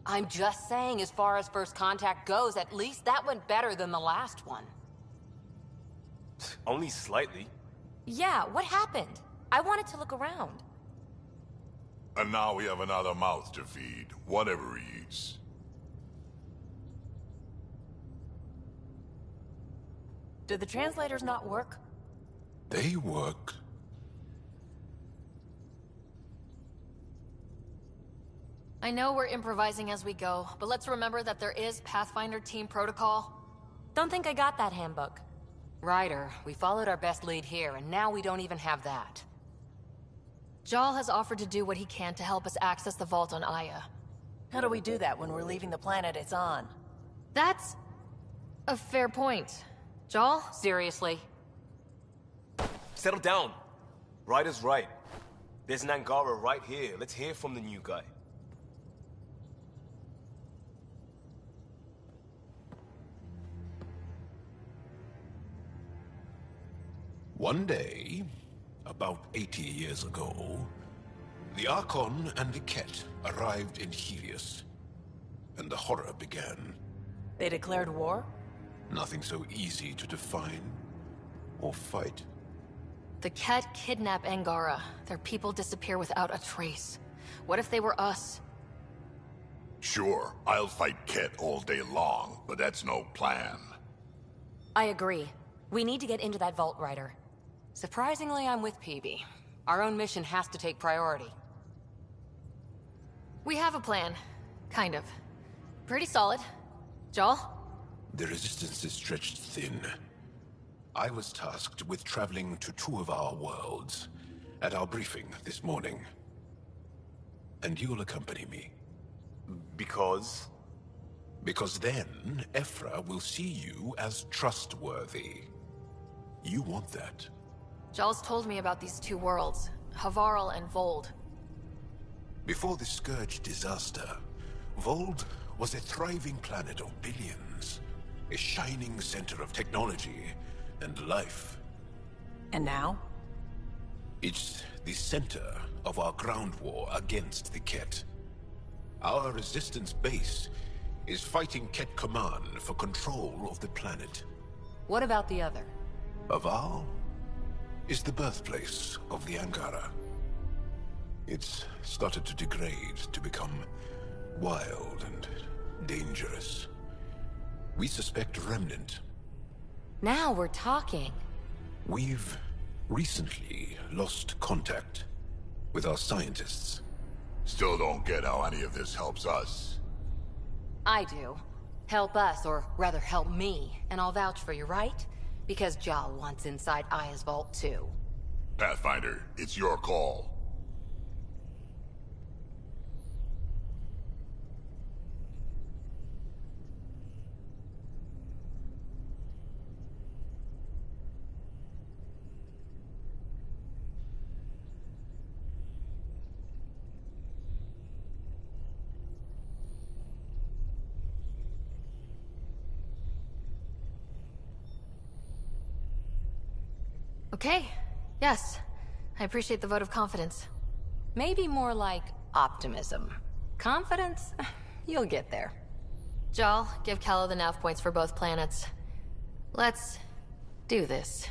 I'm just saying, as far as first contact goes, at least that went better than the last one. Only slightly. Yeah, what happened? I wanted to look around. And now we have another mouth to feed, whatever he eats. Did the translators not work? They work. I know we're improvising as we go, but let's remember that there is Pathfinder team protocol. Don't think I got that handbook. Ryder, we followed our best lead here, and now we don't even have that. Jal has offered to do what he can to help us access the vault on Aya. How do we do that when we're leaving the planet it's on? That's a fair point. Jal? Seriously? Settle down. Ryder's right. There's an Angara right here. Let's hear from the new guy. One day, about 80 years ago, the Archon and the Ket arrived in Helios, and the horror began. They declared war? Nothing so easy to define or fight. The Ket kidnap Angara. Their people disappear without a trace. What if they were us? Sure, I'll fight Ket all day long, but that's no plan. I agree. We need to get into that vault, Ryder. Surprisingly, I'm with PB. Our own mission has to take priority. We have a plan. Kind of. Pretty solid. Jal? The resistance is stretched thin. I was tasked with traveling to two of our worlds at our briefing this morning. And you'll accompany me. Because? Because then, Ephra will see you as trustworthy. You want that. Jal's told me about these two worlds, Havarl and Vold. Before the Scourge disaster, Vold was a thriving planet of billions. A shining center of technology and life. And now? It's the center of our ground war against the Ket. Our resistance base is fighting Ket Command for control of the planet. What about the other? Havarl is the birthplace of the Angara. It's started to degrade, to become wild and dangerous. We suspect a remnant. Now we're talking. We've recently lost contact with our scientists. Still don't get how any of this helps us. I do. Help us, or rather help me, and I'll vouch for you, right? Because Jal wants inside Aya's vault too. Pathfinder, it's your call. Okay. Yes. I appreciate the vote of confidence. Maybe more like optimism. Confidence? You'll get there. Jal, give Callow the nav points for both planets. Let's do this.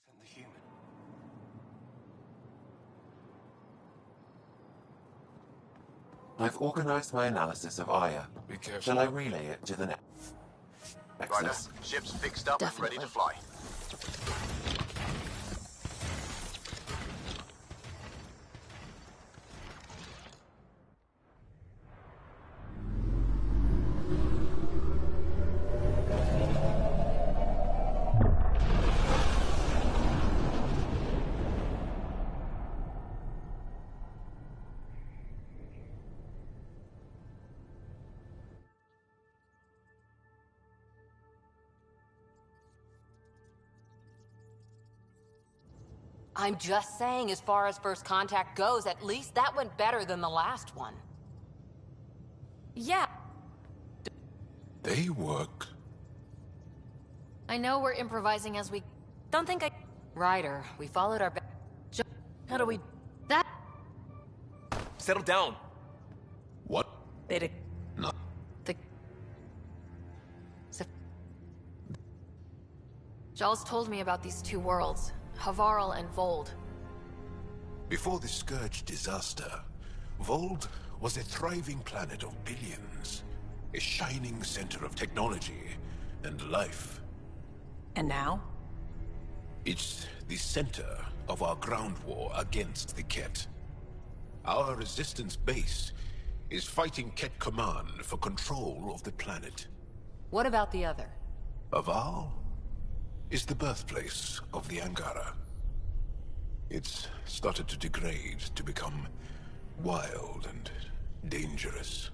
And the human. I've organized my analysis of Aya. Be careful. Shall I relay it to the next? Ryder, ship's fixed up and ready to fly. I'm just saying, as far as first contact goes, at least that went better than the last one. Yeah. They work. I know we're improvising as we... Don't think I... Ryder, we followed our... How do we... That... Settle down. What? They No. Jarl's told me about these two worlds, Havarl and Vold. Before the Scourge disaster, Vold was a thriving planet of billions. A shining center of technology and life. And now? It's the center of our ground war against the Ket. Our resistance base is fighting Ket Command for control of the planet. What about the other? Aval is the birthplace of the Angara. It's started to degrade, to become wild and dangerous.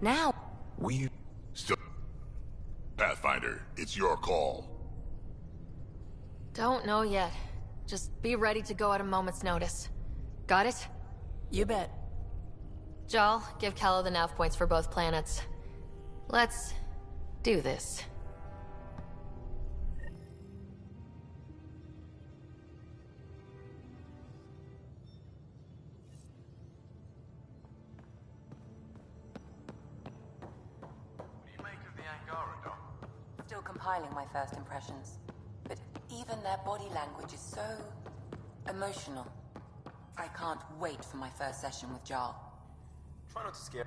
Now... We... Still... Pathfinder, it's your call. Don't know yet. Just be ready to go at a moment's notice. Got it? You bet. Jarl, give Kello the nav points for both planets. Let's... do this. Still compiling my first impressions. But even their body language is so... emotional. I can't wait for my first session with Jarl. Try not to scare...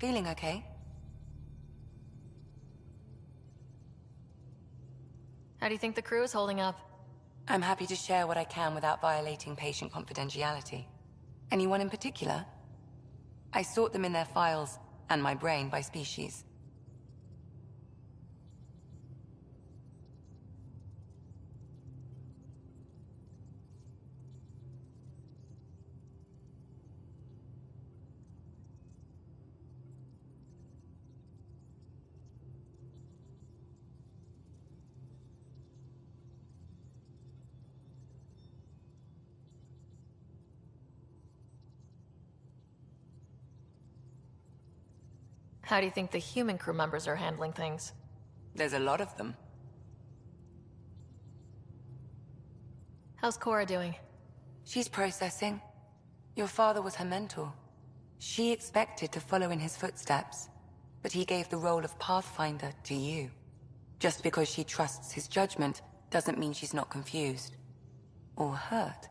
Feeling okay? How do you think the crew is holding up? I'm happy to share what I can without violating patient confidentiality. Anyone in particular? I sort them in their files, and my brain by species. How do you think the human crew members are handling things? There's a lot of them. How's Cora doing? She's processing. Your father was her mentor. She expected to follow in his footsteps, but he gave the role of Pathfinder to you. Just because she trusts his judgment doesn't mean she's not confused. Or hurt.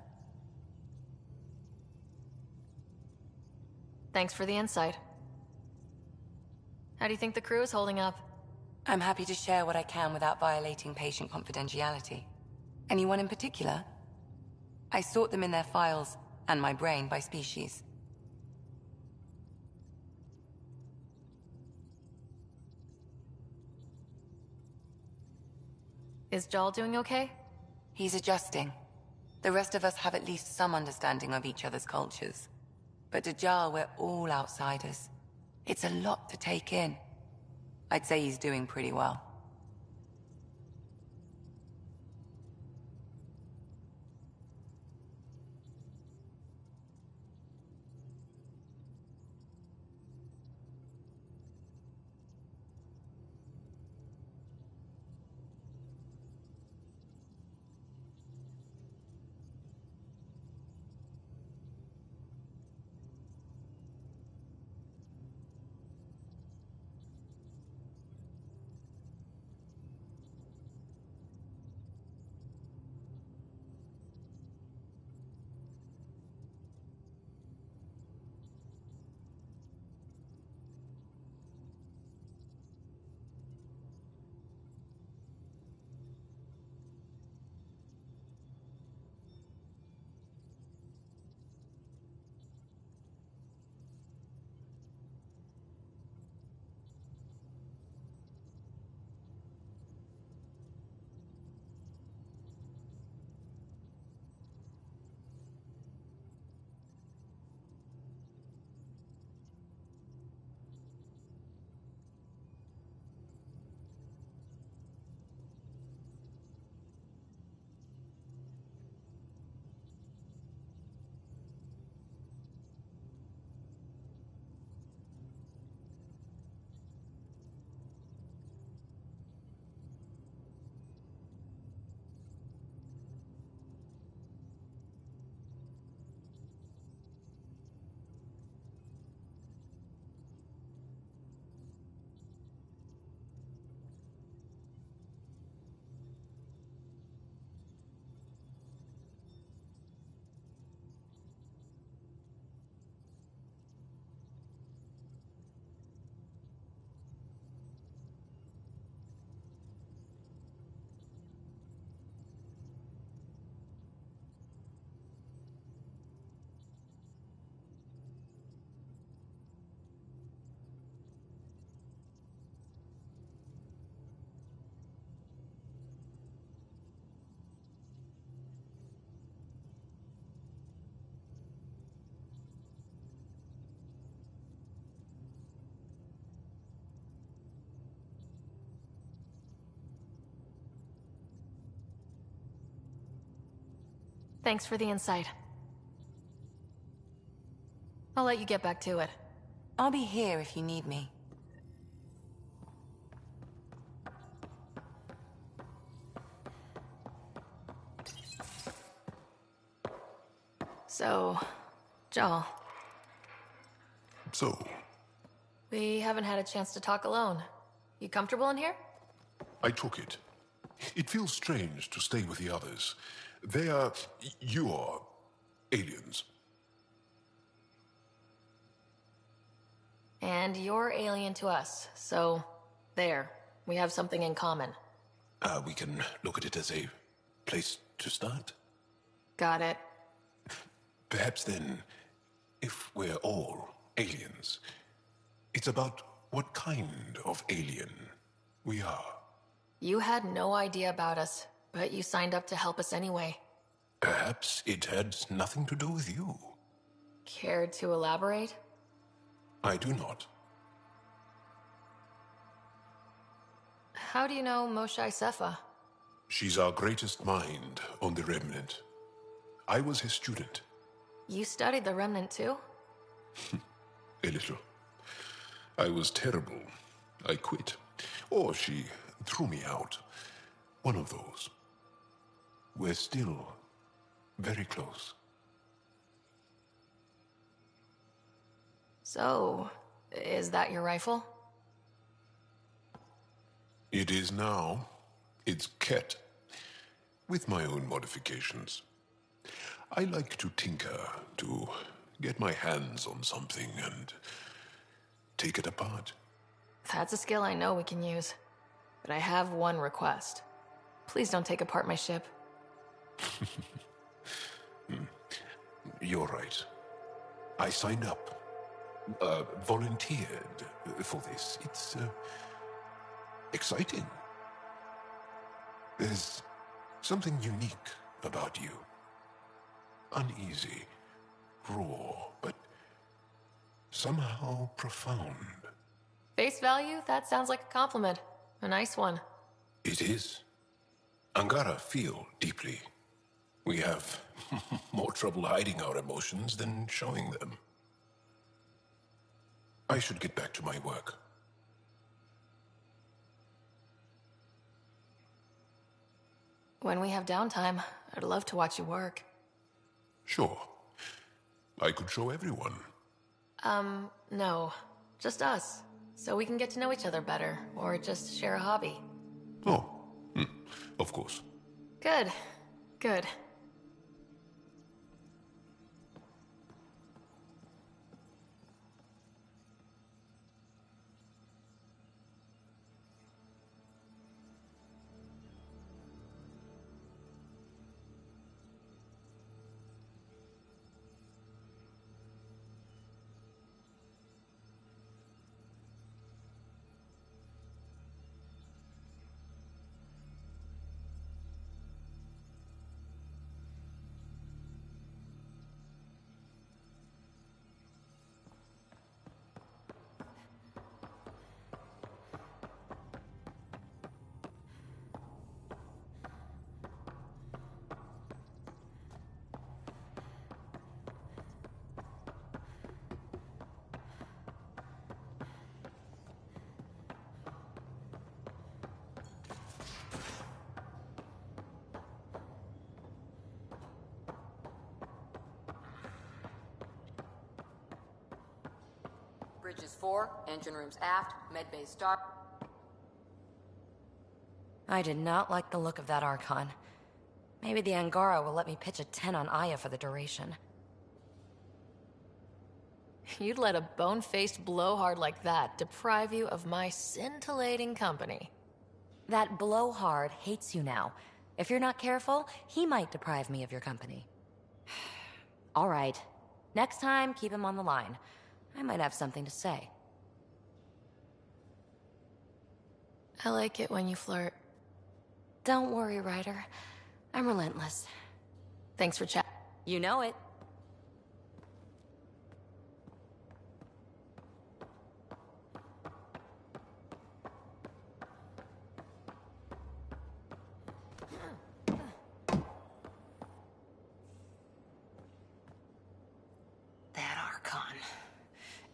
Thanks for the insight. How do you think the crew is holding up? I'm happy to share what I can without violating patient confidentiality. Anyone in particular? I sort them in their files, and my brain by species. Is Jal doing okay? He's adjusting. The rest of us have at least some understanding of each other's cultures. But to Jal, we're all outsiders. It's a lot to take in. I'd say he's doing pretty well. Thanks for the insight. I'll let you get back to it. I'll be here if you need me. So, Jal. So? We haven't had a chance to talk alone. You comfortable in here? I took it. It feels strange to stay with the others. They are... you are... aliens. And you're alien to us, so... there. We have something in common. We can look at it as a place to start. Got it. Perhaps then, if we're all aliens, it's about what kind of alien we are. You had no idea about us, but you signed up to help us anyway. Perhaps it had nothing to do with you. Care to elaborate? I do not. How do you know Moshae Sefa? She's our greatest mind on the Remnant. I was his student. You studied the Remnant too? A little. I was terrible. I quit. Or she threw me out. One of those. We're still very close. So, is that your rifle? It is now. It's Ket. With my own modifications. I like to tinker, to get my hands on something and take it apart. That's a skill I know we can use. But I have one request. Please don't take apart my ship. You're right. I signed up. Volunteered for this. It's exciting. There's something unique about you. Uneasy, raw, but somehow profound. Face value? That sounds like a compliment. A nice one. It is. Angara feel deeply. We have more trouble hiding our emotions than showing them. I should get back to my work. When we have downtime, I'd love to watch you work. Sure. I could show everyone. No. Just us. So we can get to know each other better, or just share a hobby. Oh, of course. Good. Good. Bridges 4, engine rooms aft, medbay start. I did not like the look of that Archon. Maybe the Angara will let me pitch a 10 on Aya for the duration. You'd let a bone-faced blowhard like that deprive you of my scintillating company. That blowhard hates you now. If you're not careful, he might deprive me of your company. All right. Next time, keep him on the line. I might have something to say. I like it when you flirt. Don't worry, Ryder. I'm relentless. Thanks for chat. You know it.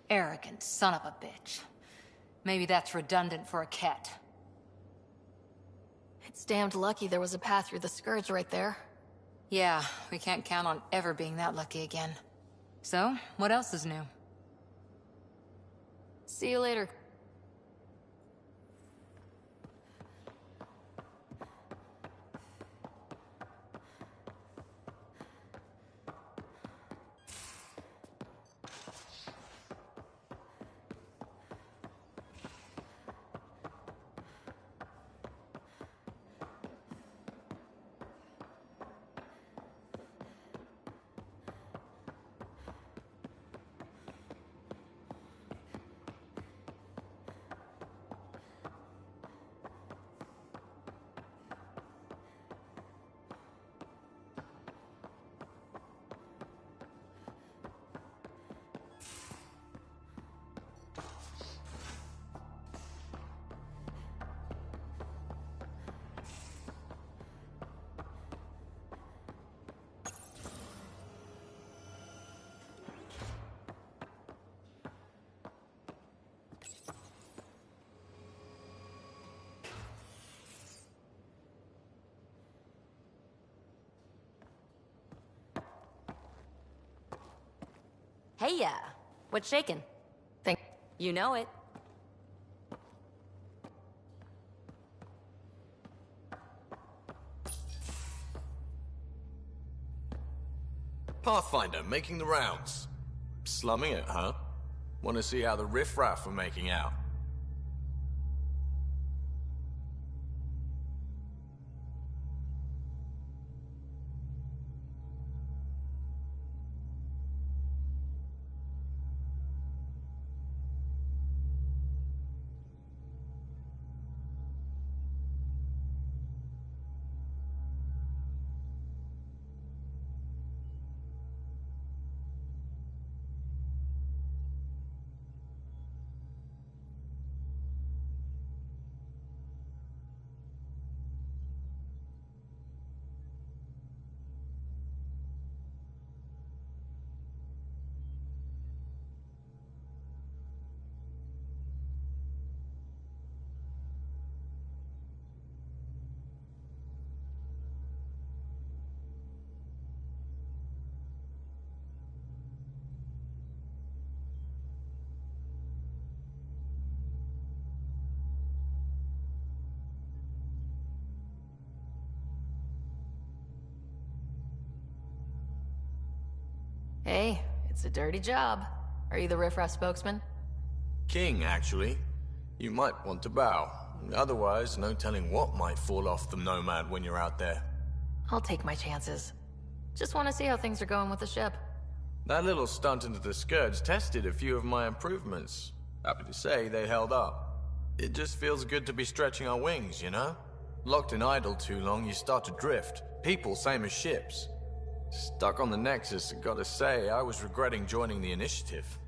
Arrogant son of a bitch. Maybe that's redundant for a cat. It's damned lucky there was a path through the Scourge right there. Yeah, we can't count on ever being that lucky again. So, what else is new? See you later. Hey, yeah. What's shaking? You know it. Pathfinder, making the rounds. Slumming it, huh? Want to see how the riffraff are making out? Hey, it's a dirty job. Are you the riffraff spokesman? King, actually. You might want to bow. Otherwise, no telling what might fall off the Nomad when you're out there. I'll take my chances. Just want to see how things are going with the ship. That little stunt into the Scourge tested a few of my improvements. Happy to say they held up. It just feels good to be stretching our wings, you know? Locked in idle too long, you start to drift. People, same as ships. Stuck on the Nexus, gotta say, I was regretting joining the Initiative.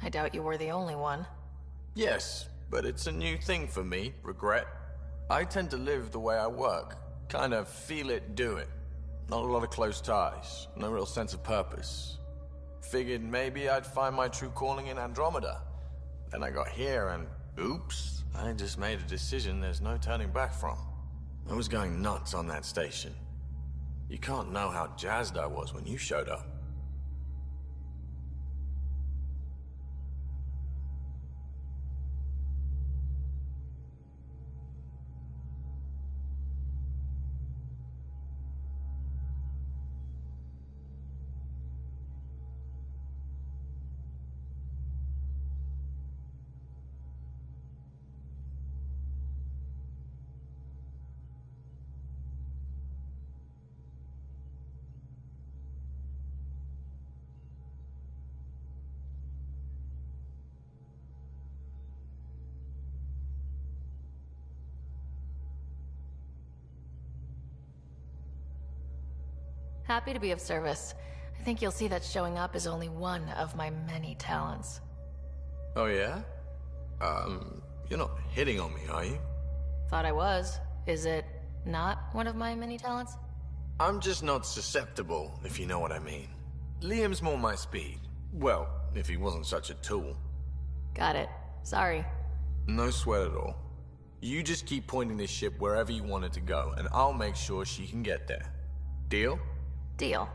I doubt you were the only one. Yes, but it's a new thing for me, regret. I tend to live the way I work. Kind of feel it, do it. Not a lot of close ties, no real sense of purpose. Figured maybe I'd find my true calling in Andromeda. Then I got here and, oops, I just made a decision there's no turning back from. I was going nuts on that station. You can't know how jazzed I was when you showed up. Happy to be of service. I think you'll see that showing up is only one of my many talents. Oh yeah? You're not hitting on me, are you? Thought I was. Is it not one of my many talents? I'm just not susceptible, if you know what I mean. Liam's more my speed. Well, if he wasn't such a tool. Got it. Sorry. No sweat at all. You just keep pointing this ship wherever you want it to go, and I'll make sure she can get there. Deal? Deal.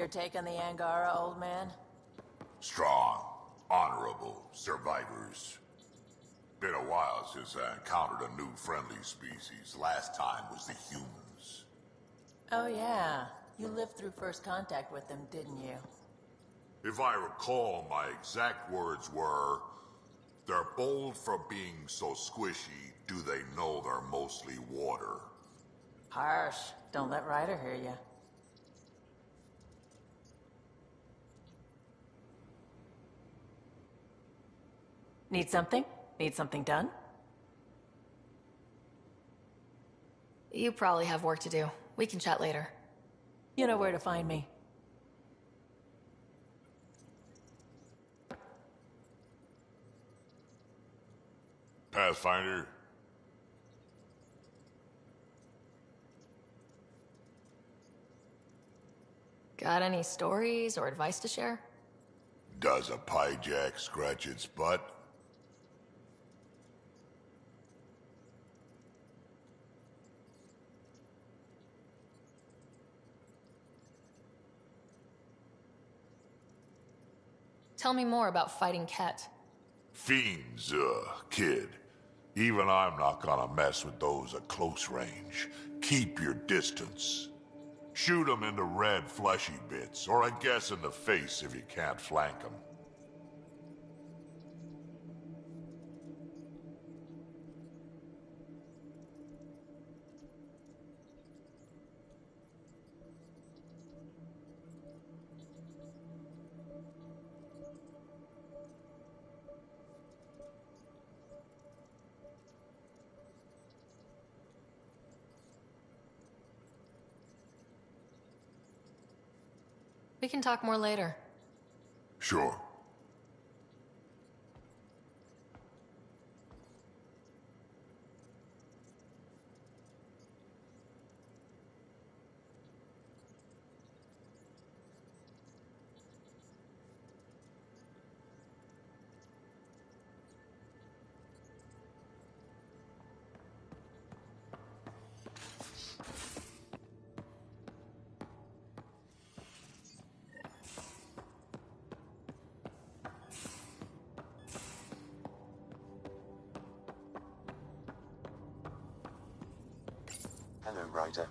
Your take on the Angara, old man? Strong, honorable survivors. Been a while since I encountered a new friendly species. Last time was the humans. Oh yeah, you lived through first contact with them, didn't you? If I recall, my exact words were, "They're bold for being so squishy, do they know they're mostly water?" Harsh. Don't let Ryder hear you. Need something? Need something done? You probably have work to do. We can chat later. You know where to find me. Pathfinder? Got any stories or advice to share? Does a piejack scratch its butt? Tell me more about fighting Ket. Fiends, kid. Even I'm not gonna mess with those at close range. Keep your distance. Shoot them in the red fleshy bits, or I guess in the face if you can't flank them. We can talk more later. Sure. Hello, Ryder.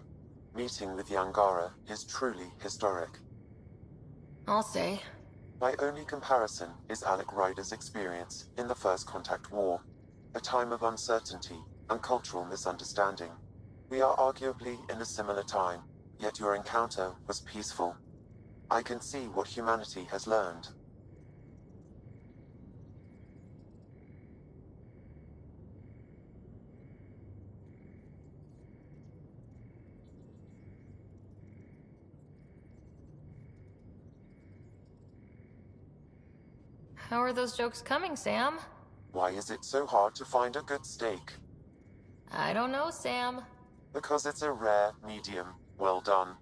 Meeting with the Angara is truly historic. I'll say. My only comparison is Alec Ryder's experience in the First Contact War, a time of uncertainty and cultural misunderstanding. We are arguably in a similar time, yet your encounter was peaceful. I can see what humanity has learned. How are those jokes coming, Sam? Why is it so hard to find a good steak? I don't know, Sam. Because it's a rare medium. Well done.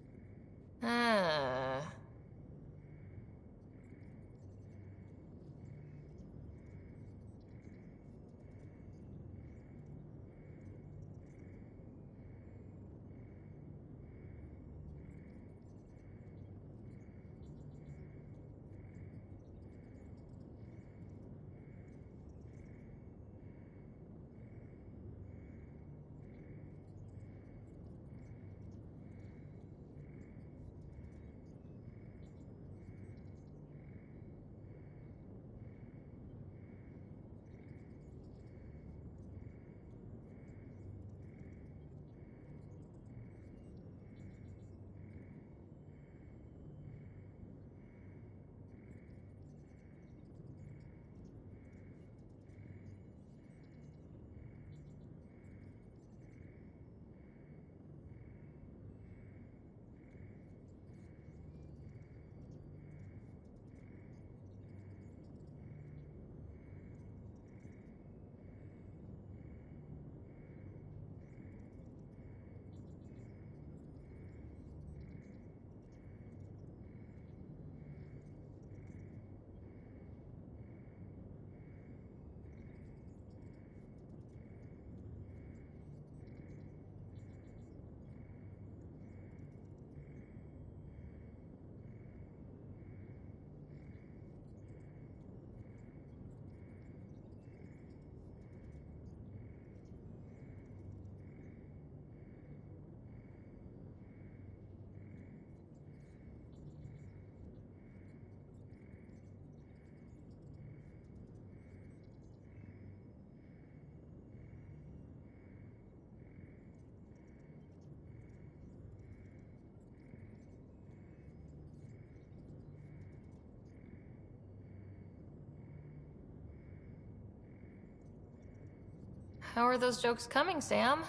How are those jokes coming, Sam?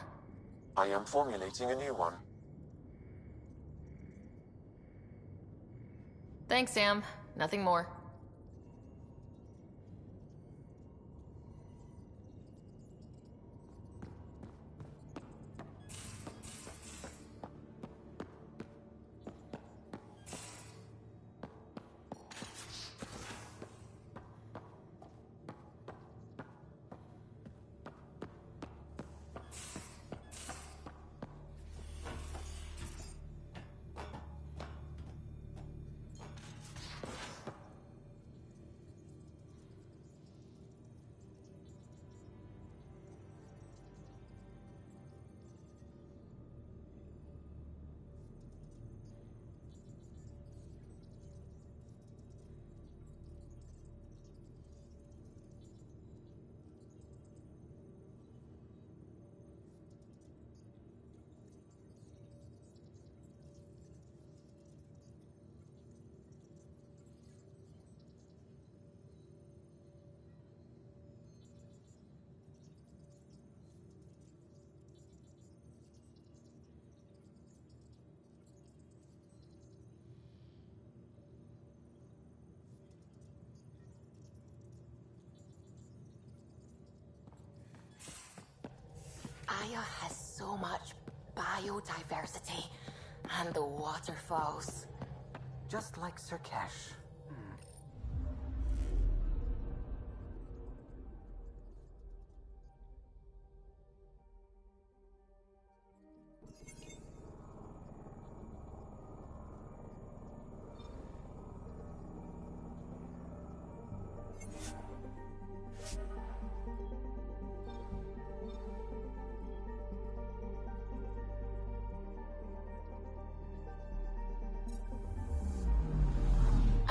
I am formulating a new one. Thanks, Sam. Nothing more. Aya has so much biodiversity, and the waterfalls. Just like Sirkesh.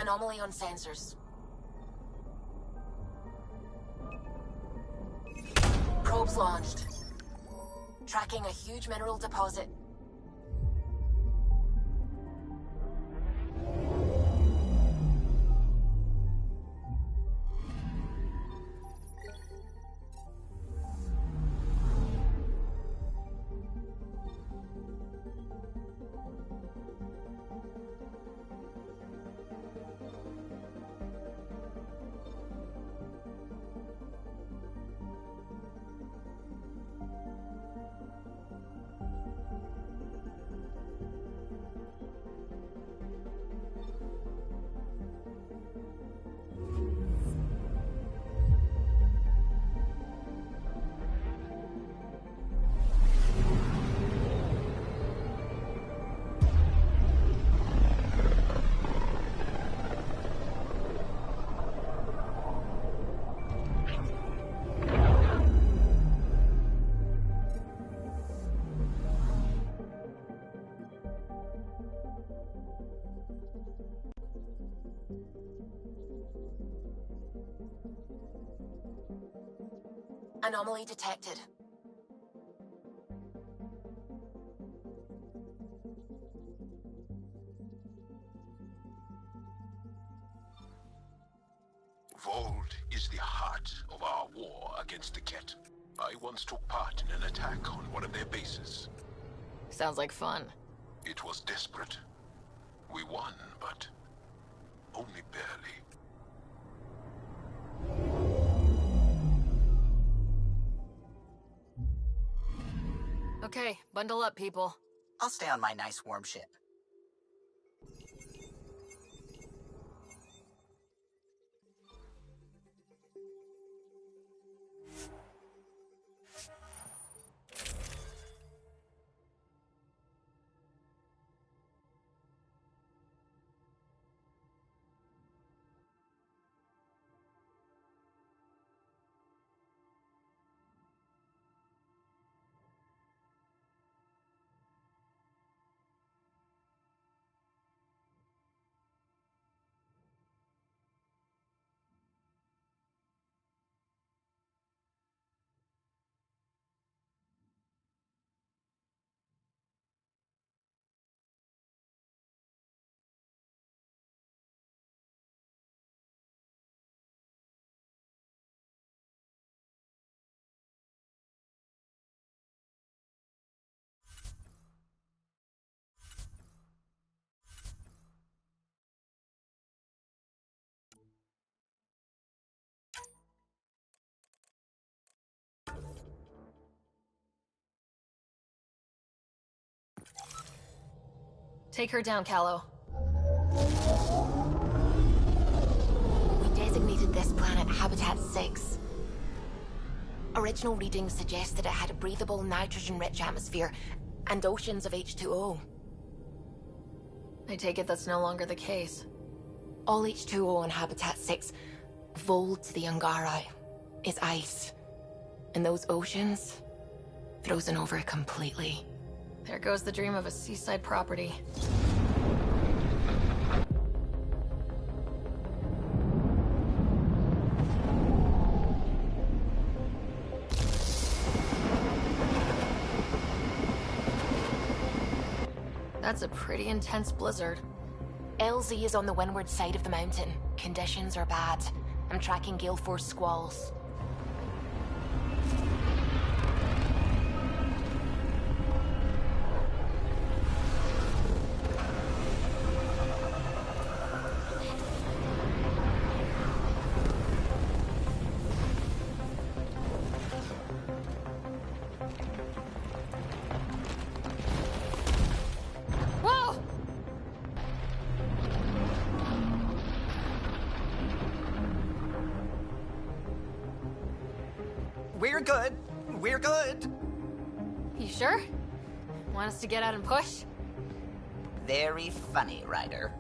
Anomaly on sensors. Probes launched. Tracking a huge mineral deposit. Anomaly detected. Vold is the heart of our war against the Ket. I once took part in an attack on one of their bases. Sounds like fun. It was desperate. We won, but only barely. Okay, bundle up, people. I'll stay on my nice warm ship. Take her down, Callow. We designated this planet Habitat 6. Original readings suggest that it had a breathable, nitrogen-rich atmosphere and oceans of H2O. I take it that's no longer the case. All H2O on Habitat 6, vold to the Angara, is ice. And those oceans, frozen over completely. There goes the dream of a seaside property. That's a pretty intense blizzard. LZ is on the windward side of the mountain. Conditions are bad. I'm tracking gale force squalls. Whoa! We're good. We're good. You sure? Want us to get out and push? Very funny, Ryder.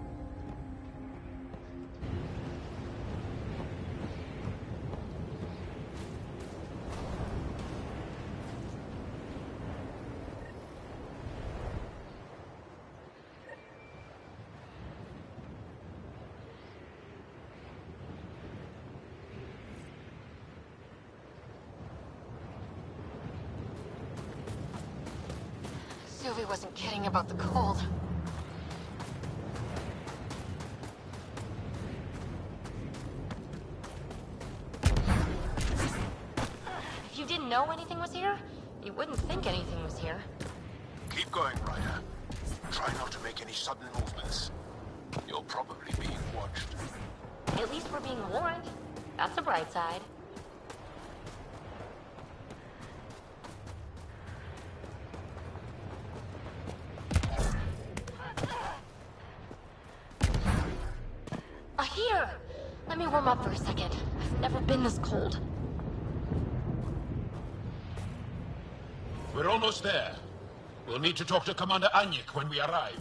Sylvie wasn't kidding about the cold. If you didn't know anything was here, you wouldn't think anything was here. Keep going, Ryder. Try not to make any sudden movements. You're probably being watched. At least we're being warned. That's the bright side. A heater! Let me warm up for a second. I've never been this cold. We're almost there. We'll need to talk to Commander Anyik when we arrive.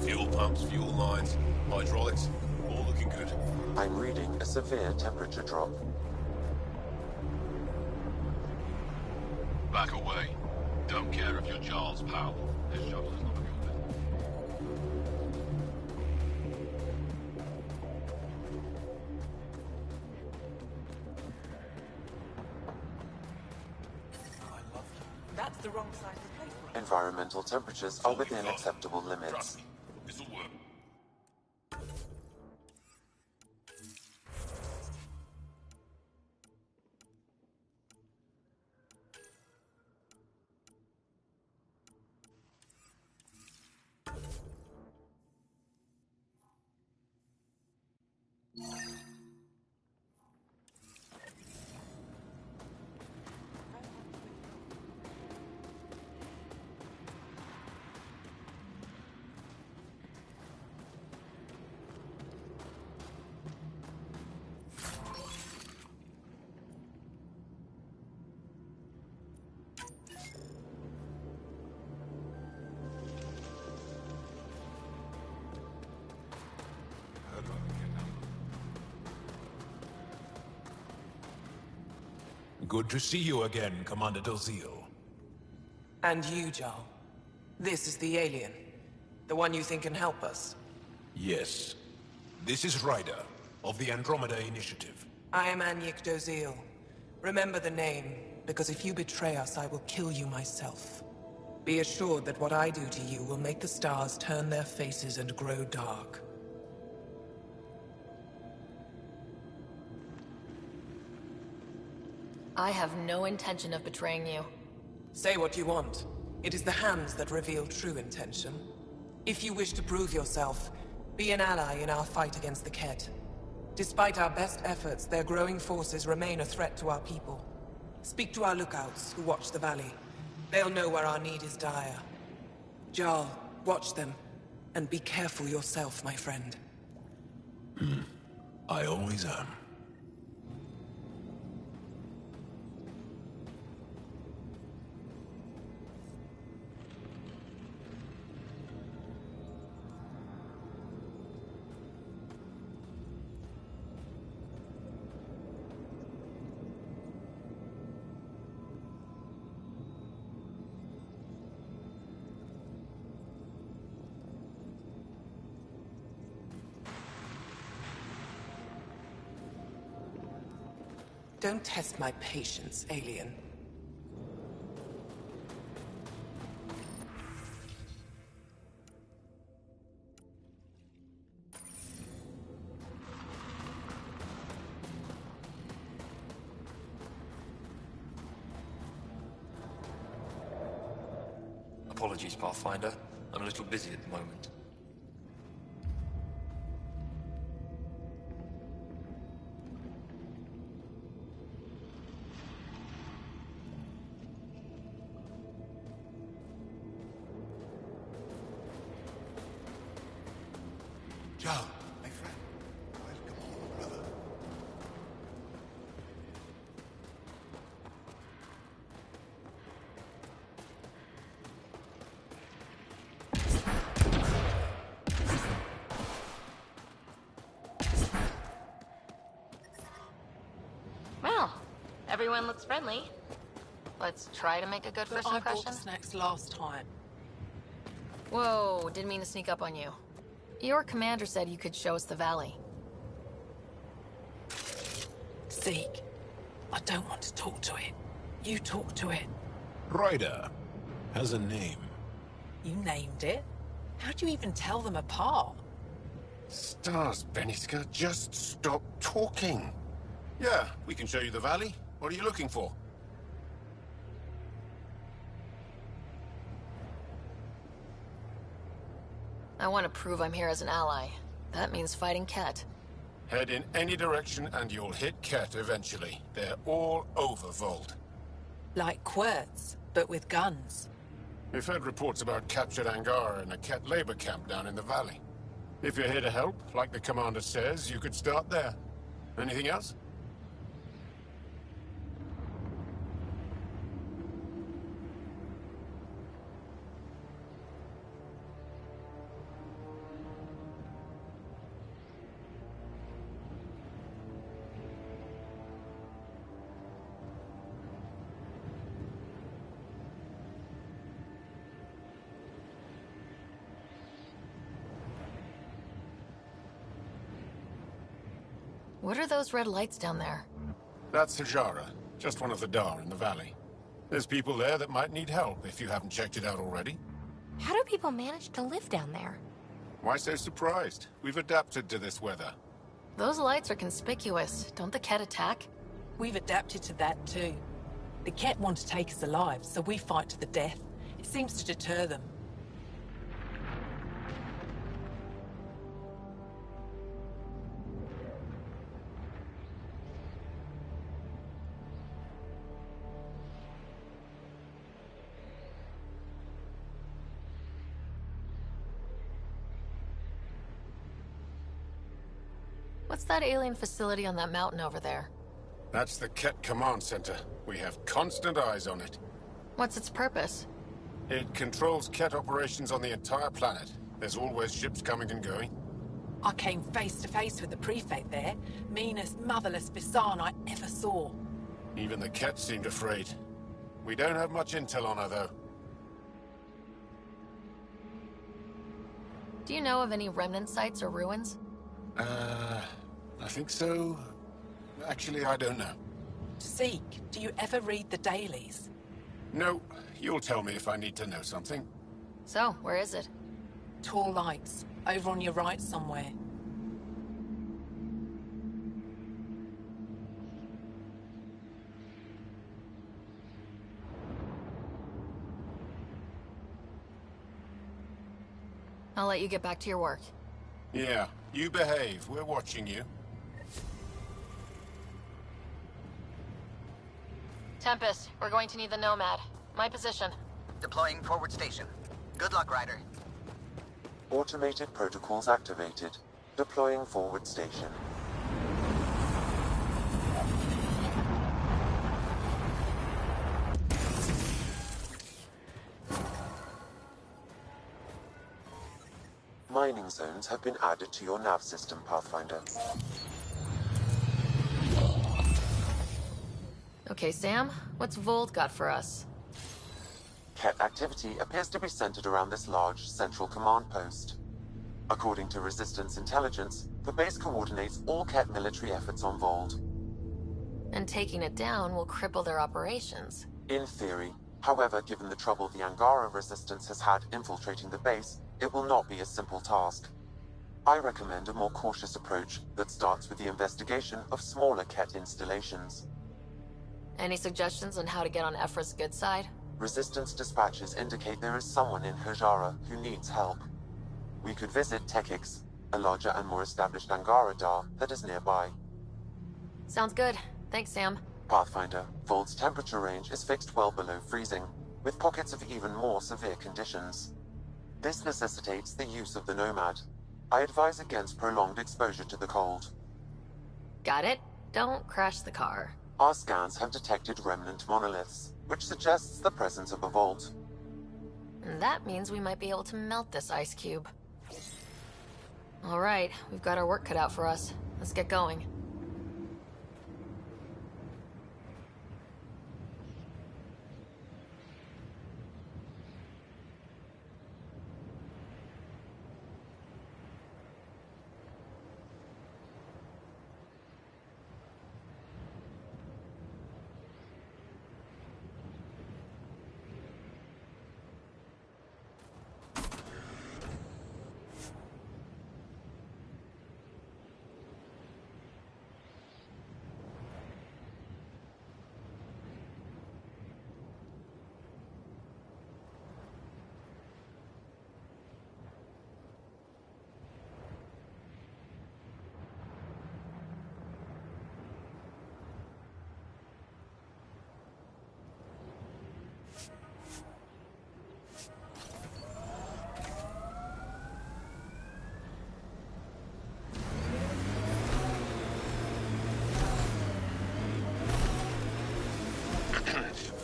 Fuel pumps, fuel lines, hydraulics, all looking good. I'm reading a severe temperature drop. Back away. Don't care if you're Charles Powell. This shuttle is not of your business. That's the wrong side of the plate. Environmental temperatures are within acceptable limits. This'll work. Good to see you again, Commander Dalziel. And you, Jarl. This is the alien. The one you think can help us. Yes. This is Ryder, of the Andromeda Initiative. I am Anyik Dalziel. Remember the name, because if you betray us, I will kill you myself. Be assured that what I do to you will make the stars turn their faces and grow dark. I have no intention of betraying you. Say what you want. It is the hands that reveal true intention. If you wish to prove yourself, be an ally in our fight against the Ket. Despite our best efforts, their growing forces remain a threat to our people. Speak to our lookouts who watch the valley. They'll know where our need is dire. Jarl, watch them, and be careful yourself, my friend. I always am. Don't test my patience, alien. Apologies, Pathfinder. I'm a little busy at the moment. Jarl, my friend. Welcome home, brother. Well, everyone looks friendly. Let's try to make a good But first I impression. brought the snacks last time. Whoa, didn't mean to sneak up on you. Your commander said you could show us the valley. Zeke, I don't want to talk to it. You talk to it. Ryder has a name. You named it? How'd you even tell them apart? Stars, Beniska, just stop talking. Yeah, we can show you the valley. What are you looking for? I want to prove I'm here as an ally. That means fighting Ket. Head in any direction and you'll hit Ket eventually. They're all over Vold. Like Quirts, but with guns. We've heard reports about captured Angara in a Ket labor camp down in the valley. If you're here to help, like the commander says, you could start there. Anything else? What are those red lights down there? That's Hajara, just one of the Dar in the valley. There's people there that might need help if you haven't checked it out already. How do people manage to live down there? Why so surprised? We've adapted to this weather. Those lights are conspicuous. Don't the Ket attack? We've adapted to that too. The Ket want to take us alive, so we fight to the death. It seems to deter them. What's that alien facility on that mountain over there? That's the Ket Command Center. We have constant eyes on it. What's its purpose? It controls Ket operations on the entire planet. There's always ships coming and going. I came face to face with the prefect there. Meanest, motherless Bisan I ever saw. Even the Ket seemed afraid. We don't have much intel on her, though. Do you know of any remnant sites or ruins? I think so. Actually, I don't know. Zeke, do you ever read the dailies? No, you'll tell me if I need to know something. So, where is it? Tall lights, over on your right somewhere. I'll let you get back to your work. Yeah, you behave. We're watching you. Tempest, we're going to need the Nomad. My position. Deploying forward station. Good luck, Ryder. Automated protocols activated. Deploying forward station. Mining zones have been added to your nav system, Pathfinder. Okay, Sam, what's Volt got for us? Ket activity appears to be centered around this large central command post. According to Resistance intelligence, the base coordinates all Ket military efforts on Vold. And taking it down will cripple their operations. In theory. However, given the trouble the Angara Resistance has had infiltrating the base, it will not be a simple task. I recommend a more cautious approach that starts with the investigation of smaller Ket installations. Any suggestions on how to get on Ephra's good side? Resistance dispatches indicate there is someone in Hajara who needs help. We could visit Tekix, a larger and more established Angara Dar that is nearby. Sounds good. Thanks, Sam. Pathfinder, Vold's temperature range is fixed well below freezing, with pockets of even more severe conditions. This necessitates the use of the Nomad. I advise against prolonged exposure to the cold. Got it. Don't crash the car. Our scans have detected remnant monoliths, which suggests the presence of a vault. And that means we might be able to melt this ice cube. All right, we've got our work cut out for us. Let's get going.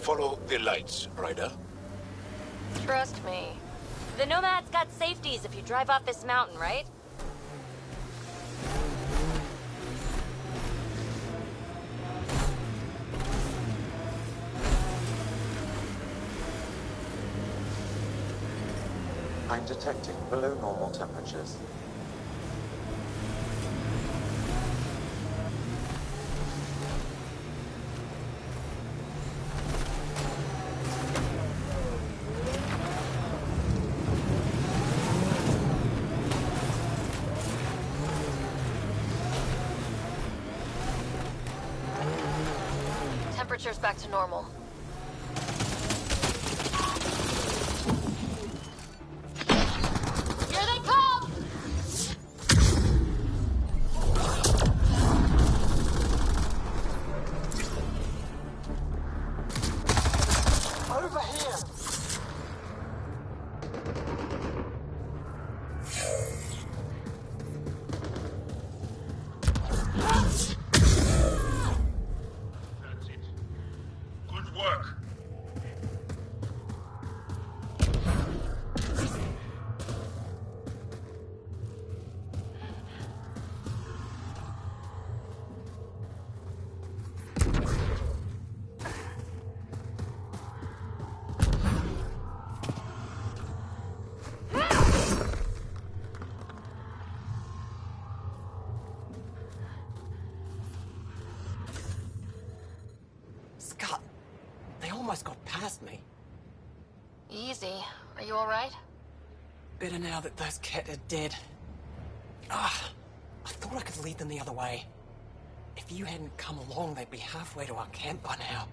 Follow the lights, Ryder. Trust me. The Nomad's got safeties if you drive off this mountain, right? I'm detecting below normal temperatures. Temperature's back to normal. Here they come! Over here! Good work. Scott, they almost got past me. Easy. Are you alright? Better now that those Ket are dead. Ah, I thought I could lead them the other way. If you hadn't come along, they'd be halfway to our camp by now.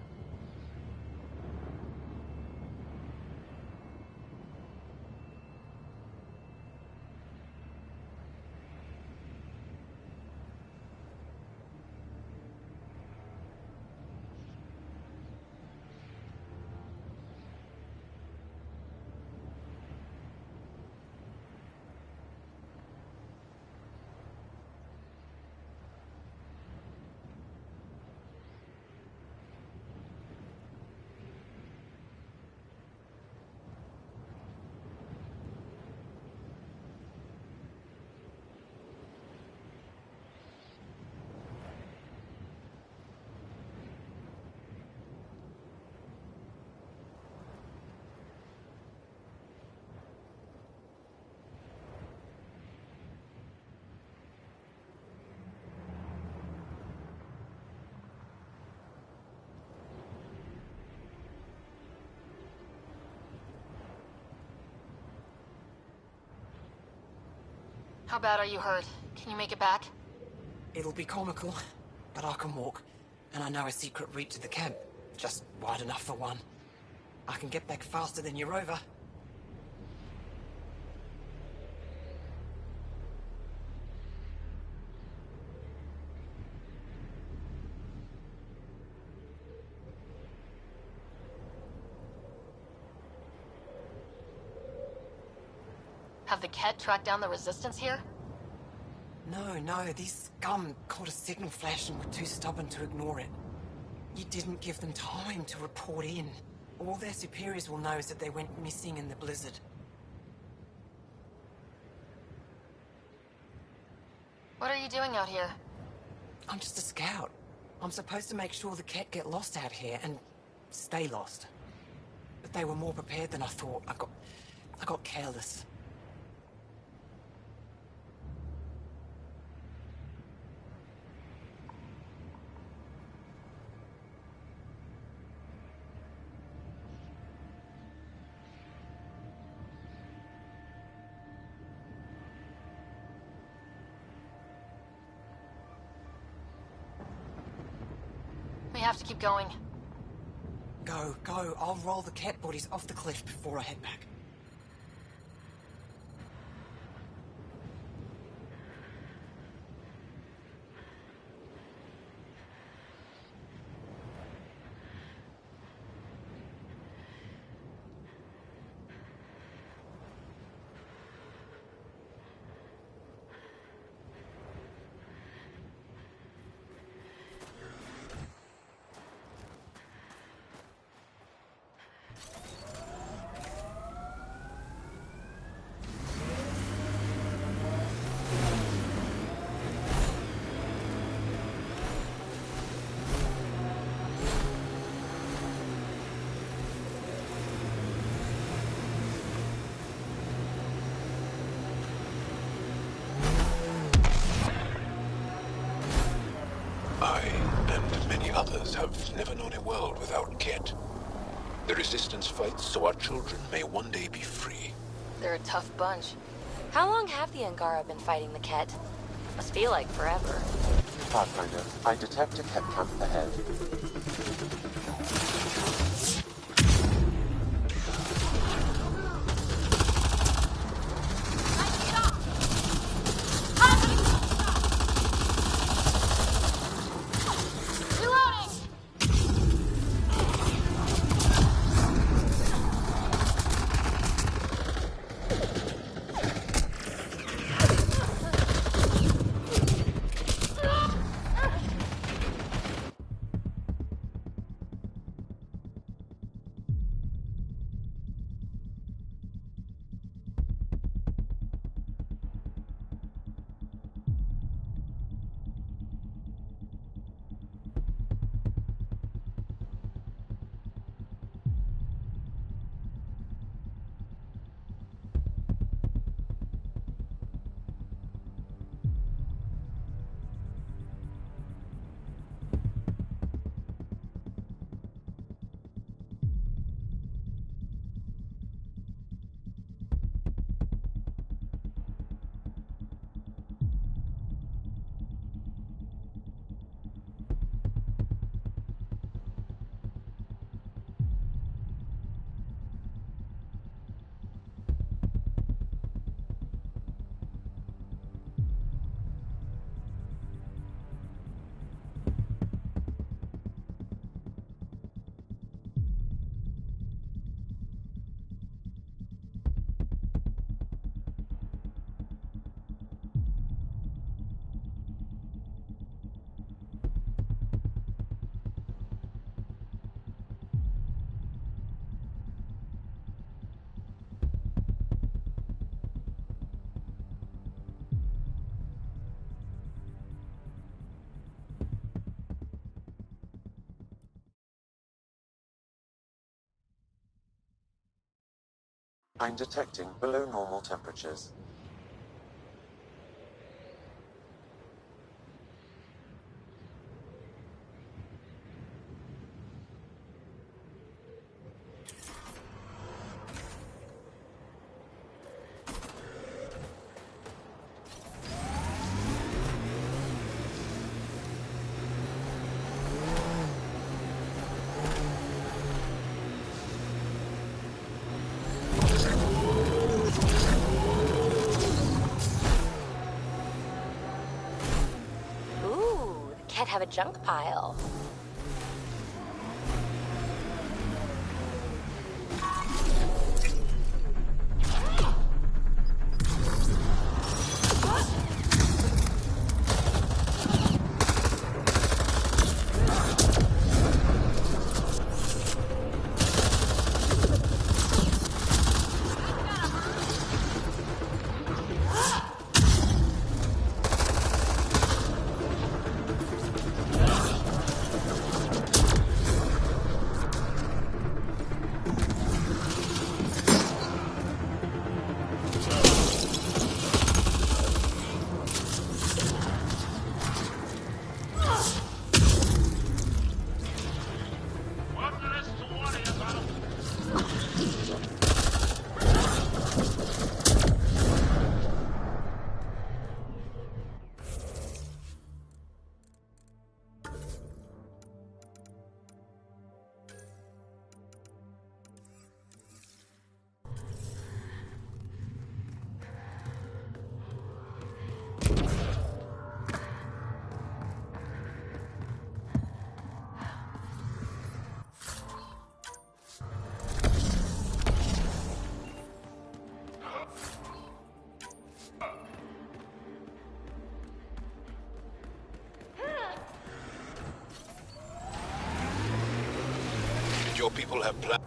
How bad are you hurt? Can you make it back? It'll be comical, but I can walk. And I know a secret route to the camp. Just wide enough for one. I can get back faster than your rover. Have the Ket tracked down the resistance here? No, these scum caught a signal flash and were too stubborn to ignore it. You didn't give them time to report in. All their superiors will know is that they went missing in the blizzard. What are you doing out here? I'm just a scout. I'm supposed to make sure the Ket get lost out here and stay lost. But they were more prepared than I thought. I got careless. We have to keep going. Go. I'll roll the Ket bodies off the cliff before I head back. Others have never known a world without Ket. The Resistance fights so our children may one day be free. They're a tough bunch. How long have the Angara been fighting the Ket? Must feel like forever. Pathfinder, I detect a Ket camp ahead. I'm detecting below normal temperatures. have a junk pile. Your people have plans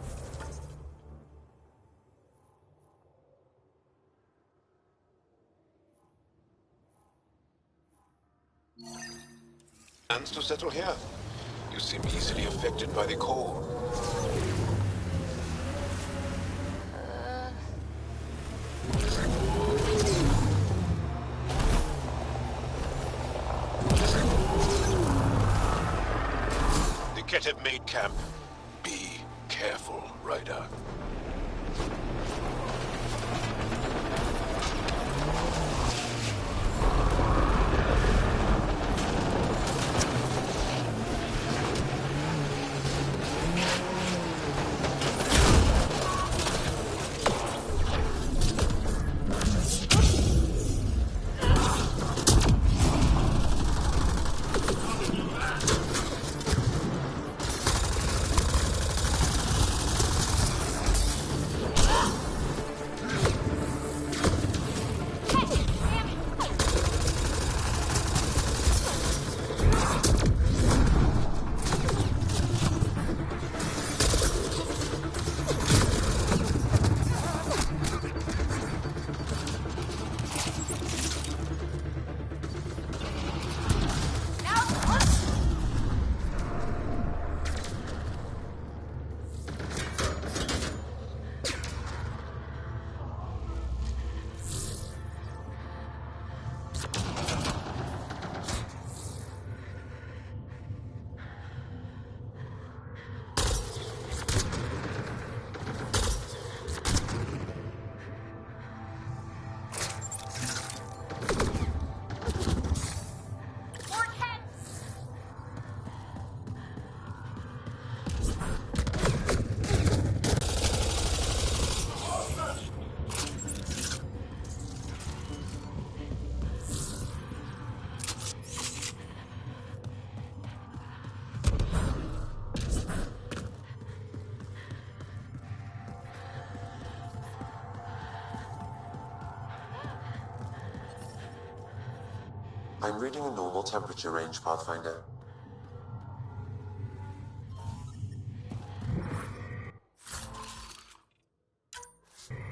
to settle here? You seem easily affected by the cold. The Ket have made camp. Be careful, Ryder. I'm reading a normal temperature range, Pathfinder.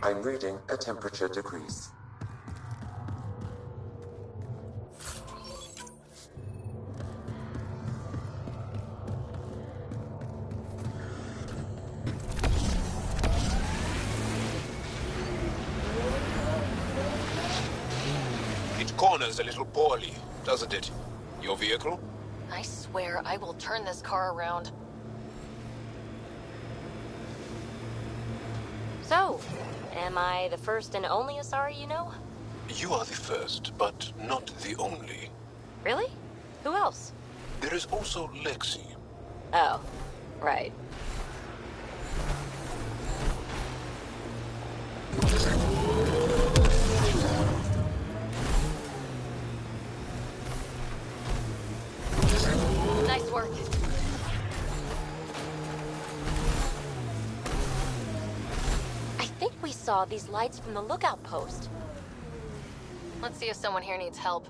I'm reading a temperature decrease. It corners a little poorly, doesn't it? Your vehicle? I swear I will turn this car around. So, am I the first and only Asari you know? You are the first, but not the only. Really? Who else? There is also Lexi. Oh, right. saw these lights from the lookout post. Let's see if someone here needs help.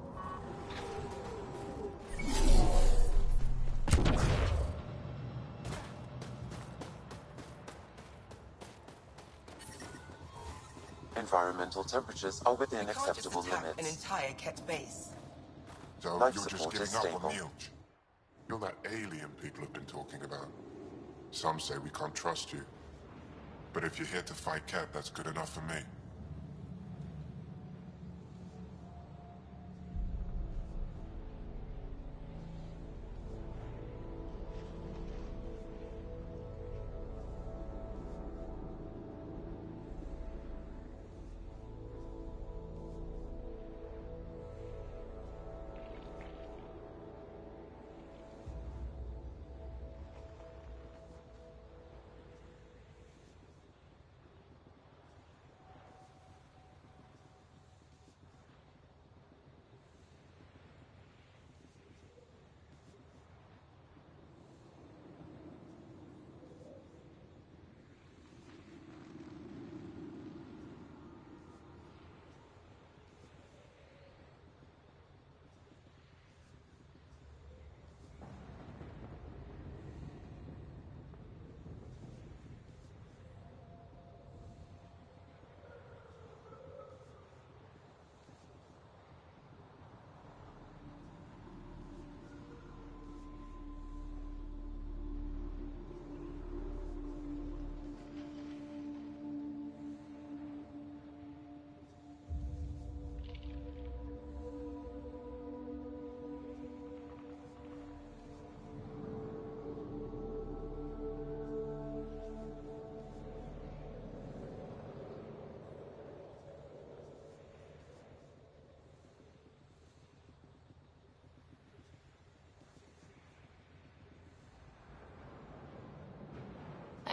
Environmental temperatures are within acceptable an limits. entire Ket base. So Life you're just support giving is up stable. on Milch? You're that alien people have been talking about. Some say we can't trust you. But if you're here to fight Ket, that's good enough for me.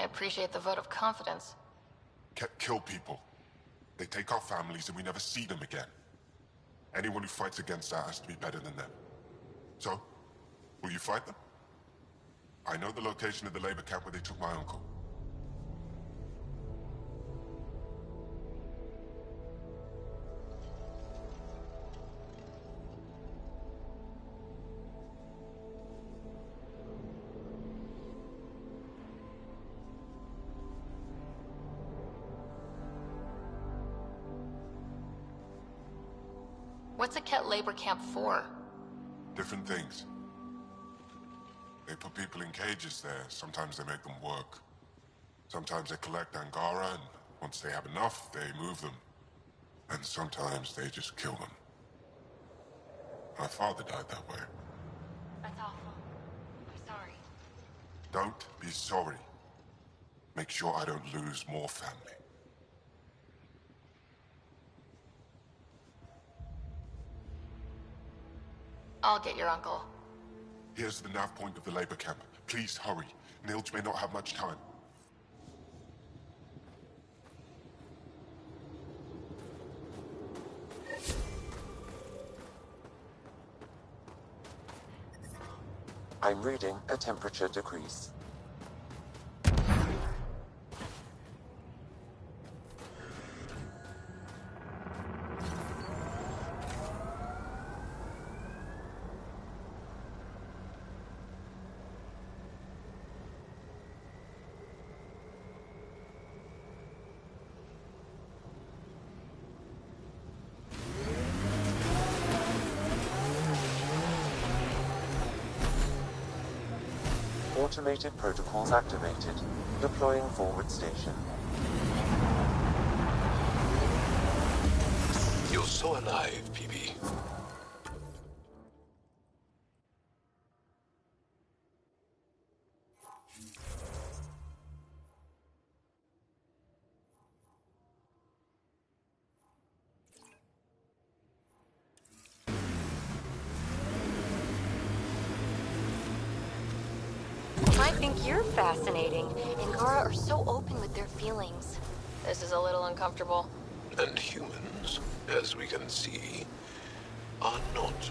I appreciate the vote of confidence. Ket kill people. They take our families and we never see them again. Anyone who fights against that has to be better than them. So, will you fight them? I know the location of the labor camp where they took my uncle. What's a Ket labor camp for? Different things. They put people in cages there. Sometimes they make them work. Sometimes they collect Angara, and once they have enough, they move them. And sometimes they just kill them. My father died that way. That's awful. I'm sorry. Don't be sorry. Make sure I don't lose more family. I'll get your uncle. Here's the nav point of the labor camp. Please hurry. Nilj may not have much time. I'm reading a temperature decrease. Automated protocols activated. Deploying forward station. You're so alive, PB. I think you're fascinating. Angara are so open with their feelings. This is a little uncomfortable. And humans, as we can see, are not.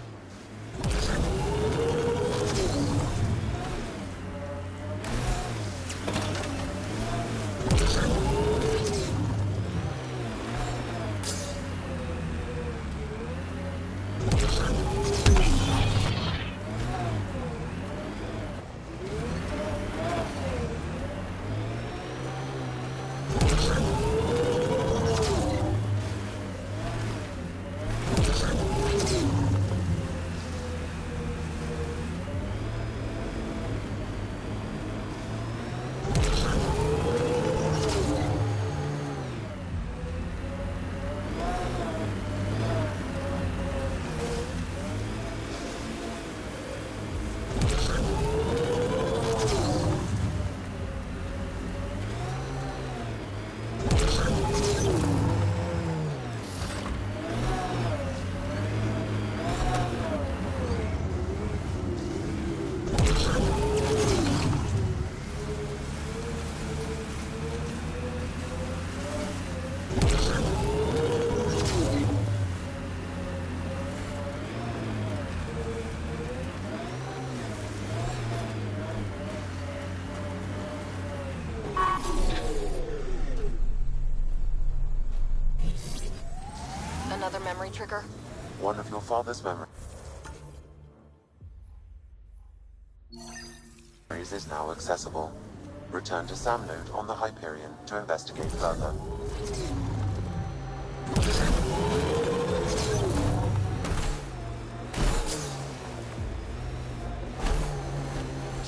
trigger. One of your father's memories is now accessible. Return to Sam Node on the Hyperion to investigate further.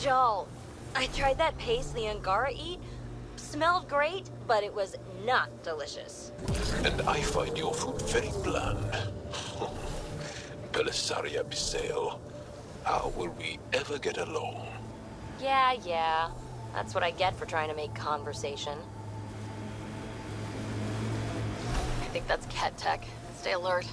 Joel, I tried that paste the Angara eat. Smelled great, but it was not delicious. And I find your food very bland. Belisaria Bisail, how will we ever get along? Yeah. That's what I get for trying to make conversation. I think that's Ket Tech. Stay alert.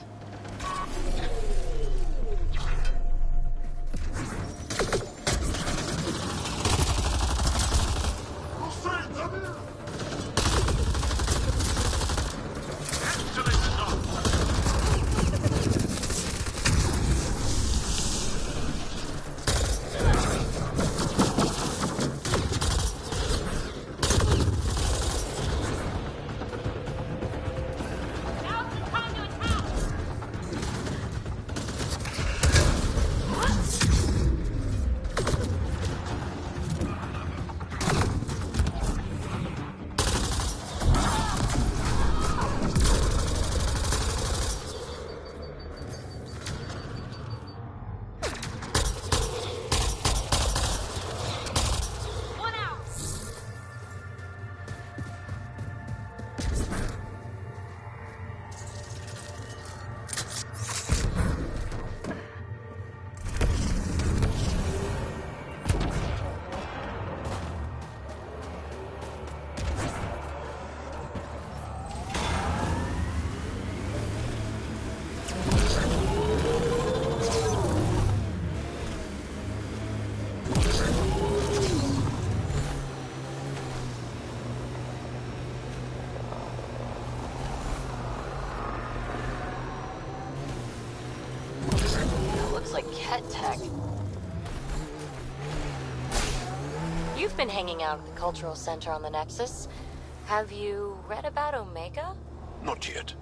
Like Ket Tech. You've been hanging out at the Cultural Center on the Nexus. Have you read about Omega? Not yet.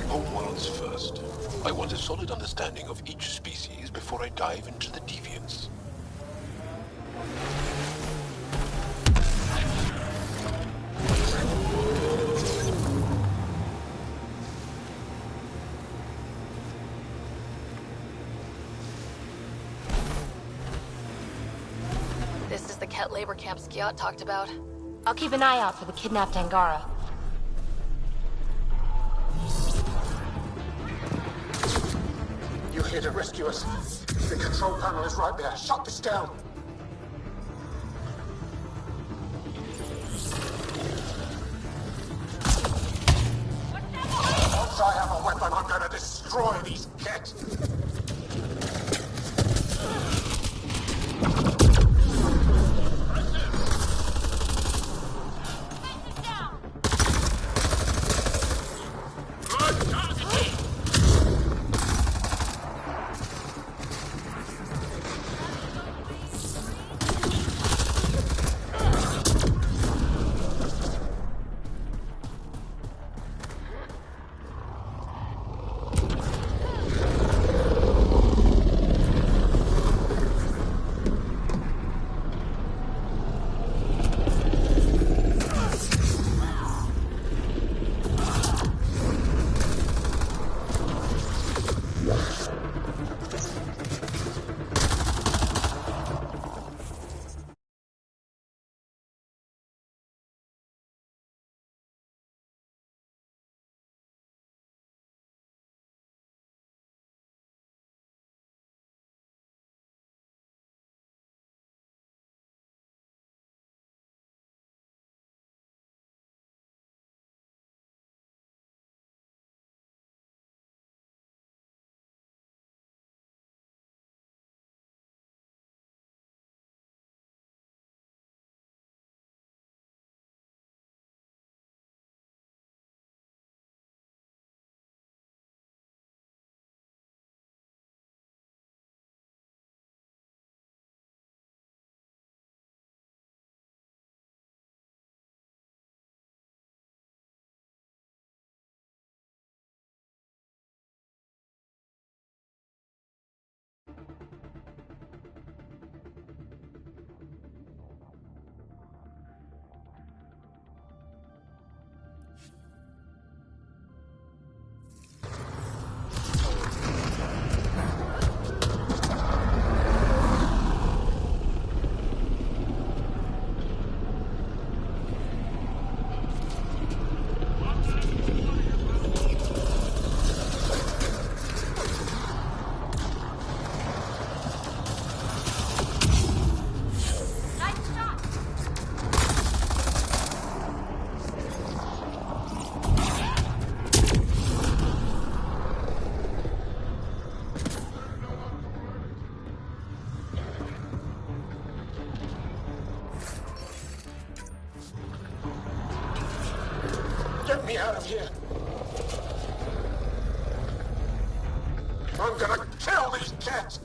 Homeworlds first. I want a solid understanding of each species before I dive into the deviants. This is the Ket labor camp Skiot talked about. I'll keep an eye out for the kidnapped Angara. You're here to rescue us. The control panel is right there. Shut this down. Once I have a weapon, I'm gonna destroy these Ket. me out of here. I'm gonna kill these kids!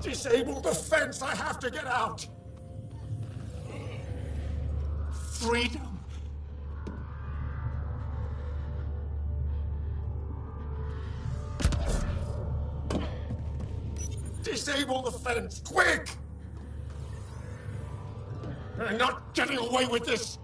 Disable the fence! I have to get out! Freedom! Disable the fence! Quick! I'm not getting away with this!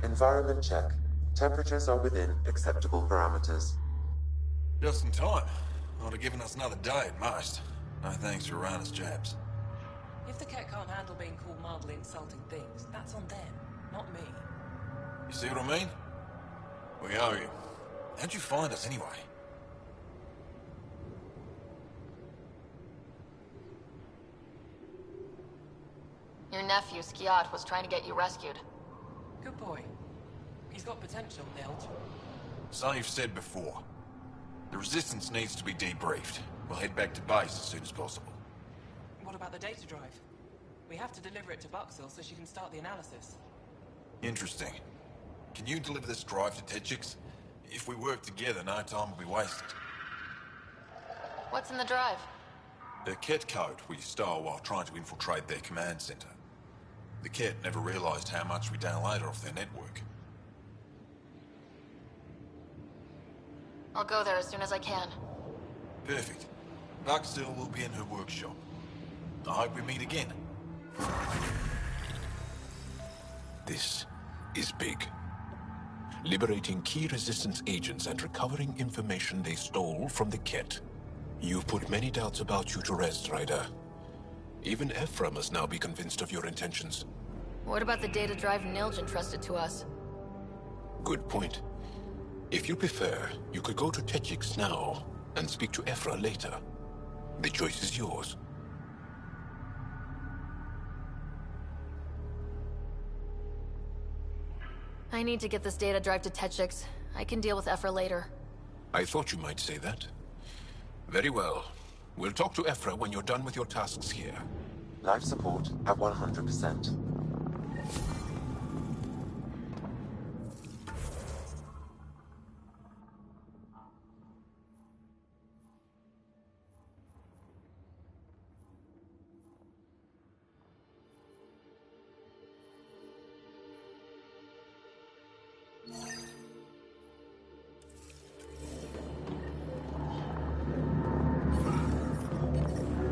Environment check. Temperatures are within acceptable parameters. Just in time. Would have given us another day at most. No thanks for Rana's jabs. If the Ket can't handle being called mildly insulting things, that's on them, not me. You see what I mean? We owe you. How'd you find us anyway? Your nephew, Skiat, was trying to get you rescued. Good boy. He's got potential, Nilge. So you've said before. The Resistance needs to be debriefed. We'll head back to base as soon as possible. What about the data drive? We have to deliver it to Buxel so she can start the analysis. Interesting. Can you deliver this drive to Tetchix? If we work together, no time will be wasted. What's in the drive? The Ket code we stole while trying to infiltrate their command center. The Ket never realized how much we downloaded off their network. I'll go there as soon as I can. Perfect. Buxel will be in her workshop. I hope we meet again. This is big. Liberating key Resistance agents and recovering information they stole from the Ket. You've put many doubts about you to rest, Ryder. Even Ephra must now be convinced of your intentions. What about the data drive Nilj entrusted to us? Good point. If you prefer, you could go to Techix now and speak to Ephra later. The choice is yours. I need to get this data drive to Techix. I can deal with Ephra later. I thought you might say that. Very well. We'll talk to Ephra when you're done with your tasks here. Life support at 100%.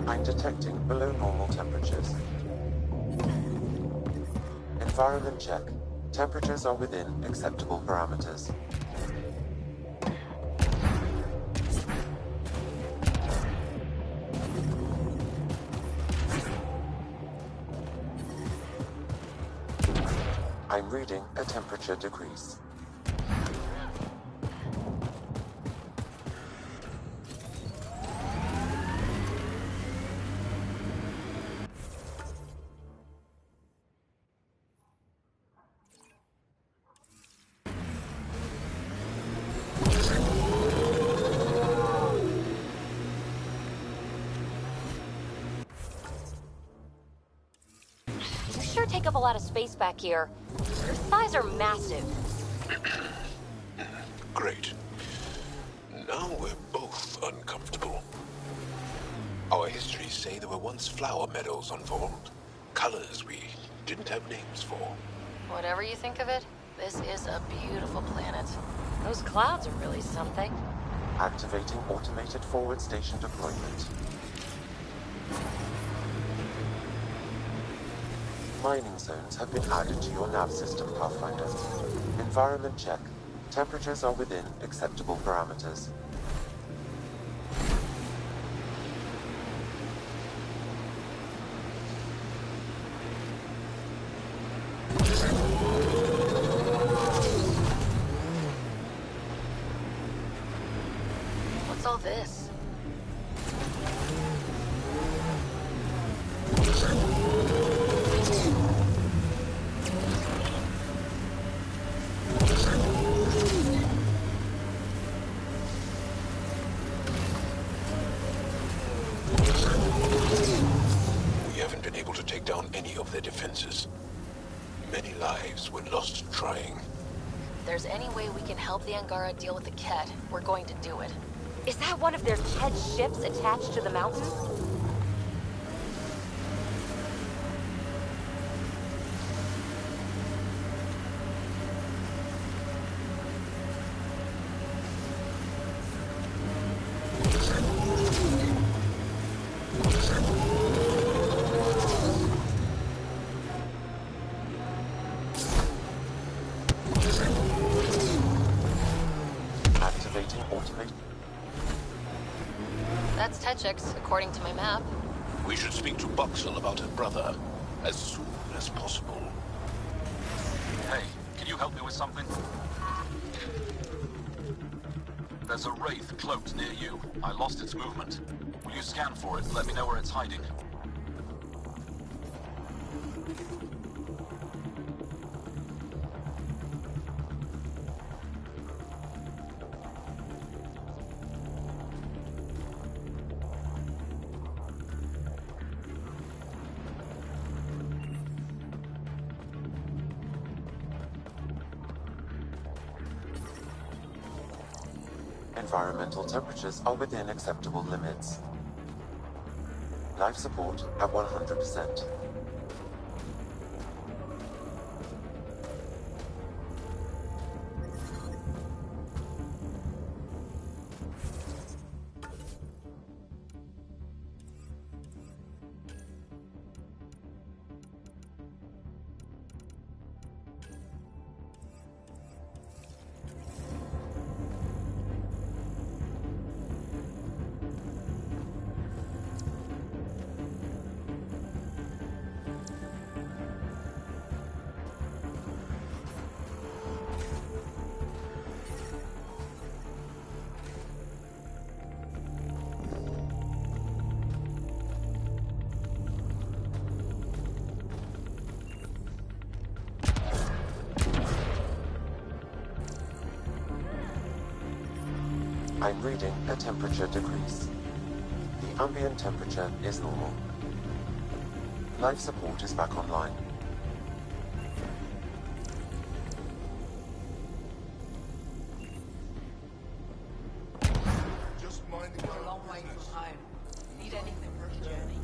I'm detecting below normal temperatures. Environment check. Temperatures are within acceptable parameters. I'm reading a temperature decrease. You sure take up a lot of space back here. Your thighs are massive. Great. Now we're both uncomfortable. Our histories say there were once flower meadows on Vault. Colors we didn't have names for. Whatever you think of it, this is a beautiful planet. Those clouds are really something. Activating automated forward station deployment. Mining zones have been added to your nav system, Pathfinder. Environment check. Temperatures are within acceptable parameters. What's all this? We haven't been able to take down any of their defenses. Many lives were lost trying. If there's any way we can help the Angara deal with the Ket, we're going to do it. Is that one of their Ket ships attached to the mountain? Activating automated. That's Techix, according to my map. We should speak to Buxel about her brother as soon as possible. Hey, can you help me with something? There's a wraith cloaked near you. I lost its movement. Will you scan for it and let me know where it's hiding? Environmental temperatures are within acceptable limits. Life support at 100%. I'm reading a temperature decrease. The ambient temperature is normal. Life support is back online. Just minding a long way from home. Need anything for the journey?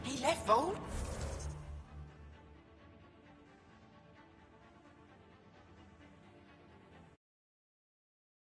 He left, Vault?